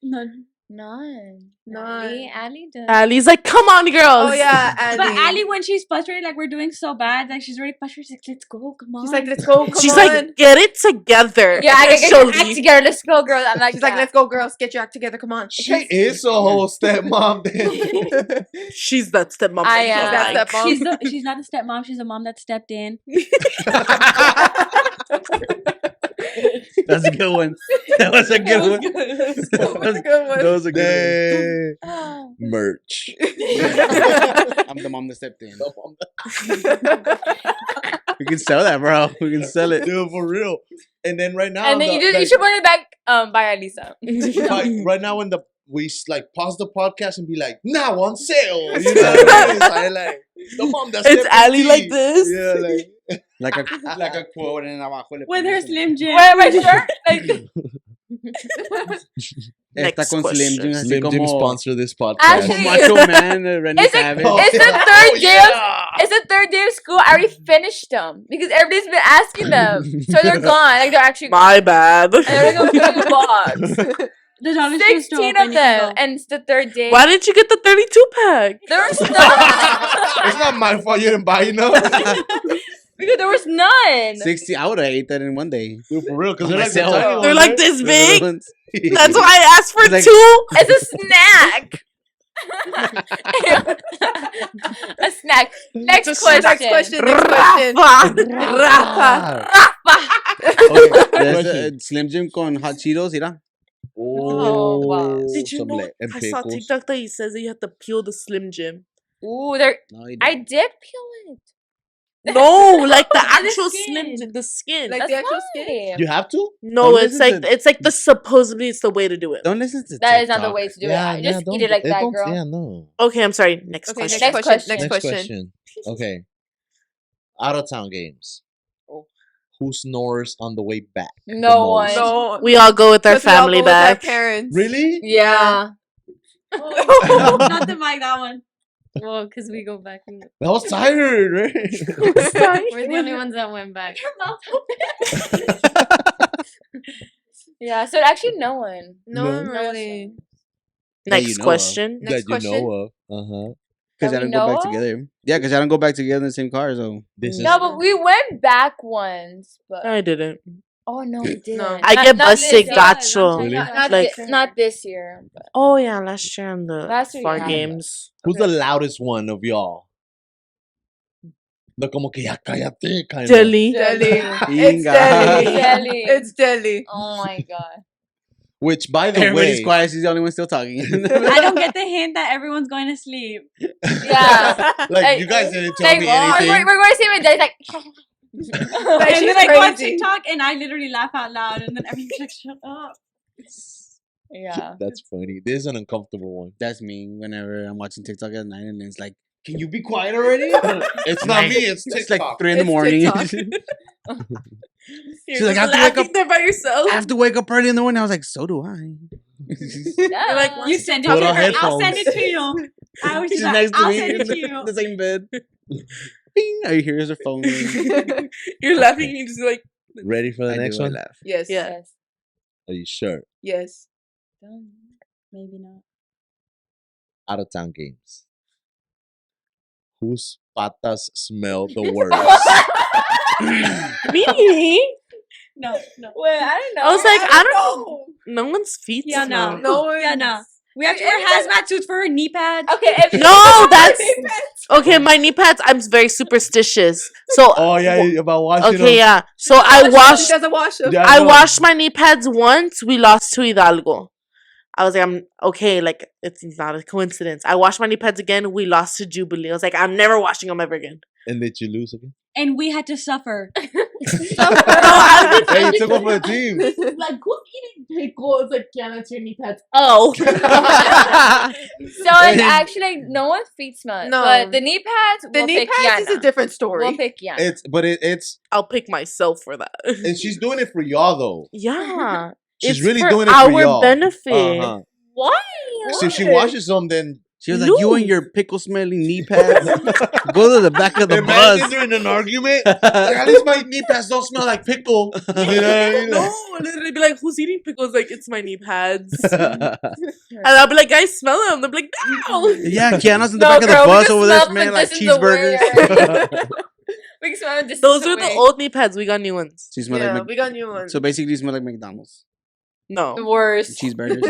None. None. None. Ali does. Ali's like, come on, girls. Oh yeah, Ali. But Ali, when she's frustrated, like we're doing so bad, like she's really frustrated. She's like, "Let's go, come on." She's like, let's go. Come She's on. like, get it together. Yeah, I gotta get She'll your act leave. together. Let's go, girl. I'm like, She's like, let's go, girls. Get your act together. Come on. She is a whole stepmom. Then. She's that stepmom. I that you am. don't That's like. stepmom. She's not a stepmom. She's a mom that stepped in. That's a good one. That was a good one. That's a good one. That was a good Dang. Merch. one. I'm the mom that stepped in. We can sell that, bro. We can sell it. Dude, for real. And then right now, and then you should run it back by Alisa. right now when we pause the podcast and be like, now on sale. You know what I mean? It's like the mom that's It's Ali like this. Yeah, like Like a quote and abajo le With her pones Slim Jim. Where am I sure? Like, Esta Next con Slim Jim, así Slim Jim como sponsor this podcast. Actually, Macho Man, Randy It's a- Savage. it's the third day of it's the third day of school. I already finished them because everybody's been asking them, so they're gone. Like they're actually gone. My bad. And they're gonna go in the box. The Dollar Store's still 16 open, of you can them, go. and it's the third day. Why didn't you get the 32 pack? There was none. It's not my fault you didn't buy enough. Because there was none. 60. I would have ate that in one day. Dude, for real, because On they're like the myself. tiny They're ones, like this The big. little ones. That's why I asked for It's like- two. It's a snack. A snack. Next It's a question. Next question. Next question. Rafa. Okay, There's question. Slim Jim con hot Cheetos, mira. Oh, wow. Did you some know? and I saw pickles. TikTok that he says that you have to peel the Slim Jim. Ooh, there. No, you I don't. did peel it. No, like the The actual skin. Slim Jim, the skin. Like That's the actual fine. skin. You have to? No, Don't it's listen like to- it's like the supposedly it's the way to do it. Don't listen to That is not the TikTok. way to do it. Just don't- eat it like that, don't- girl. Yeah, no. Okay, I'm sorry. Next Okay, question. next Next question. question. Next question. Okay. Out of town games. Who snores on the way back? No one. most? No. We all go with our Because we all family go with our back. parents. Really? Yeah. Oh, not the mic, that one. Well, because we go back. And I was tired, right? we're the only ones that went back. Yeah. So actually, no one. No, No. one really. Next you know of. question. Next that question. you know of. Uh-huh. Because That I we didn't go know back of? together. Yeah, because I don't go back together in the same car, so. This is No, but we went back once. But I didn't. oh no, we didn't. No. I Not- get not this busted year. gacho. Really? Not, Like- not this year. But Oh yeah, last year on the Last year you far had games. Who's the loudest one of y'all? The como que ya cállate kind Delhi. Delhi. It's Inga. Delhi. Delhi. It's Delhi. Oh my god. Which, by the Everybody's way, quiet. She's the only one still talking. I don't get the hint that everyone's going to sleep. Yeah. like you guys didn't tell Like, me we're, anything. we're going to see him and Daddy's like. Like, And she's then I go on crazy. TikTok and I literally laugh out loud and then everyone's like, shut up. Yeah. That's funny. This is an uncomfortable one. That's me whenever I'm watching TikTok at night and it's like, can you be quiet already? It's not me. It's It's TikTok. like 3 in the It's morning. TikTok. You're She's like, just I have to wake laughing there by yourself. I have to wake up early in the morning. I was like, so do I. You're like, You send it Put to on her. I'll send headphones. it to you. I was She's just next to I'll me send in it to you. the same bed. Bing! All you hear is her phone. ring. You're laughing and you just like Ready for the I next do, I one? laugh. Yes. Yeah. Yes. Are you sure? Yes. Maybe not. Out of town games. Whose patas smell the worst? me. No, no. Wait, I don't know. I was like, I don't know. No one's feet Yeah, smell. no. No Yeah, one. no. We have to wear hazmat suits for her knee pads. Okay, if No, that's okay. My knee pads. I'm very superstitious. So Oh yeah, about washing okay, them. yeah. So I She washed. doesn't wash them. Yeah, I know. washed my knee pads once. We lost to Hidalgo. I was like, I'm okay. Like it's not a coincidence. I washed my knee pads again. We lost to Jubilee. I was like, I'm never washing them ever again. And did you lose again? And we had to suffer. Hey, you took one for the team. Like, who's eating pickles? Like, yeah, that's your knee pads. Oh. So like actually like no one's feet smell it. No. But the knee pads The we'll knee pick pads is Yana. a different story. We'll pick Yana. It's I'll pick myself for that. and she's doing it for y'all though. Yeah. She's It's really for doing it for our y'all. benefit. Uh-huh. Why? So if she washes them, then She was like, "You and your pickle smelling knee pads, go to the back of the imagine bus." they're in an argument. Like, at least my knee pads don't smell like pickle. You know what I mean? No, literally be like, who's eating pickles? Like, it's my knee pads. And I'll be like, guys, smell them. They'll be like, no. Yeah, Kiana's in the No, back of girl, the we bus can over there smell smelling the like distance away. cheeseburgers. We can smell it Those are the old knee pads. We got new ones. She smelled Yeah, like we got new ones. so basically, you smell like McDonald's No. The worst. cheeseburgers.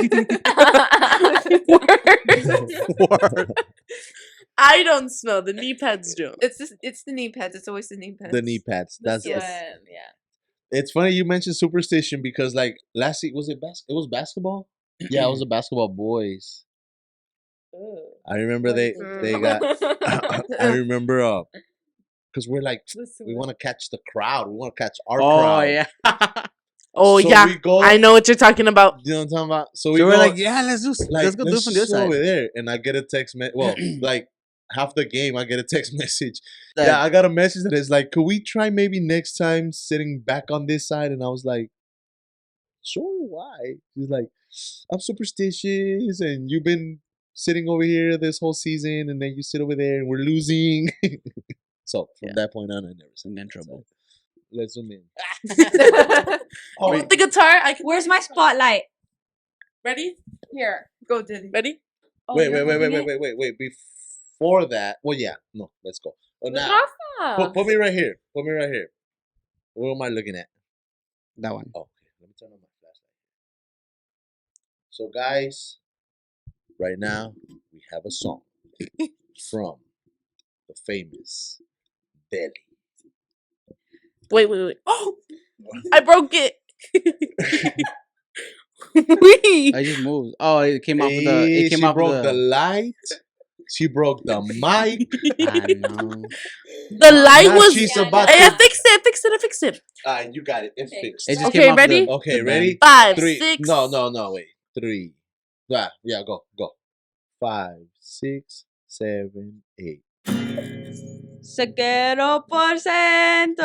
I don't smell. The knee pads do. It's the knee pads. It's always the knee pads. The knee pads. That's Yes. it. Yeah. It's funny you mentioned superstition because like last week it was basketball? Yeah, it was the basketball boys. I remember they got I remember because we're like we want to catch the crowd. We want to catch our Oh crowd. yeah. Oh, So yeah. we go, I know what you're talking about. You know what I'm talking about? So So we we're go, like, yeah, let's go like, do it from this go side. over there, and I get a text message. Well, like half the game, I get a text message. That- Yeah, I got a message that is like, could we try maybe next time sitting back on this side? And I was like, sure, why? He's like, I'm superstitious, and you've been sitting over here this whole season, and then you sit over there, and we're losing. So from Yeah. that point on, I never said in that. trouble. Let's zoom in. Oh, with the guitar. I can. Where's my spotlight? Ready? Here. Go, Diddy. Ready? Oh, Wait. you're holding it? Before that, well, yeah, no, let's go. Oh, now, Rafa. put me right here. Put me right here. What am I looking at? That one. Oh, okay. Let me turn on my flashlight. So, guys, right now we have a song from the famous Deli. Wait. Oh, I broke it. Wait. I just moved. Oh, it came off of the. Hey, It came she off broke of the the. light. She broke the mic. I know. The light Now was. she's Yeah, about Hey, I to. fixed it. You got it. It's Okay. fixed. It just Okay, came off ready? The, Okay, the ready? 5, 3. 6. No, wait. 3. Yeah, go. 5, 6, 7, 8. Saquero por cento.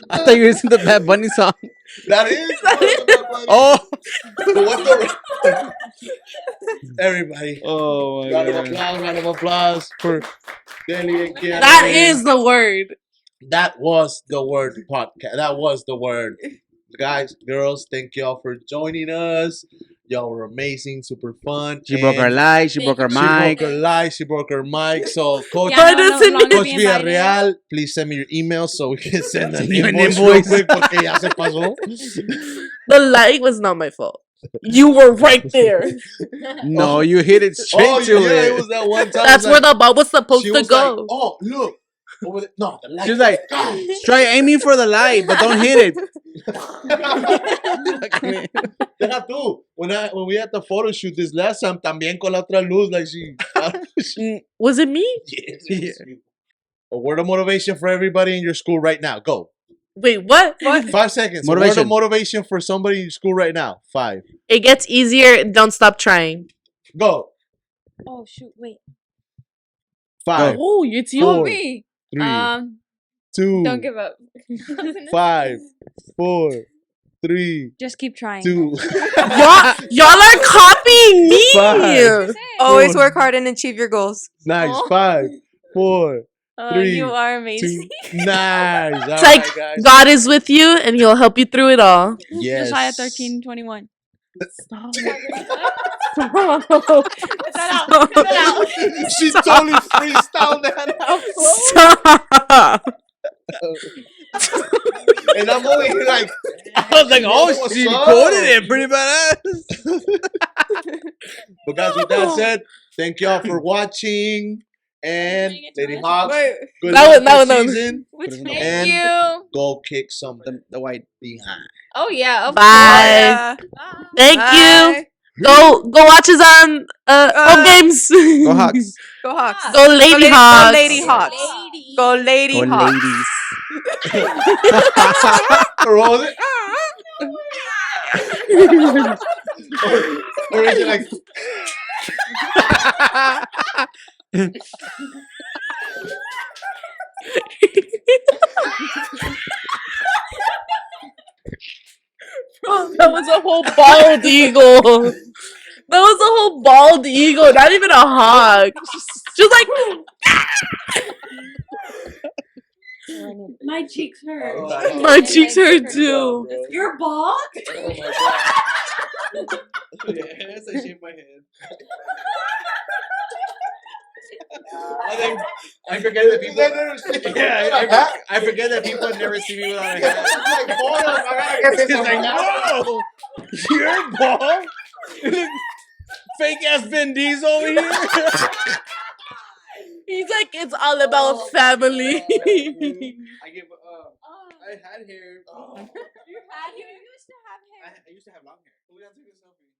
I thought you were listening to the Bad Bunny song. That is. Oh. But what's the everybody? Oh my Round of applause for Deli and Kiana. That is the word. That was the word podcast. That was the word. Guys, girls, thank y'all for joining us. Y'all were amazing, super fun. She broke her and light. She broke her She mic. broke her light. She broke her mic. So, Coach, Yeah, no doesn't longer Coach be invited. Villarreal, please send me your email so we can send an Send you an invoice real invoice. quick porque ya se pasó. The light was not my fault. You were right there. No, you hit it straight Oh, to yeah, it. it was that one time. That's it where was the ball was supposed she to was go. like, oh, look. Over there. No, the light. She was like, God. try aiming for the light, but don't hit it. Deja tú. When we had the photo shoot this last time, también con la otra luz, like she. Was it me? Yes, it was you. A word of motivation for everybody in your school right now. Go. Wait, what? 5 seconds. A word Motivation. of motivation for somebody in your school right now. 5. It gets easier. Don't stop trying. Go. Oh shoot! Wait. 5, Oh, it's you. Four. Me. 3, 2, Don't give up. 5, 4, 3, Just keep trying. 2. Y'all are copying me. Five. Always Four. work hard and achieve your goals. Nice. Oh. 5, 4, Oh, 3, you are 2. amazing. Nice. All It's like right, guys. God is with you and he'll help you through it all. Yes. Josiah 13:21. Stop. She totally freestyled that out. Stop. And I'm over here like, I was like, oh, What's she up? quoted it pretty badass. but guys, with that said, thank y'all for watching. And Lady Hawks, good That luck one- that this one- that one. season. Thank And you. go kick some The white. behind. Oh yeah. Of Bye. Thank you. Go watch us on home games. Go Hawks. Go Hawks. Go Lady Hawks. Go Lady Hawks. Lady. Go Lady Go Hawks. ladies. Rolls it. Or is it like? That was a whole bald eagle. That was a whole bald eagle, not even a hawk. Just like My cheeks hurt. my cheeks hurt too. You're bald? Oh my god. Yes, I shaved my head. I forget that people. I forget that people have never seen me without a hat. It's like, no, you're bald. Fake ass Vin Diesel over here. He's like, it's all about family. I give. I had hair. You used to have hair. I used to have long hair. We gotta take a selfie.